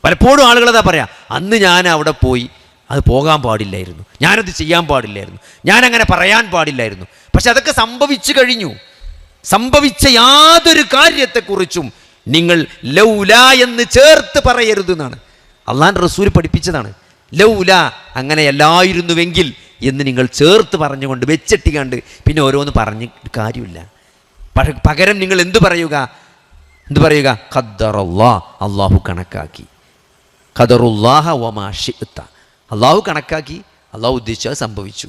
പലപ്പോഴും ആളുകളതാ പറയാം, അന്ന് ഞാൻ അവിടെ പോയി അത് പോകാൻ പാടില്ലായിരുന്നു, ഞാനത് ചെയ്യാൻ പാടില്ലായിരുന്നു, ഞാനങ്ങനെ പറയാൻ പാടില്ലായിരുന്നു. പക്ഷെ അതൊക്കെ സംഭവിച്ചു കഴിഞ്ഞു. സംഭവിച്ച യാതൊരു കാര്യത്തെക്കുറിച്ചും നിങ്ങൾ ലൗല എന്ന് ചേർത്ത് പറയരുത് എന്നാണ് അള്ളാഹുവിൻ്റെ റസൂൽ പഠിപ്പിച്ചതാണ്. ലൗല അങ്ങനെയല്ലായിരുന്നുവെങ്കിൽ എന്ന് നിങ്ങൾ ചേർത്ത് പറഞ്ഞുകൊണ്ട് വെച്ചെട്ടിക്കാണ്ട് പിന്നെ ഓരോന്ന് പറഞ്ഞ് കാര്യമില്ല. പകരം നിങ്ങൾ എന്ത് പറയുക, ഖദ്ദറല്ലാഹ്, അള്ളാഹു കണക്കാക്കി, ഖദറുല്ലാഹ വമാ ശിഅ്ത, അള്ളാഹു കണക്കാക്കി, അള്ളാഹു ഉദ്ദേശിച്ചത് സംഭവിച്ചു,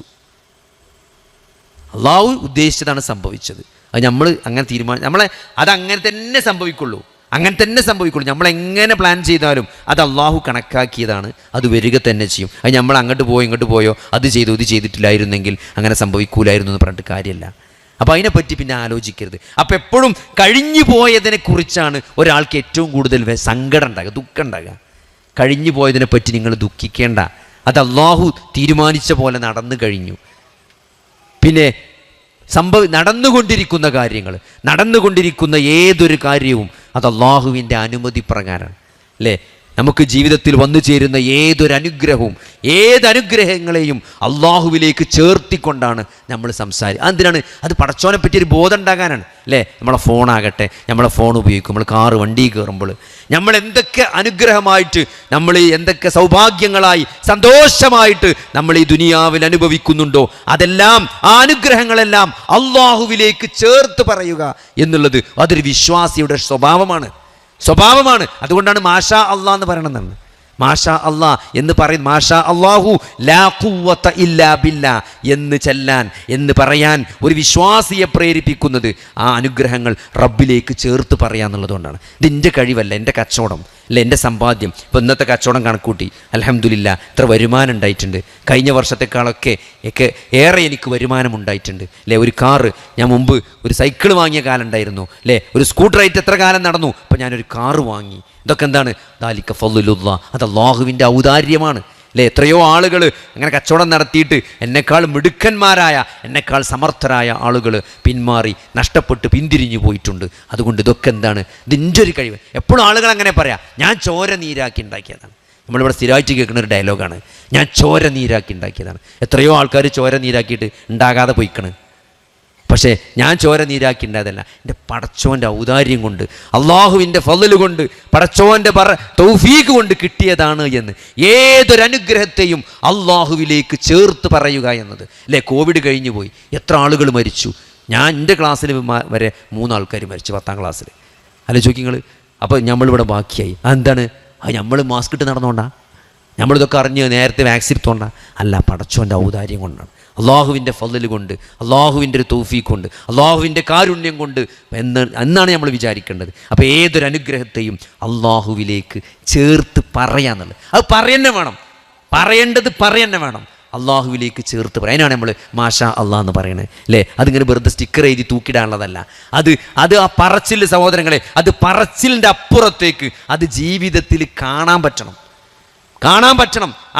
അള്ളാഹു ഉദ്ദേശിച്ചതാണ് സംഭവിച്ചത്. അത് നമ്മൾ അങ്ങനെ അതങ്ങനെ തന്നെ സംഭവിക്കുള്ളൂ, നമ്മളെങ്ങനെ പ്ലാൻ ചെയ്താലും അത് അള്ളാഹു കണക്കാക്കിയതാണ്, അത് വരിക തന്നെ ചെയ്യും. അത് നമ്മൾ ഇങ്ങോട്ട് പോയോ അത് ചെയ്തു ഇത് ചെയ്തിട്ടില്ലായിരുന്നെങ്കിൽ അങ്ങനെ സംഭവിക്കൂലായിരുന്നു എന്ന് പറഞ്ഞിട്ട് കാര്യമില്ല. അപ്പോൾ അതിനെപ്പറ്റി പിന്നെ ആലോചിക്കരുത്. അപ്പോൾ എപ്പോഴും കഴിഞ്ഞു പോയതിനെക്കുറിച്ചാണ് ഒരാൾക്ക് ഏറ്റവും കൂടുതൽ സങ്കടം ഉണ്ടാകുക, ദുഃഖം ഉണ്ടാകുക. കഴിഞ്ഞു പോയതിനെപ്പറ്റി നിങ്ങൾ ദുഃഖിക്കേണ്ട, അത് അള്ളാഹു തീരുമാനിച്ച പോലെ നടന്നു കഴിഞ്ഞു. പിന്നെ നടന്നുകൊണ്ടിരിക്കുന്ന കാര്യങ്ങൾ, നടന്നുകൊണ്ടിരിക്കുന്ന ഏതൊരു കാര്യവും അത് അള്ളാഹുവിൻ്റെ അനുമതി പ്രകാരമാണ് അല്ലേ. നമുക്ക് ജീവിതത്തിൽ വന്നു ചേരുന്ന ഏതനുഗ്രഹങ്ങളെയും അള്ളാഹുവിലേക്ക് ചേർത്തിക്കൊണ്ടാണ് നമ്മൾ എന്തിനാണ്? അത് പടച്ചോനെ പറ്റിയൊരു ബോധം ഉണ്ടാകാനാണ് അല്ലേ. നമ്മളെ ഫോണാകട്ടെ, നമ്മളെ ഫോൺ ഉപയോഗിക്കും, നമ്മൾ കാറ് വണ്ടി കയറുമ്പോൾ നമ്മൾ എന്തൊക്കെ അനുഗ്രഹമായിട്ട്, നമ്മൾ എന്തൊക്കെ സൗഭാഗ്യങ്ങളായി സന്തോഷമായിട്ട് നമ്മൾ ഈ ദുനിയാവിൽ അനുഭവിക്കുന്നുണ്ടോ അതെല്ലാം, ആ അനുഗ്രഹങ്ങളെല്ലാം അള്ളാഹുവിലേക്ക് ചേർത്ത് പറയുക എന്നുള്ളത് അതൊരു വിശ്വാസിയുടെ സ്വഭാവമാണ്. അതുകൊണ്ടാണ് മാഷാ അള്ളാ എന്ന് പറയണമെന്നാണ്. മാഷാ അള്ളാ എന്ന് പറയും, മാഷാ അള്ളാഹു ലാ ഖുവത ഇല്ലാ ബില്ലാ എന്ന് ചെല്ലാൻ, എന്ന് പറയാൻ ഒരു വിശ്വാസിയെ പ്രേരിപ്പിക്കുന്നത് ആ അനുഗ്രഹങ്ങൾ റബ്ബിലേക്ക് ചേർത്ത് പറയാന്നുള്ളതുകൊണ്ടാണ്. ഇത് എൻ്റെ കഴിവല്ല, എൻ്റെ കച്ചവടം അല്ല, എൻ്റെ സമ്പാദ്യം. ഇപ്പോൾ ഇന്നത്തെ കച്ചവടം കണക്കൂട്ടി അൽഹംദുലില്ലാ ഇത്ര വരുമാനം ഉണ്ടായിട്ടുണ്ട്, കഴിഞ്ഞ വർഷത്തെക്കാളൊക്കെ ഏറെ എനിക്ക് വരുമാനം ഉണ്ടായിട്ടുണ്ട് അല്ലേ. ഒരു കാറ്, ഞാൻ മുമ്പ് ഒരു സൈക്കിൾ വാങ്ങിയ കാലം ഉണ്ടായിരുന്നു അല്ലേ, ഒരു സ്കൂട്ടറായിട്ട് എത്ര കാലം നടന്നു, അപ്പോൾ ഞാനൊരു കാറ് വാങ്ങി. ഇതൊക്കെ എന്താണ്? ദാലിക ഫളുലുല്ലാഹ്, അത് അള്ളാഹുവിൻ്റെ ഔദാര്യമാണ് അല്ലേ. എത്രയോ ആളുകൾ അങ്ങനെ കച്ചവടം നടത്തിയിട്ട് എന്നെക്കാൾ മിടുക്കന്മാരായ, എന്നെക്കാൾ സമർത്ഥരായ ആളുകൾ പിന്മാറി, നഷ്ടപ്പെട്ട് പിന്തിരിഞ്ഞു പോയിട്ടുണ്ട്. അതുകൊണ്ട് ഇതൊക്കെ എന്താണ്? ഇതിൻ്റെ ഒരു കഴിവ്. എപ്പോഴും ആളുകൾ അങ്ങനെ പറയാം, ഞാൻ ചോര നീരാക്കി ഉണ്ടാക്കിയതാണ്, നമ്മളിവിടെ സ്ഥിരമായിട്ട് കേൾക്കുന്ന ഒരു ഡയലോഗാണ്, ഞാൻ ചോര നീരാക്കി ഉണ്ടാക്കിയതാണ്. എത്രയോ ആൾക്കാർ ചോര നീരാക്കിയിട്ട് ഉണ്ടാകാതെ പോയിക്കണ്. പക്ഷേ ഞാൻ ചോര നീരാക്കി ഉണ്ടായതല്ല, എൻ്റെ പടച്ചോൻ്റെ ഔദാര്യം കൊണ്ട്, അള്ളാഹുവിൻ്റെ ഫള് കൊണ്ട്, പടച്ചോൻ്റെ തൗഫീഖ് കൊണ്ട് കിട്ടിയതാണ് എന്ന് ഏതൊരനുഗ്രഹത്തെയും അള്ളാഹുവിലേക്ക് ചേർത്ത് പറയുക എന്നത്. അല്ലേ, കോവിഡ് കഴിഞ്ഞു പോയി, എത്ര ആളുകൾ മരിച്ചു. ഞാൻ എൻ്റെ ക്ലാസ്സിൽ വരെ 3 ആൾക്കാർ മരിച്ചു 10ാം ക്ലാസ്സിൽ. അല്ല ചോദിക്കുക. അപ്പോൾ നമ്മളിവിടെ ബാക്കിയായി. അതെന്താണ്? അത് നമ്മൾ മാസ്ക് ഇട്ട് നടന്നുകൊണ്ടാ? നമ്മളിതൊക്കെ അറിഞ്ഞ് നേരത്തെ വാക്സിൻ എടുത്തോണ്ടാ? അല്ല, പടച്ചോൻ്റെ ഔദാര്യം കൊണ്ടാണ്, അള്ളാഹുവിൻ്റെ ഫള് കൊണ്ട്, അള്ളാഹുവിൻ്റെ ഒരു തൗഫീഖ് കൊണ്ട്, അള്ളാഹുവിൻ്റെ കാരുണ്യം കൊണ്ട് എന്നാണ് നമ്മൾ വിചാരിക്കേണ്ടത്. അപ്പോൾ ഏതൊരു അനുഗ്രഹത്തെയും അള്ളാഹുവിലേക്ക് ചേർത്ത് പറയാന്നുള്ളത്, അത് പറയന്നെ വേണം, പറയേണ്ടത് പറയന്നെ വേണം, അള്ളാഹുവിലേക്ക് ചേർത്ത് പറയാം. അതിനാണ് നമ്മൾ മാഷാ അള്ളാഹ് എന്ന് പറയണത്. അല്ലേ, അതിങ്ങനെ വെറുതെ സ്റ്റിക്കർ എഴുതി തൂക്കിടാനുള്ളതല്ല. അത് ആ പറച്ചിൽ സഹോദരങ്ങളെ, അത് പറച്ചിലിൻ്റെ അപ്പുറത്തേക്ക് അത് ജീവിതത്തിൽ കാണാൻ പറ്റണം.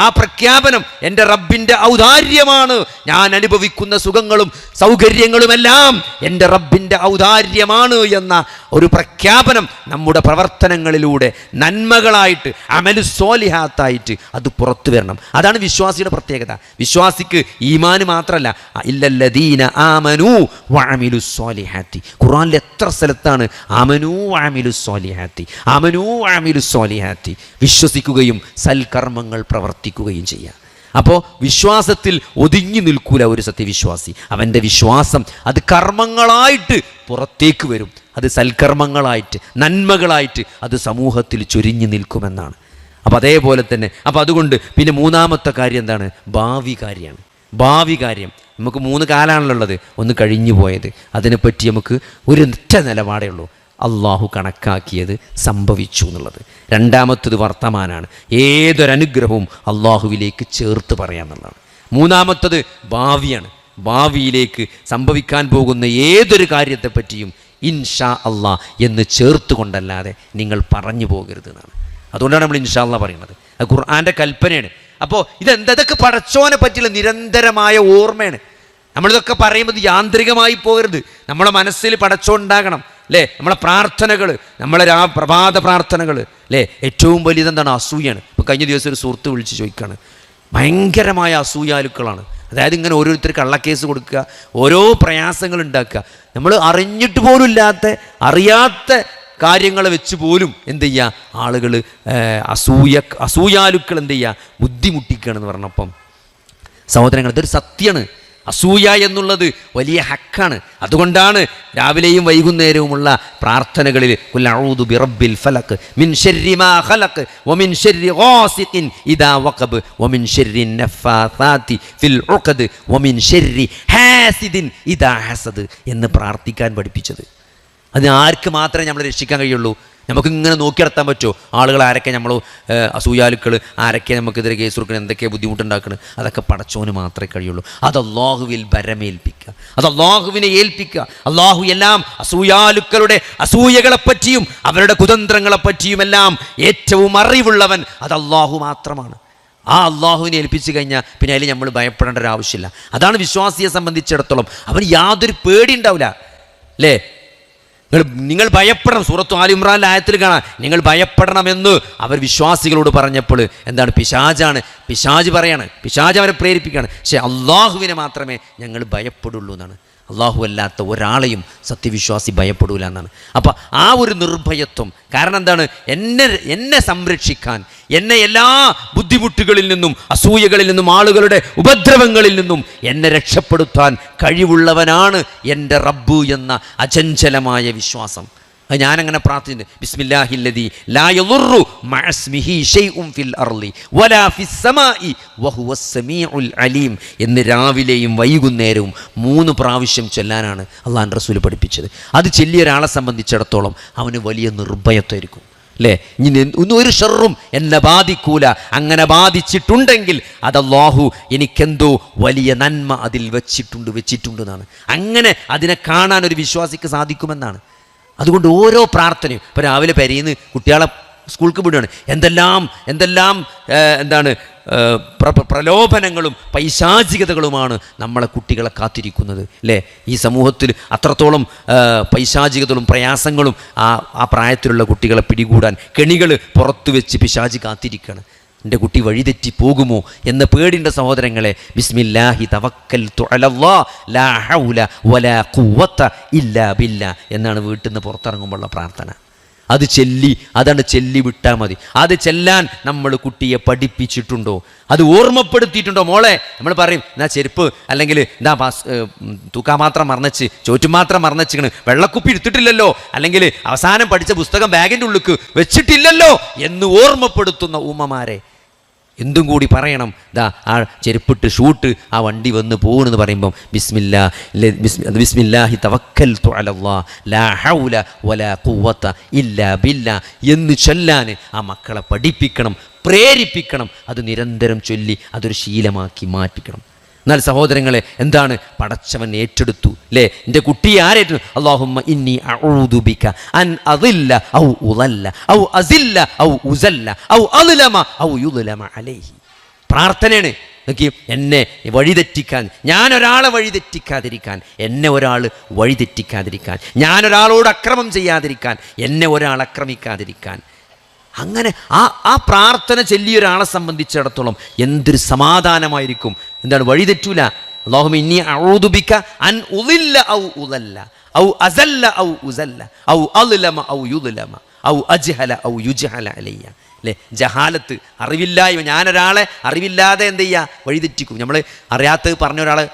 ആ പ്രഖ്യാപനം എൻ്റെ റബ്ബിൻ്റെ ഔദാര്യമാണ്. ഞാൻ അനുഭവിക്കുന്ന സുഖങ്ങളും സൗകര്യങ്ങളുമെല്ലാം എൻ്റെ റബ്ബിൻ്റെ ഔദാര്യമാണ് എന്ന ഒരു പ്രഖ്യാപനം നമ്മുടെ പ്രവർത്തനങ്ങളിലൂടെ നന്മകളായിട്ട്, അമലു സ്വാലിഹാത്തായിട്ട് അത് പുറത്തു വരണം. അതാണ് വിശ്വാസിയുടെ പ്രത്യേകത. വിശ്വാസിക്ക് ഈമാന് മാത്രമല്ല, ഇല്ലല്ലദീന ആമനൂ വഅമിലു സ്വാലിഹാത്തി. ഖുർആനിൽ എത്ര സ്ഥലത്താണ് ആമനൂ വഅമിലു സ്വാലിഹാത്തി, ആമനൂ വഅമിലു സ്വാലിഹാത്തി. വിശ്വസിക്കുകയും സൽക്കർമ്മങ്ങൾ പ്രവർത്തിക്കുകയും ചെയ്യുക. അപ്പോൾ വിശ്വാസത്തിൽ ഒതുങ്ങി നിൽക്കൂല ഒരു സത്യവിശ്വാസി. അവൻ്റെ വിശ്വാസം അത് കർമ്മങ്ങളായിട്ട് പുറത്തേക്ക് വരും, അത് സൽക്കർമ്മങ്ങളായിട്ട്, നന്മകളായിട്ട് അത് സമൂഹത്തിൽ ചൊരിഞ്ഞു നിൽക്കുമെന്നാണ്. അപ്പോൾ അതേപോലെ തന്നെ, അപ്പോൾ അതുകൊണ്ട് പിന്നെ 3ാമത്തെ കാര്യം എന്താണ്? ഭാവി കാര്യമാണ്. ഭാവി കാര്യം നമുക്ക് 3 കാലമാണുള്ളത്. ഒന്ന് കഴിഞ്ഞു പോയത്, അതിനെപ്പറ്റി നമുക്ക് ഒരൊറ്റ നിലപാടേ ഉള്ളൂ, അള്ളാഹു കണക്കാക്കിയത് സംഭവിച്ചു എന്നുള്ളത്. 2ാമത്തത് വർത്തമാനാണ്, ഏതൊരനുഗ്രഹവും അള്ളാഹുവിലേക്ക് ചേർത്ത് പറയാമെന്നുള്ളതാണ്. 3ാമത്തത് ഭാവിയാണ്, ഭാവിയിലേക്ക് സംഭവിക്കാൻ പോകുന്ന ഏതൊരു കാര്യത്തെപ്പറ്റിയും ഇൻഷാ അള്ളാഹ് എന്ന് ചേർത്ത് കൊണ്ടല്ലാതെ നിങ്ങൾ പറഞ്ഞു പോകരുത് എന്നാണ്. അതുകൊണ്ടാണ് നമ്മൾ ഇൻഷാ അള്ളാഹ് പറയുന്നത്. അത് ഖുർആൻ്റെ കൽപ്പനയാണ്. അപ്പോൾ ഇതൊക്കെ പടച്ചോനെ പറ്റിയുള്ള നിരന്തരമായ ഓർമ്മയാണ്. നമ്മളിതൊക്കെ പറയുമ്പോൾ യാന്ത്രികമായി പോകരുത്. നമ്മളെ മനസ്സിൽ പടച്ചോൻ ഉണ്ടാകണം. അല്ലേ, നമ്മളെ പ്രാർത്ഥനകൾ, നമ്മളെ പ്രഭാത പ്രാർത്ഥനകൾ, അല്ലേ, ഏറ്റവും വലിയതെന്താണ്? അസൂയാണ്. ഇപ്പോൾ കഴിഞ്ഞ ദിവസം ഒരു സുഹൃത്ത് വിളിച്ച് ചോദിക്കുകയാണ്, ഭയങ്കരമായ അസൂയാലുക്കളാണ്. അതായത് ഇങ്ങനെ ഓരോരുത്തർ കള്ളക്കേസ് കൊടുക്കുക, ഓരോ പ്രയാസങ്ങൾ ഉണ്ടാക്കുക. നമ്മൾ അറിഞ്ഞിട്ട് പോലും അറിയാത്ത കാര്യങ്ങളെ വെച്ച് പോലും എന്ത് ചെയ്യുക, ആളുകൾ അസൂയാലുക്കൾ എന്ത് ചെയ്യുക, ബുദ്ധിമുട്ടിക്കുകയാണെന്ന് പറഞ്ഞപ്പം സഹോദരങ്ങൾ, ഇതൊരു സത്യമാണ്. അസൂയ എന്നുള്ളത് വലിയ ഹക്കാണ്. അതുകൊണ്ടാണ് രാവിലെയും വൈകുന്നേരവുമുള്ള പ്രാർത്ഥനകളിൽ ഖുൽ അഊദു ബിറബ്ബിൽ ഫലഖ് മിൻ ശർരി മാ ഖലഖ് വമിൻ ശർരി ഗാസിഖിൻ ഇദാ വഖബ് വമിൻ ശർരി നഫാസാതി ഫിൽ ഉഖദ് വമിൻ ശർരി ഹാസിദിൻ ഇദാ ഹസദ് എന്ന് പ്രാർത്ഥിക്കാൻ പഠിപ്പിച്ചത്. അത് ആർക്ക് മാത്രമേ നമ്മൾ രക്ഷിക്കാൻ കഴിയുള്ളൂ? നമുക്കിങ്ങനെ നോക്കി നടത്താൻ പറ്റുമോ? ആളുകൾ ആരൊക്കെ നമ്മൾ അസൂയാലുക്കൾ ആരൊക്കെ നമുക്കെതിരെ കേസ് കൊടുക്കണം, എന്തൊക്കെ ബുദ്ധിമുട്ടുണ്ടാക്കണം, അതൊക്കെ പടച്ചോന് മാത്രമേ കഴിയുള്ളൂ. അത് അള്ളാഹുവിൽ ഭരമേൽപ്പിക്കുക, അത് അള്ളാഹുവിനെ ഏൽപ്പിക്കുക. അള്ളാഹു എല്ലാം അസൂയാലുക്കളുടെ അസൂയകളെപ്പറ്റിയും അവരുടെ കുതന്ത്രങ്ങളെപ്പറ്റിയുമെല്ലാം ഏറ്റവും അറിവുള്ളവൻ അത് അള്ളാഹു മാത്രമാണ്. ആ അള്ളാഹുവിനെ ഏൽപ്പിച്ചു കഴിഞ്ഞാൽ പിന്നെ അതിൽ നമ്മൾ ഭയപ്പെടേണ്ട ഒരു ആവശ്യമില്ല. അതാണ് വിശ്വാസിയെ സംബന്ധിച്ചിടത്തോളം, അവന് യാതൊരു പേടി ഉണ്ടാവില്ല. അല്ലേ, നിങ്ങൾ ഭയപ്പെടണം. സൂറത്ത് ആൽ ഇമ്രാനിലെ ആയത്തിൽ കാണാം, നിങ്ങൾ ഭയപ്പെടണമെന്ന് അവർ വിശ്വാസികളോട് പറഞ്ഞപ്പോൾ എന്താണ്? പിശാജ് പറയാണ്, പിശാജ് അവരെ പ്രേരിപ്പിക്കുകയാണ്. പക്ഷേ അള്ളാഹുവിനെ മാത്രമേ ഞങ്ങൾ ഭയപ്പെടുള്ളൂ എന്നാണ്. അള്ളാഹു അല്ലാത്ത ഒരാളെയും സത്യവിശ്വാസി ഭയപ്പെടൂല എന്നാണ്. അപ്പം ആ ഒരു നിർഭയത്വം, കാരണം എന്താണ്? എന്നെ സംരക്ഷിക്കാൻ, എന്നെ എല്ലാ ബുദ്ധിമുട്ടുകളിൽ നിന്നും, അസൂയകളിൽ നിന്നും, ആളുകളുടെ ഉപദ്രവങ്ങളിൽ നിന്നും എന്നെ രക്ഷപ്പെടുത്താൻ കഴിവുള്ളവനാണ് എൻ്റെ റബ്ബ് എന്ന അചഞ്ചലമായ വിശ്വാസം. അത് ഞാനങ്ങനെ പ്രാർത്ഥിച്ചിട്ടുണ്ട്. ബിസ്മില്ലാഹില്ലദീ ലാ യദുറു മഅസ്മിഹി ശൈഉൻ ഫിൽ അർളി വലാ ഫിസ് സമാഇ വഹുവസ് സമീഉൽ അലീം എന്ന് രാവിലെയും വൈകുന്നേരവും 3 പ്രാവശ്യം ചൊല്ലാനാണ് അള്ളാഹുവിൻ്റെ റസൂൽ പഠിപ്പിച്ചത്. അത് ചൊല്ലിയ ഒരാളെ സംബന്ധിച്ചിടത്തോളം അവന് വലിയ നിർഭയത്വമായിരിക്കും. അല്ലേ, ഇനി ഒരു ഷർറും എന്നെ ബാധിക്കൂല. അങ്ങനെ ബാധിച്ചിട്ടുണ്ടെങ്കിൽ അത് അല്ലാഹു എനിക്കെന്തോ വലിയ നന്മ അതിൽ വെച്ചിട്ടുണ്ട് എന്നാണ്. അങ്ങനെ അതിനെ കാണാൻ ഒരു വിശ്വാസിക്ക് സാധിക്കുമെന്നാണ്. അതുകൊണ്ട് ഓരോ പ്രാർത്ഥനയും, ഇപ്പോൾ രാവിലെ പെരയുന്ന കുട്ടികളെ സ്കൂൾക്ക് വിടുകയാണ്, എന്തെല്ലാം എന്താണ് പ്രലോഭനങ്ങളും പൈശാചികതകളുമാണ് നമ്മളെ കുട്ടികളെ കാത്തിരിക്കുന്നത്. അല്ലേ, ഈ സമൂഹത്തിൽ അത്രത്തോളം പൈശാചികതകളും പ്രയാസങ്ങളും ആ പ്രായത്തിലുള്ള കുട്ടികളെ പിടികൂടാൻ കെണികൾ പുറത്തു വെച്ച് പിശാചി കാത്തിരിക്കുകയാണ്. എൻ്റെ കുട്ടി വഴിതെറ്റി പോകുമോ എന്ന പേടിൻ്റെ സഹോദരങ്ങളെ, ബിസ്മില്ലാഹി തവക്കൽതു അലല്ലാഹ് ലാ ഹൗല വലാ ഖുവത ഇല്ലാ ബില്ലാ എന്നാണ് വീട്ടിൽ നിന്ന് പുറത്തിറങ്ങുമ്പോഴുള്ള പ്രാർത്ഥന. അത് അതാണ് ചെല്ലി വിട്ടാൽ മതി. അത് ചെല്ലാൻ നമ്മൾ കുട്ടിയെ പഠിപ്പിച്ചിട്ടുണ്ടോ, അത് ഓർമ്മപ്പെടുത്തിയിട്ടുണ്ടോ? മോളെ നമ്മൾ പറയും എന്നാ ചെരുപ്പ് അല്ലെങ്കിൽ എന്താ തൂക്കാമാത്രം മറന്നച്ച്, ചോറ്റുമാത്രം മറന്നച്ചിക്കണ്, വെള്ളക്കുപ്പി എടുത്തിട്ടില്ലല്ലോ, അല്ലെങ്കിൽ അവസാനം പഠിച്ച പുസ്തകം ബാഗിൻ്റെ ഉള്ളിക്ക് വെച്ചിട്ടില്ലല്ലോ എന്ന് ഓർമ്മപ്പെടുത്തുന്ന ഉമ്മമാരെ എന്തും കൂടി പറയണം. ആ ചെരുപ്പിട്ട് ഷൂട്ട് ആ വണ്ടി വന്ന് പോകുമെന്ന് പറയുമ്പം ബിസ്മില്ലാഹി തവക്കൽതു അലല്ലാഹ് ലാ ഹൗല വലാ ഖുവത ഇല്ലാ ബില്ലാ എന്ന് ചൊല്ലാൻ ആ മക്കളെ പഠിപ്പിക്കണം, പ്രേരിപ്പിക്കണം. അത് നിരന്തരം ചൊല്ലി അതൊരു ശീലമാക്കി മാറ്റിക്കണം. എന്നാൽ സഹോദരങ്ങളെ, എന്താണ് പടച്ചവൻ ഏറ്റെടുത്തു അല്ലേ? എൻ്റെ കുട്ടിയെ ആരേറ്റു? അല്ലാഹുമ്മ ഇന്നി അഊദു ബിക അൻ അദില്ല ഔ ഉദല്ല ഔ അസില്ല ഔ ഉസല്ല ഔ അദ്ലമ ഔ യുദ്ലമ അലൈഹി. പ്രാർത്ഥനയാണ്. നോക്കി, എന്നെ വഴിതെറ്റിക്കാൻ, ഞാനൊരാളെ വഴിതെറ്റിക്കാതിരിക്കാൻ, എന്നെ ഒരാൾ വഴിതെറ്റിക്കാതിരിക്കാൻ, ഞാനൊരാളോട് അക്രമം ചെയ്യാതിരിക്കാൻ, എന്നെ ഒരാൾ ആക്രമിക്കാതിരിക്കാൻ. അങ്ങനെ ആ പ്രാർത്ഥന ചൊല്ലിയൊരാളെ സംബന്ധിച്ചിടത്തോളം എന്തൊരു സമാധാനമായിരിക്കും. എന്താണ്? വഴിതെറ്റൂല. അല്ലാഹുമ്മ ഇന്നി അഊദു ബിക അൻ ഉദില്ല ഔ ഉദല്ല ഔ അസല്ല ഔ ഉസല്ല ഔ അദ്ലമ ഔ യുദ്ലമ ഔ അജ്ഹല ഔ യുജ്ഹല അലയ്യ. അല്ലേ? ജഹാലത്ത്, അറിവില്ലായ്മ. ഞാനൊരാളെ അറിവില്ലാതെ എന്ത് ചെയ്യുക? വഴിതെറ്റിക്കും. നമ്മൾ അറിയാത്തത് പറഞ്ഞ ഒരാളെ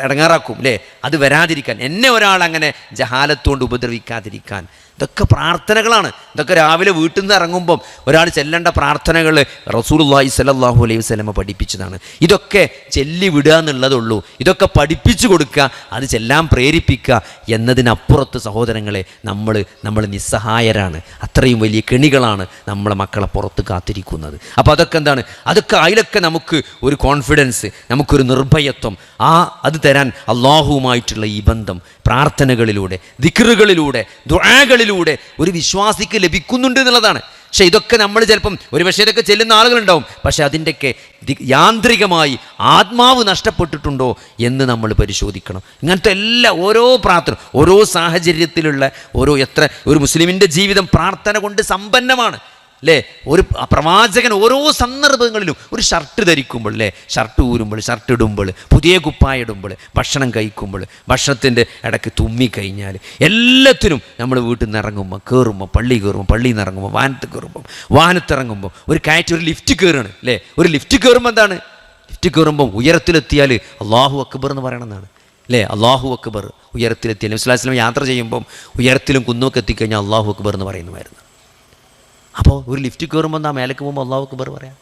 ഇടങ്ങാറാക്കും അല്ലേ? അത് വരാതിരിക്കാൻ, എന്നെ ഒരാൾ അങ്ങനെ ജഹാലത്തുകൊണ്ട് ഉപദ്രവിക്കാതിരിക്കാൻ. ഇതൊക്കെ പ്രാർത്ഥനകളാണ്. ഇതൊക്കെ രാവിലെ വീട്ടിൽ നിന്ന് ഇറങ്ങുമ്പം ഒരാൾ ചെല്ലേണ്ട പ്രാർത്ഥനകൾ റസൂലുള്ളാഹി സ്വല്ലല്ലാഹു അലൈഹി വസല്ലമ പഠിപ്പിച്ചതാണ്. ഇതൊക്കെ ചെല്ലി വിടുക എന്നുള്ളതുള്ളൂ. ഇതൊക്കെ പഠിപ്പിച്ചു കൊടുക്കുക, അത് ചെല്ലാൻ പ്രേരിപ്പിക്കുക എന്നതിനപ്പുറത്ത് സഹോദരങ്ങളെ നമ്മൾ നിസ്സഹായരാണ്. അത്രയും വലിയ കെണികളാണ് നമ്മളെ മക്കളെ പുറത്ത് കാത്തിരിക്കുന്നത്. അപ്പോൾ അതൊക്കെ എന്താണ്? അതിലൊക്കെ നമുക്ക് ഒരു കോൺഫിഡൻസ്, നമുക്കൊരു നിർഭയത്വം, അത് തരാൻ അള്ളാഹുവുമായിട്ടുള്ള ഈ ബന്ധം പ്രാർത്ഥനകളിലൂടെ, ദിക്റുകളിലൂടെ, ദുആകളിലൂടെ ഒരു വിശ്വാസിക്ക് ലഭിക്കുന്നുണ്ട് എന്നുള്ളതാണ്. പക്ഷേ ഇതൊക്കെ നമ്മൾ ചിലപ്പം ഒരു പക്ഷേ ഇതൊക്കെ ചെല്ലുന്ന ആളുകളുണ്ടാവും. പക്ഷെ അതിൻ്റെയൊക്കെ യാന്ത്രികമായി ആത്മാവ് നഷ്ടപ്പെട്ടിട്ടുണ്ടോ എന്ന് നമ്മൾ പരിശോധിക്കണം. ഇങ്ങനത്തെ ഓരോ പ്രാർത്ഥന, ഓരോ സാഹചര്യത്തിലുള്ള ഒരു മുസ്ലിമിൻ്റെ ജീവിതം പ്രാർത്ഥന കൊണ്ട് സമ്പന്നമാണ് അല്ലേ? ഒരു പ്രവാചകൻ ഓരോ സന്ദർഭങ്ങളിലും ഒരു ഷർട്ട് ധരിക്കുമ്പോൾ അല്ലേ, ഷർട്ട് ഊരുമ്പോൾ, ഷർട്ട് ഇടുമ്പോൾ, പുതിയ കുപ്പായ ഇടുമ്പോൾ, ഭക്ഷണം കഴിക്കുമ്പോൾ, ഭക്ഷണത്തിൻ്റെ ഇടയ്ക്ക് തുമ്മിക്കഴിഞ്ഞാൽ, എല്ലാത്തിനും നമ്മൾ വീട്ടിൽ നിന്ന് ഇറങ്ങുമ്പോൾ, പള്ളിയിൽ നിന്ന് ഇറങ്ങുമ്പോൾ, വാഹനത്തിറങ്ങുമ്പോൾ, ഒരു ലിഫ്റ്റ് കയറുകയാണ് അല്ലേ? ഒരു ലിഫ്റ്റ് കയറുമ്പോൾ എന്താണ്? ലിഫ്റ്റ് കയറുമ്പോൾ ഉയരത്തിലെത്തിയാൽ അല്ലാഹു അക്ബർ എന്ന് പറയണമെന്നാണ് അല്ലേ? അല്ലാഹു അക്ബർ ഉയരത്തിലെത്തിയാൽ, നബി സ്വല്ലല്ലാഹു അലൈഹി വസല്ലം യാത്ര ചെയ്യുമ്പം ഉയരത്തിലും കുന്നുമൊക്കെ എത്തിക്കഴിഞ്ഞാൽ അല്ലാഹു അക്ബർ എന്ന് പറയുന്നതായിരുന്നു. അപ്പോൾ ഒരു ലിഫ്റ്റ് കയറുമ്പോൾ മേലേക്ക് പോകുമ്പോൾ അല്ലാഹു അക്ബർ പറയാം.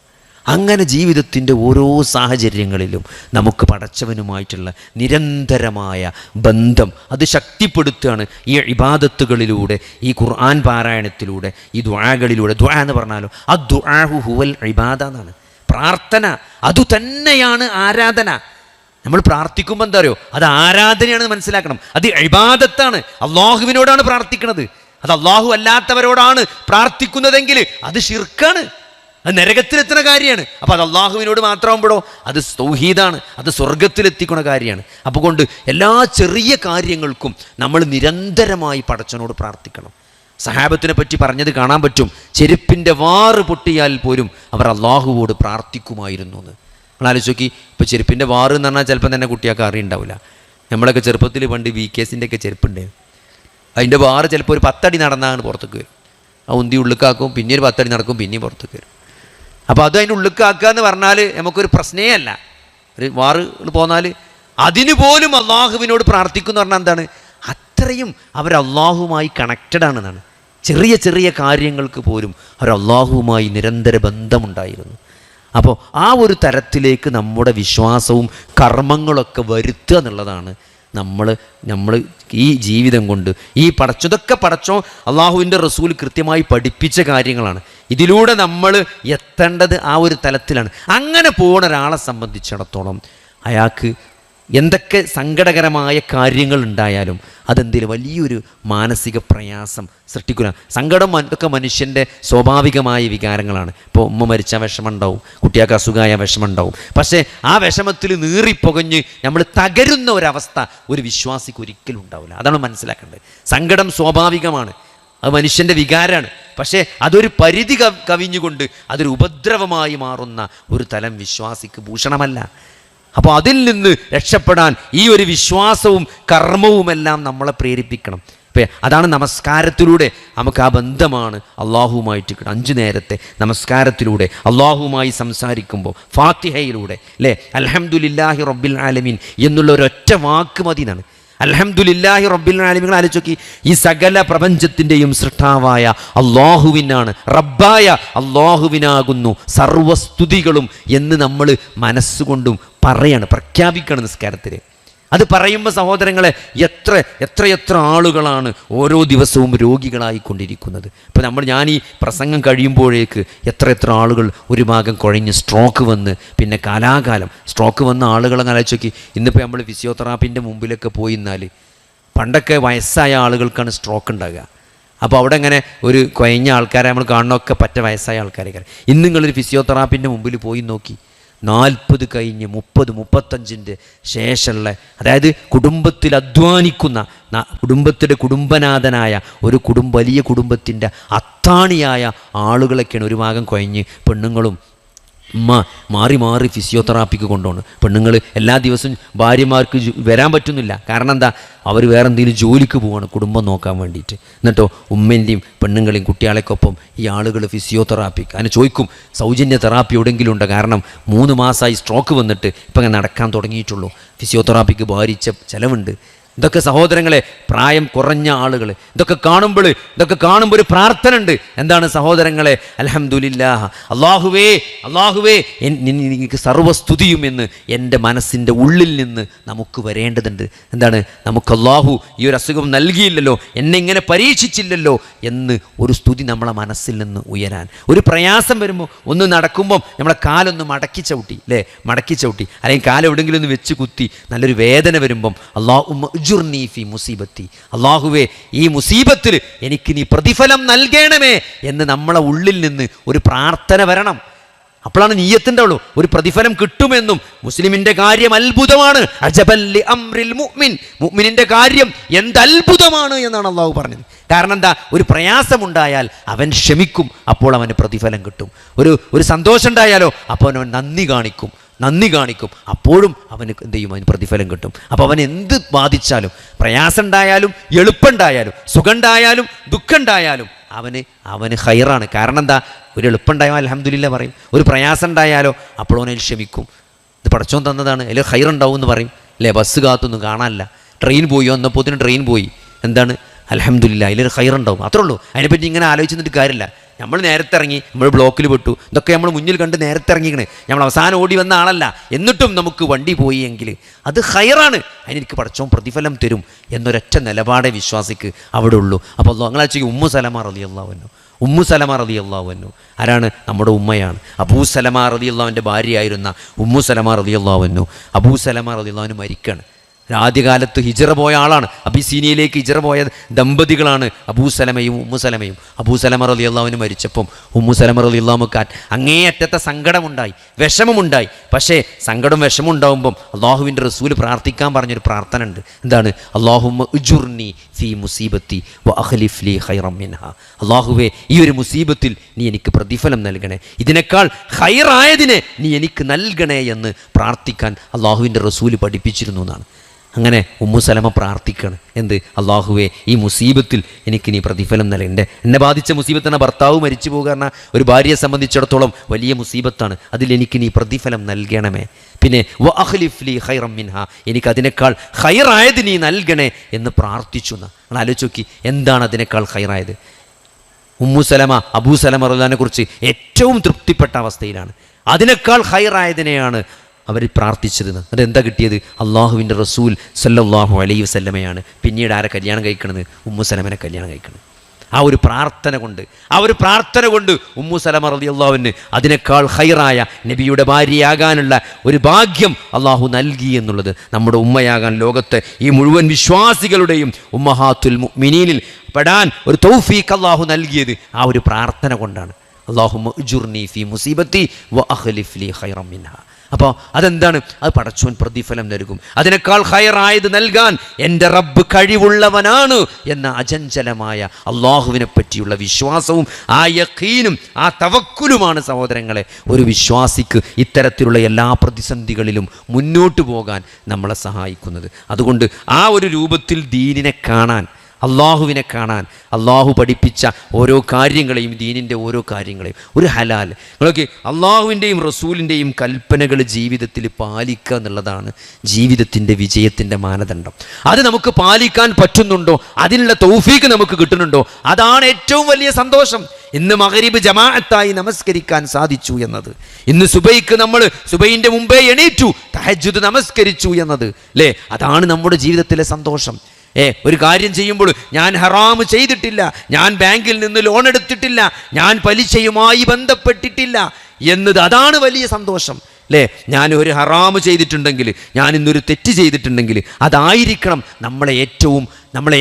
അങ്ങനെ ജീവിതത്തിൻ്റെ ഓരോ സാഹചര്യങ്ങളിലും നമുക്ക് പടച്ചവനുമായിട്ടുള്ള നിരന്തരമായ ബന്ധം അത് ശക്തിപ്പെടുത്തുകയാണ് ഈ ഇബാദത്തുകളിലൂടെ, ഈ ഖുർആൻ പാരായണത്തിലൂടെ, ഈ ദുആകളിലൂടെ. ദുആ എന്ന് പറഞ്ഞാലോ അദ്ദുആഹു ഹുവൽ ഇബാദ എന്നാണ്. പ്രാർത്ഥന അതുതന്നെയാണ് ആരാധന. നമ്മൾ പ്രാർത്ഥിക്കുമ്പോൾ എന്താ അറിയോ? അത് ആരാധനയാണെന്ന് മനസ്സിലാക്കണം. അത് ഇബാദത്താണ്. അള്ളാഹുവിനോടാണ് പ്രാർത്ഥിക്കുന്നത്. അത് അള്ളാഹു അല്ലാത്തവരോടാണ് പ്രാർത്ഥിക്കുന്നതെങ്കിൽ അത് ശിർക്കാണ്, അത് നരകത്തിലെത്തുന്ന കാര്യമാണ്. അപ്പോൾ അത് അള്ളാഹുവിനോട് മാത്രമാകുമ്പോഴോ അത് തൗഹീദാണ്, അത് സ്വർഗത്തിലെത്തിക്കുന്ന കാര്യമാണ്. അപ്പോൾ കൊണ്ട് എല്ലാ ചെറിയ കാര്യങ്ങൾക്കും നമ്മൾ നിരന്തരമായി പടച്ചവനോട് പ്രാർത്ഥിക്കണം. സഹാബത്തിനെ പറ്റി പറഞ്ഞത് കാണാൻ പറ്റും. ചെരുപ്പിൻ്റെ വാറ് പൊട്ടിയാൽ പോലും അവർ അള്ളാഹുവോട് പ്രാർത്ഥിക്കുമായിരുന്നു എന്ന്. നമ്മൾ ആലോചിച്ച് നോക്കി. ഇപ്പോൾ ചെരുപ്പിൻ്റെ വാറ് എന്ന് പറഞ്ഞാൽ ചിലപ്പം തന്നെ കുട്ടിയൊക്കെ അറിയുണ്ടാവില്ല. നമ്മളൊക്കെ ചെറുപ്പത്തിൽ പണ്ട് VKസിൻ്റെ ഒക്കെ ചെരുപ്പുണ്ട്. അതിൻ്റെ വാറ് ചിലപ്പോൾ ഒരു 10 അടി നടന്നാണ് പുറത്തേക്ക് വരും. ആ ഉന്തി ഉള്ളിക്കാക്കും, പിന്നെ ഒരു 10 അടി നടക്കും, പിന്നെയും പുറത്തേക്ക് വരും. അപ്പോൾ അത് അതിൻ്റെ ഉള്ളിക്കാക്കുക എന്ന് പറഞ്ഞാൽ നമുക്കൊരു പ്രശ്നമേ അല്ല. ഒരു വാറ് പോന്നാൽ അതിന് പോലും അള്ളാഹുവിനോട് പ്രാർത്ഥിക്കുന്നു പറഞ്ഞാൽ എന്താണ്? അത്രയും അവർ അള്ളാഹുവുമായി കണക്റ്റഡ് ആണെന്നാണ്. ചെറിയ ചെറിയ കാര്യങ്ങൾക്ക് പോലും അവർ അള്ളാഹുവുമായി നിരന്തര ബന്ധമുണ്ടായിരുന്നു. അപ്പോൾ ആ ഒരു തരത്തിലേക്ക് നമ്മുടെ വിശ്വാസവും കർമ്മങ്ങളൊക്കെ വരുത്തുക എന്നുള്ളതാണ് നമ്മൾ ഈ ജീവിതം കൊണ്ട് ഈ ഇതൊക്കെ പടച്ചോ അള്ളാഹുവിൻ്റെ റസൂൽ കൃത്യമായി പഠിപ്പിച്ച കാര്യങ്ങളാണ്. ഇതിലൂടെ നമ്മൾ എത്തേണ്ടത് ആ ഒരു തലത്തിലാണ്. അങ്ങനെ പോകുന്ന ഒരാളെ സംബന്ധിച്ചിടത്തോളം അയാൾക്ക് എന്തൊക്കെ സങ്കടകരമായ കാര്യങ്ങൾ ഉണ്ടായാലും അതെന്തെങ്കിലും വലിയൊരു മാനസിക പ്രയാസം സൃഷ്ടിക്കില്ല. സങ്കടം ഒക്കെ മനുഷ്യൻ്റെ സ്വാഭാവികമായ വികാരങ്ങളാണ്. ഇപ്പോൾ ഉമ്മ മരിച്ച വിഷമമുണ്ടാവും, കുട്ടികൾക്ക് അസുഖമായ വിഷമമുണ്ടാവും. പക്ഷേ ആ വിഷമത്തിൽ നീറിപ്പൊകഞ്ഞ് നമ്മൾ തകരുന്ന ഒരവസ്ഥ ഒരു വിശ്വാസിക്ക് ഒരിക്കലും ഉണ്ടാവില്ല. അതാണ് മനസ്സിലാക്കേണ്ടത്. സങ്കടം സ്വാഭാവികമാണ്. അത് മനുഷ്യൻ്റെ വികാരമാണ്. പക്ഷേ അതൊരു പരിധി കവിഞ്ഞുകൊണ്ട് അതൊരു ഉപദ്രവമായി മാറുന്ന ഒരു തലം വിശ്വാസിക്ക് ഭൂഷണമല്ല. അപ്പോൾ അതിൽ നിന്ന് രക്ഷപ്പെടാൻ ഈ ഒരു വിശ്വാസവും കർമ്മവുമെല്ലാം നമ്മളെ പ്രേരിപ്പിക്കണം. അപ്പം അതാണ് നമസ്കാരത്തിലൂടെ നമുക്ക് ആ ബന്ധമാണ് അള്ളാഹുവുമായിട്ട് കിട്ടും. 5 നേരത്തെ നമസ്കാരത്തിലൂടെ അള്ളാഹുവുമായി സംസാരിക്കുമ്പോൾ ഫാത്തിഹയിലൂടെ അല്ലേ, അൽഹംദുലില്ലാഹി റബ്ബിൽ ആലമീൻ എന്നുള്ള ഒരൊറ്റ വാക്ക് മതിനാണ്. അൽഹംദുലില്ലാഹി റബ്ബിൽ ആലമീൻ ആലോചിച്ച്, ഈ സകല പ്രപഞ്ചത്തിൻ്റെയും സൃഷ്ടാവായ അള്ളാഹുവിനാണ്, റബ്ബായ അള്ളാഹുവിനാകുന്നു സർവസ്തുതികളും എന്ന് നമ്മൾ മനസ്സുകൊണ്ടും പറയാണ്, പ്രഖ്യാപിക്കണം നിസ്കാരത്തിൽ. അത് പറയുമ്പോൾ സഹോദരങ്ങളെ എത്ര ആളുകളാണ് ഓരോ ദിവസവും രോഗികളായിക്കൊണ്ടിരിക്കുന്നത്. ഇപ്പോൾ ഞാൻ ഈ പ്രസംഗം കഴിയുമ്പോഴേക്ക് എത്ര ആളുകൾ ഒരു ഭാഗം കുഴഞ്ഞ് സ്ട്രോക്ക് വന്ന് പിന്നെ കാലാകാലം സ്ട്രോക്ക് വന്ന ആളുകളെ ആലോചിച്ച്. ഇന്നിപ്പോൾ നമ്മൾ ഫിസിയോതെറാപ്പിൻ്റെ മുമ്പിലൊക്കെ പോയി എന്നാൽ പണ്ടൊക്കെ വയസ്സായ ആളുകൾക്കാണ് സ്ട്രോക്ക് ഉണ്ടാകുക. അപ്പോൾ അവിടെ ഇങ്ങനെ ഒരു കുഴഞ്ഞ ആൾക്കാരെ നമ്മൾ കാണണമൊക്കെ പറ്റ വയസ്സായ ആൾക്കാരെ. ഇന്ന് നിങ്ങളൊരു ഫിസിയോതെറാപ്പിൻ്റെ മുമ്പിൽ പോയി നോക്കി, 40 കഴിഞ്ഞ് 30, 35 ശേഷമുള്ള, അതായത് കുടുംബത്തിൽ അധ്വാനിക്കുന്ന, കുടുംബത്തിൻ്റെ കുടുംബനാഥനായ ഒരു വലിയ കുടുംബത്തിൻ്റെ അത്താണിയായ ആളുകളൊക്കെയാണ് ഒരു ഭാഗം കുഴഞ്ഞ് പെണ്ണുങ്ങളും മാറി ഫിസിയോതെറാപ്പിക്ക് കൊണ്ടുപോകണം. പെണ്ണുങ്ങൾ എല്ലാ ദിവസവും ഭാര്യമാർക്ക് വരാൻ പറ്റുന്നില്ല. കാരണം എന്താ, അവർ വേറെ എന്തെങ്കിലും ജോലിക്ക് പോവാണ് കുടുംബം നോക്കാൻ വേണ്ടിയിട്ട്. എന്നിട്ടോ ഉമ്മൻ്റെയും പെണ്ണുങ്ങളെയും കുട്ടികളെക്കൊപ്പം ഈ ആളുകൾ ഫിസിയോതെറാപ്പിക്ക് അതിന് ചോദിക്കും, സൗജന്യ തെറാപ്പി എവിടെയെങ്കിലും ഉണ്ടോ? കാരണം 3 മാസമായി സ്ട്രോക്ക് വന്നിട്ട് ഇപ്പം അങ്ങനെ നടക്കാൻ തുടങ്ങിയിട്ടുള്ളൂ. ഫിസിയോതെറാപ്പിക്ക് ഭാരിച്ച ചിലവുണ്ട്. ഇതൊക്കെ സഹോദരങ്ങളെ പ്രായം കുറഞ്ഞ ആളുകൾ ഇതൊക്കെ കാണുമ്പോൾ ഒരു പ്രാർത്ഥന ഉണ്ട്. എന്താണ് സഹോദരങ്ങളെ? അൽഹംദുലില്ലാഹ്, അല്ലാഹുവേ എനിക്ക് സർവ്വസ്തുതിയും എന്ന് എൻ്റെ മനസ്സിൻ്റെ ഉള്ളിൽ നിന്ന് നമുക്ക് വരേണ്ടതുണ്ട്. എന്താണ്? നമുക്ക് അല്ലാഹു ഈ ഒരു അസുഖം നൽകിയില്ലല്ലോ, എന്നെ ഇങ്ങനെ പരീക്ഷിച്ചില്ലല്ലോ എന്ന് ഒരു സ്തുതി നമ്മളെ മനസ്സിൽ നിന്ന് ഉയരാൻ. ഒരു പ്രയാസം വരുമ്പോൾ ഒന്ന് നടക്കുമ്പം നമ്മളെ കാലൊന്ന് മടക്കി ചവിട്ടി അല്ലെങ്കിൽ കാലെവിടെങ്കിലും ഒന്ന് വെച്ച് കുത്തി നല്ലൊരു വേദന വരുമ്പം മുസീബത്തി, അല്ലാഹുവേ ഈ മുസീബത്തിൽ എനിക്ക് നീ പ്രതിഫലം നൽകണമേ എന്ന് നമ്മളെ ഉള്ളിൽ നിന്ന് ഒരു പ്രാർത്ഥന വരണം. അപ്പോഴാണ് നീയത്തിൻ്റെ ഉള്ളൂ ഒരു പ്രതിഫലം കിട്ടുമെന്നും. മുസ്ലിമിൻ്റെ കാര്യം അത്ഭുതമാണ്, അജബൻ ലി അംറിൽ മുഅ്മിൻ, മുഅ്മിനിൻ്റെ കാര്യം എന്തത്ഭുതമാണ് എന്നാണ് അള്ളാഹു പറഞ്ഞത്. കാരണം എന്താ? ഒരു പ്രയാസമുണ്ടായാൽ അവൻ ക്ഷമിക്കും, അപ്പോൾ അവന് പ്രതിഫലം കിട്ടും. ഒരു സന്തോഷം ഉണ്ടായാലോ അപ്പോൾ അവൻ നന്ദി കാണിക്കും, അപ്പോഴും അവന് എന്ത് ചെയ്യും? അവന് പ്രതിഫലം കിട്ടും. അപ്പോൾ അവൻ എന്ത് ബാധിച്ചാലും, പ്രയാസം ഉണ്ടായാലും എളുപ്പമുണ്ടായാലും സുഖമുണ്ടായാലും ദുഃഖമുണ്ടായാലും അവന് ഖൈറാണ്. കാരണം എന്താ? ഒരു എളുപ്പമുണ്ടായാൽ അൽഹംദുലില്ലാ പറയും, ഒരു പ്രയാസം ഉണ്ടായാലോ അപ്പോൾ അവനതിൽ ക്ഷമിക്കും, ഇത് പടച്ചോൻ തന്നതാണ്, അതിൽ ഖൈറുണ്ടാവും എന്ന് പറയും. അല്ലേ? ബസ് കാത്തൊന്നും കാണാനില്ല, ട്രെയിൻ പോയി വന്നപ്പോൾ ട്രെയിൻ പോയി, എന്താണ്? അൽഹംദുലില്ലാ അതിലൊരു ഖൈറുണ്ടാവും, അത്രേ ഉള്ളൂ. അതിനെപ്പറ്റി ഇങ്ങനെ ആലോചിച്ചിട്ട് കാര്യമില്ല. നമ്മൾ നേരത്തെ ഇറങ്ങി, നമ്മൾ ബ്ലോക്കിൽ പെട്ടു, ഇതൊക്കെ നമ്മൾ മുന്നിൽ കണ്ട് നേരത്തെ ഇറങ്ങിക്കണേ, നമ്മൾ അവസാനം ഓടി വന്ന ആളല്ല, എന്നിട്ടും നമുക്ക് വണ്ടി പോയി എങ്കിൽ അത് ഖൈറാണ്, അതിനെനിക്ക് പടച്ചോൻ പ്രതിഫലം തരും എന്നൊരൊറ്റ നിലപാടേ വിശ്വാസിക്ക് അവിടെ ഉള്ളൂ. അപ്പോൾ നിങ്ങളാഴ്ചയ്ക്ക് ഉമ്മു സലമ റളിയല്ലാഹു അൻഹു ആരാണ്? നമ്മുടെ ഉമ്മയാണ്. അബൂ സലമ റളിയല്ലാഹുവിൻ്റെ ഭാര്യയായിരുന്ന ഉമ്മു സലമ റളിയല്ലാഹു അൻഹു, അബൂ സലമ റളിയല്ലാഹു മരിക്കുകയാണ്. ആദ്യകാലത്ത് ഹിജറ പോയ ആളാണ്, അബിസീനിയയിലേക്ക് ഹിജറ പോയ ദമ്പതികളാണ് അബൂ സലമയും ഉമ്മു സലമയും. അബൂ സലമ റളിയല്ലാഹു മരിച്ചപ്പം ഉമ്മു സലമ റളിയല്ലാഹുക്ക് അങ്ങേയറ്റത്തെ സങ്കടമുണ്ടായി, വിഷമമുണ്ടായി. പക്ഷേ സങ്കടം വിഷമം ഉണ്ടാകുമ്പം അള്ളാഹുവിൻ്റെ റസൂൽ പ്രാർത്ഥിക്കാൻ പറഞ്ഞൊരു പ്രാർത്ഥന ഉണ്ട്. എന്താണ്? അല്ലാഹുമ്മ ഉജുർനി ഫീ മുസീബത്തി വ അഖ്ലിഫ് ലി ഖൈറൻ മിൻഹാ, അള്ളാഹുവേ ഈ ഒരു മുസീബത്തിൽ നീ എനിക്ക് പ്രതിഫലം നൽകണേ, ഇതിനേക്കാൾ ഖൈറായതിനെ നീ എനിക്ക് നൽകണേ എന്ന് പ്രാർത്ഥിക്കാൻ അള്ളാഹുവിൻ്റെ റസൂൽ പഠിപ്പിച്ചിരുന്നു എന്നാണ്. അങ്ങനെ ഉമ്മു സലമ പ്രാർത്ഥിക്കണം. എന്ത്? അള്ളാഹുവേ ഈ മുസീബത്തിൽ എനിക്ക് നീ പ്രതിഫലം നൽകണ്ടേ. എന്നെ ബാധിച്ച മുസീബത്താണ് ഭർത്താവ് മരിച്ചു പോകുക. കാരണം ഒരു ഭാര്യയെ സംബന്ധിച്ചിടത്തോളം വലിയ മുസീബത്താണ്, അതിലെനിക്ക് നീ പ്രതിഫലം നൽകണമേ. പിന്നെ വ അഖ്ലിഫ് ലി ഖൈറൻ മിൻഹാ, എനിക്ക് അതിനേക്കാൾ ഖൈറായത് നീ നൽകണേ എന്ന് പ്രാർത്ഥിച്ചു. നിങ്ങൾ ആലോചിച്ച് നോക്കി, എന്താണ് അതിനേക്കാൾ ഖൈറായത്? ഉമ്മു സലമ അബൂ സലമ റളിയല്ലാഹുവിനെ കുറിച്ച് ഏറ്റവും തൃപ്തിപ്പെട്ട അവസ്ഥയിലാണ്. അതിനേക്കാൾ ഖൈറായതിനെയാണ് അവർ പ്രാർത്ഥിച്ചിരുന്നത്. അതെന്താ കിട്ടിയത്? അള്ളാഹുവിൻ്റെ റസൂൽ സല്ലല്ലാഹു അലൈഹി വസല്ലമയാണ് പിന്നീട് ആരെ കല്യാണം കഴിക്കണത്? ഉമ്മു സലമനെ കല്യാണം കഴിക്കണത്. ആ ഒരു പ്രാർത്ഥന കൊണ്ട് ഉമ്മു സലമ റളിയല്ലാഹുവിന് അതിനേക്കാൾ ഖൈറായ നബിയുടെ ഭാര്യയാകാനുള്ള ഒരു ഭാഗ്യം അള്ളാഹു നൽകി എന്നുള്ളത്, നമ്മുടെ ഉമ്മയാകാൻ ലോകത്തെ ഈ മുഴുവൻ വിശ്വാസികളുടെയും ഉമ്മഹാത്തുൽ മുഅ്മിനീനിൽ പെടാൻ ഒരു തൗഫീഖ് അള്ളാഹു നൽകിയത് ആ ഒരു പ്രാർത്ഥന കൊണ്ടാണ്. അല്ലാഹുമ്മ ഉജുർനി ഫീ മുസീബത്തി വ അഖ്ലിഫ് ലി ഖൈറൻ മിൻഹാ. അപ്പോൾ അതെന്താണ്? അത് പടച്ചോൻ പ്രതിഫലം നൽകും. അതിനേക്കാൾ ഹൈറായത് നൽകാൻ എൻ്റെ റബ്ബ് കഴിവുള്ളവനാണ് എന്ന അചഞ്ചലമായ അള്ളാഹുവിനെ പറ്റിയുള്ള വിശ്വാസവും ആ യഖീനും ആ തവക്കുലുമാണ് സഹോദരങ്ങളെ ഒരു വിശ്വാസിക്ക് ഇത്തരത്തിലുള്ള എല്ലാ പ്രതിസന്ധികളിലും മുന്നോട്ട് പോകാൻ നമ്മളെ സഹായിക്കുന്നത്. അതുകൊണ്ട് ആ ഒരു രൂപത്തിൽ ദീനിനെ കാണാൻ, അള്ളാഹുവിനെ കാണാൻ, അള്ളാഹു പഠിപ്പിച്ച ഓരോ കാര്യങ്ങളെയും, ദീനിൻ്റെ ഓരോ കാര്യങ്ങളെയും ഒരു ഹലാൽ നിങ്ങളൊക്കെ അള്ളാഹുവിൻ്റെയും റസൂലിൻ്റെയും കൽപ്പനകൾ ജീവിതത്തിൽ പാലിക്കുക എന്നുള്ളതാണ് ജീവിതത്തിൻ്റെ വിജയത്തിൻ്റെ മാനദണ്ഡം. അത് നമുക്ക് പാലിക്കാൻ പറ്റുന്നുണ്ടോ, അതിനുള്ള തൗഫീക്ക് നമുക്ക് കിട്ടുന്നുണ്ടോ, അതാണ് ഏറ്റവും വലിയ സന്തോഷം. ഇന്ന് മഗ്രിബ് ജമാഅത്തായി നമസ്കരിക്കാൻ സാധിച്ചു എന്നത്, ഇന്ന് സുബൈക്ക് നമ്മൾ സുബൈൻ്റെ മുമ്പേ എണീറ്റു തഹജ്ജുദ് നമസ്കരിച്ചു എന്നത്, അല്ലേ, അതാണ് നമ്മുടെ ജീവിതത്തിലെ സന്തോഷം. ഒരു കാര്യം ചെയ്യുമ്പോൾ ഞാൻ ഹറാം ചെയ്തിട്ടില്ല, ഞാൻ ബാങ്കിൽ നിന്ന് ലോൺ എടുത്തിട്ടില്ല, ഞാൻ പലിശയുമായി ബന്ധപ്പെട്ടിട്ടില്ല എന്നത്, അതാണ് വലിയ സന്തോഷം, അല്ലേ. ഞാൻ ഒരു ഹറാം ചെയ്തിട്ടുണ്ടെങ്കിൽ, ഞാൻ ഇന്നൊരു തെറ്റ് ചെയ്തിട്ടുണ്ടെങ്കിൽ അതായിരിക്കണം നമ്മളെ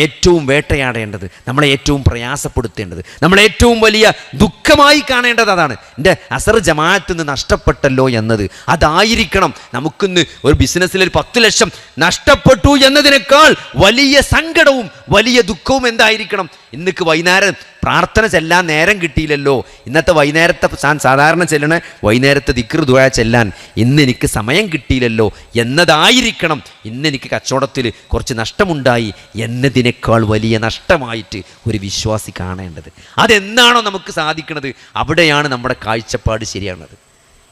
ഏറ്റവും വേട്ടയാടേണ്ടത്, നമ്മളെ ഏറ്റവും പ്രയാസപ്പെടുത്തേണ്ടത്, നമ്മളെ ഏറ്റവും വലിയ ദുഃഖമായി കാണേണ്ടത് അതാണ്. എൻ്റെ അസർ ജമാഅത്ത് നിന്ന് നഷ്ടപ്പെട്ടല്ലോ എന്നത്, അതായിരിക്കണം നമുക്കിന്ന് ഒരു ബിസിനസ്സിൽ 10 ലക്ഷം നഷ്ടപ്പെട്ടു എന്നതിനേക്കാൾ വലിയ സങ്കടവും വലിയ ദുഃഖവും എന്തായിരിക്കണം? ഇന്നേക്ക് വൈകുന്നേരം പ്രാർത്ഥന ചെല്ലാൻ നേരം കിട്ടിയില്ലല്ലോ, ഇന്നത്തെ വൈകുന്നേരത്തെ ഞാൻ സാധാരണ ചെല്ലണ വൈകുന്നേരത്തെ ദിക്ർ ദുആ ചെല്ലാൻ ഇന്ന് എനിക്ക് സമയം കിട്ടിയില്ലല്ലോ എന്നതായിരിക്കണം ഇന്നെനിക്ക് കച്ചവടത്തിൽ കുറച്ച് നഷ്ടമുണ്ടായി എന്നതിനേക്കാൾ വലിയ നഷ്ടമായിട്ട് ഒരു വിശ്വാസി കാണേണ്ടത്. അതെന്നാണോ നമുക്ക് സാധിക്കുന്നത്, അവിടെയാണ് നമ്മുടെ കാഴ്ചപ്പാട് ശരിയാണത്.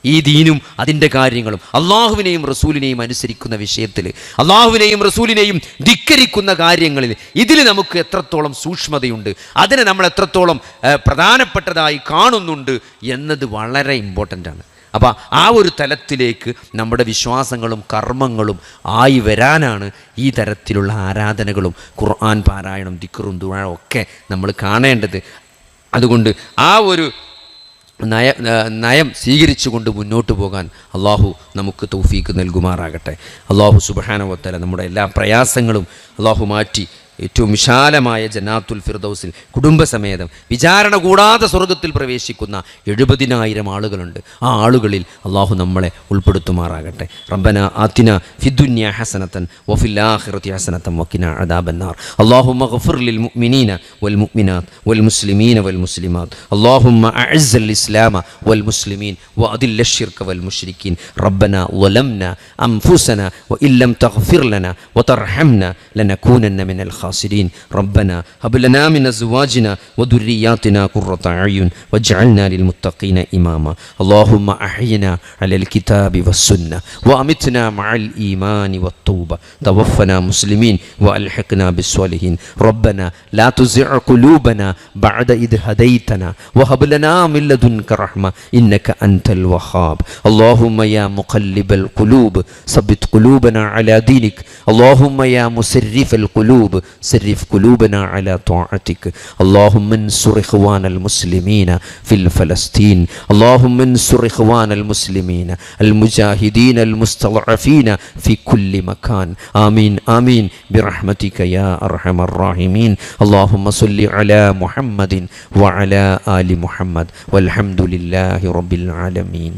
ഈ ദീനും അതിൻ്റെ കാര്യങ്ങളും അള്ളാഹുവിനെയും റസൂലിനെയും അനുസരിക്കുന്ന വിഷയത്തിൽ, അള്ളാഹുവിനെയും റസൂലിനെയും ധിക്കരിക്കുന്ന കാര്യങ്ങളിൽ ഇതിൽ നമുക്ക് എത്രത്തോളം സൂക്ഷ്മതയുണ്ട്, അതിനെ നമ്മൾ എത്രത്തോളം പ്രധാനപ്പെട്ടതായി കാണുന്നുണ്ട് എന്നത് വളരെ ഇമ്പോർട്ടൻ്റ് ആണ്. അപ്പോൾ ആ ഒരു തലത്തിലേക്ക് നമ്മുടെ വിശ്വാസങ്ങളും കർമ്മങ്ങളും ആയി വരാനാണ് ഈ തരത്തിലുള്ള ആരാധനകളും ഖുർആൻ പാരായണം, ദിക്റും ദുആ ഒക്കെ നമ്മൾ കാണേണ്ടത്. അതുകൊണ്ട് ആ ഒരു നയം സ്വീകരിച്ചുകൊണ്ട് മുന്നോട്ട് പോകാൻ അള്ളാഹു നമുക്ക് തൗഫീക്ക് നൽകുമാറാകട്ടെ. അള്ളാഹു സുബ്ഹാനഹു വ തആല നമ്മുടെ എല്ലാ പ്രയാസങ്ങളും അള്ളാഹു മാറ്റി ഏറ്റവും വിശാലമായ ജന്നാത്തുൽ ഫിർദൗസിൽ കുടുംബസമേതം വിചാരണ കൂടാതെ സ്വർഗത്തിൽ പ്രവേശിക്കുന്ന 70,000 ആളുകളുണ്ട്. ആ ആളുകളിൽ അള്ളാഹു നമ്മളെ ഉൾപ്പെടുത്തുമാറാകട്ടെ. റബ്ബന ആതിന ഫിദ്ദുനിയ ഹസനതൻ വഫിൽ ആഖിറതി ഹസനതൻ വഖിനാ അദാബന്നാർ. അല്ലാഹുമ്മ ഗ്ഫിർ ലിൽ മുഅ്മിനീന വൽ മുഅ്മിനാത്ത് വൽ മുസ്ലിമീന വൽ മുസ്ലിമാത്ത്. അല്ലാഹുമ്മ അഇസ്സൽ ഇസ്ലാമ വൽ മുസ്ലിമീൻ വഅദില്ല അശ്ശിർക വൽ മുശ്രിക്കീൻ. റബ്ബന ളലംന അൻഫുസന വഇല്ലം തഗ്ഫിർ ലനാ വതർഹംനാ ലനകൂനന്ന മിനൽ خاسرين. ربنا هب لنا من أزواجنا وذرياتنا قرة أعين واجعلنا للمتقين إماما. اللهم أحينا على الكتاب والسنة وأمتنا مع الإيمان والتوبة. توفنا مسلمين وألحقنا بالصالحين. ربنا لا تزغ قلوبنا بعد إذ هديتنا وهب لنا من لدنك رحمة إنك أنت الوهاب. اللهم يا مقلب القلوب ثبت قلوبنا على دينك. اللهم يا مسرف القلوب سرف قلوبنا على طاعتك. اللهم انصر إخوان المسلمين في فلسطين. اللهم انصر إخوان المسلمين المجاهدين المستضعفين في كل مكان. آمين آمين برحمتك يا أرحم الراحمين. اللهم صل على محمد وعلى آل محمد والحمد لله رب العالمين.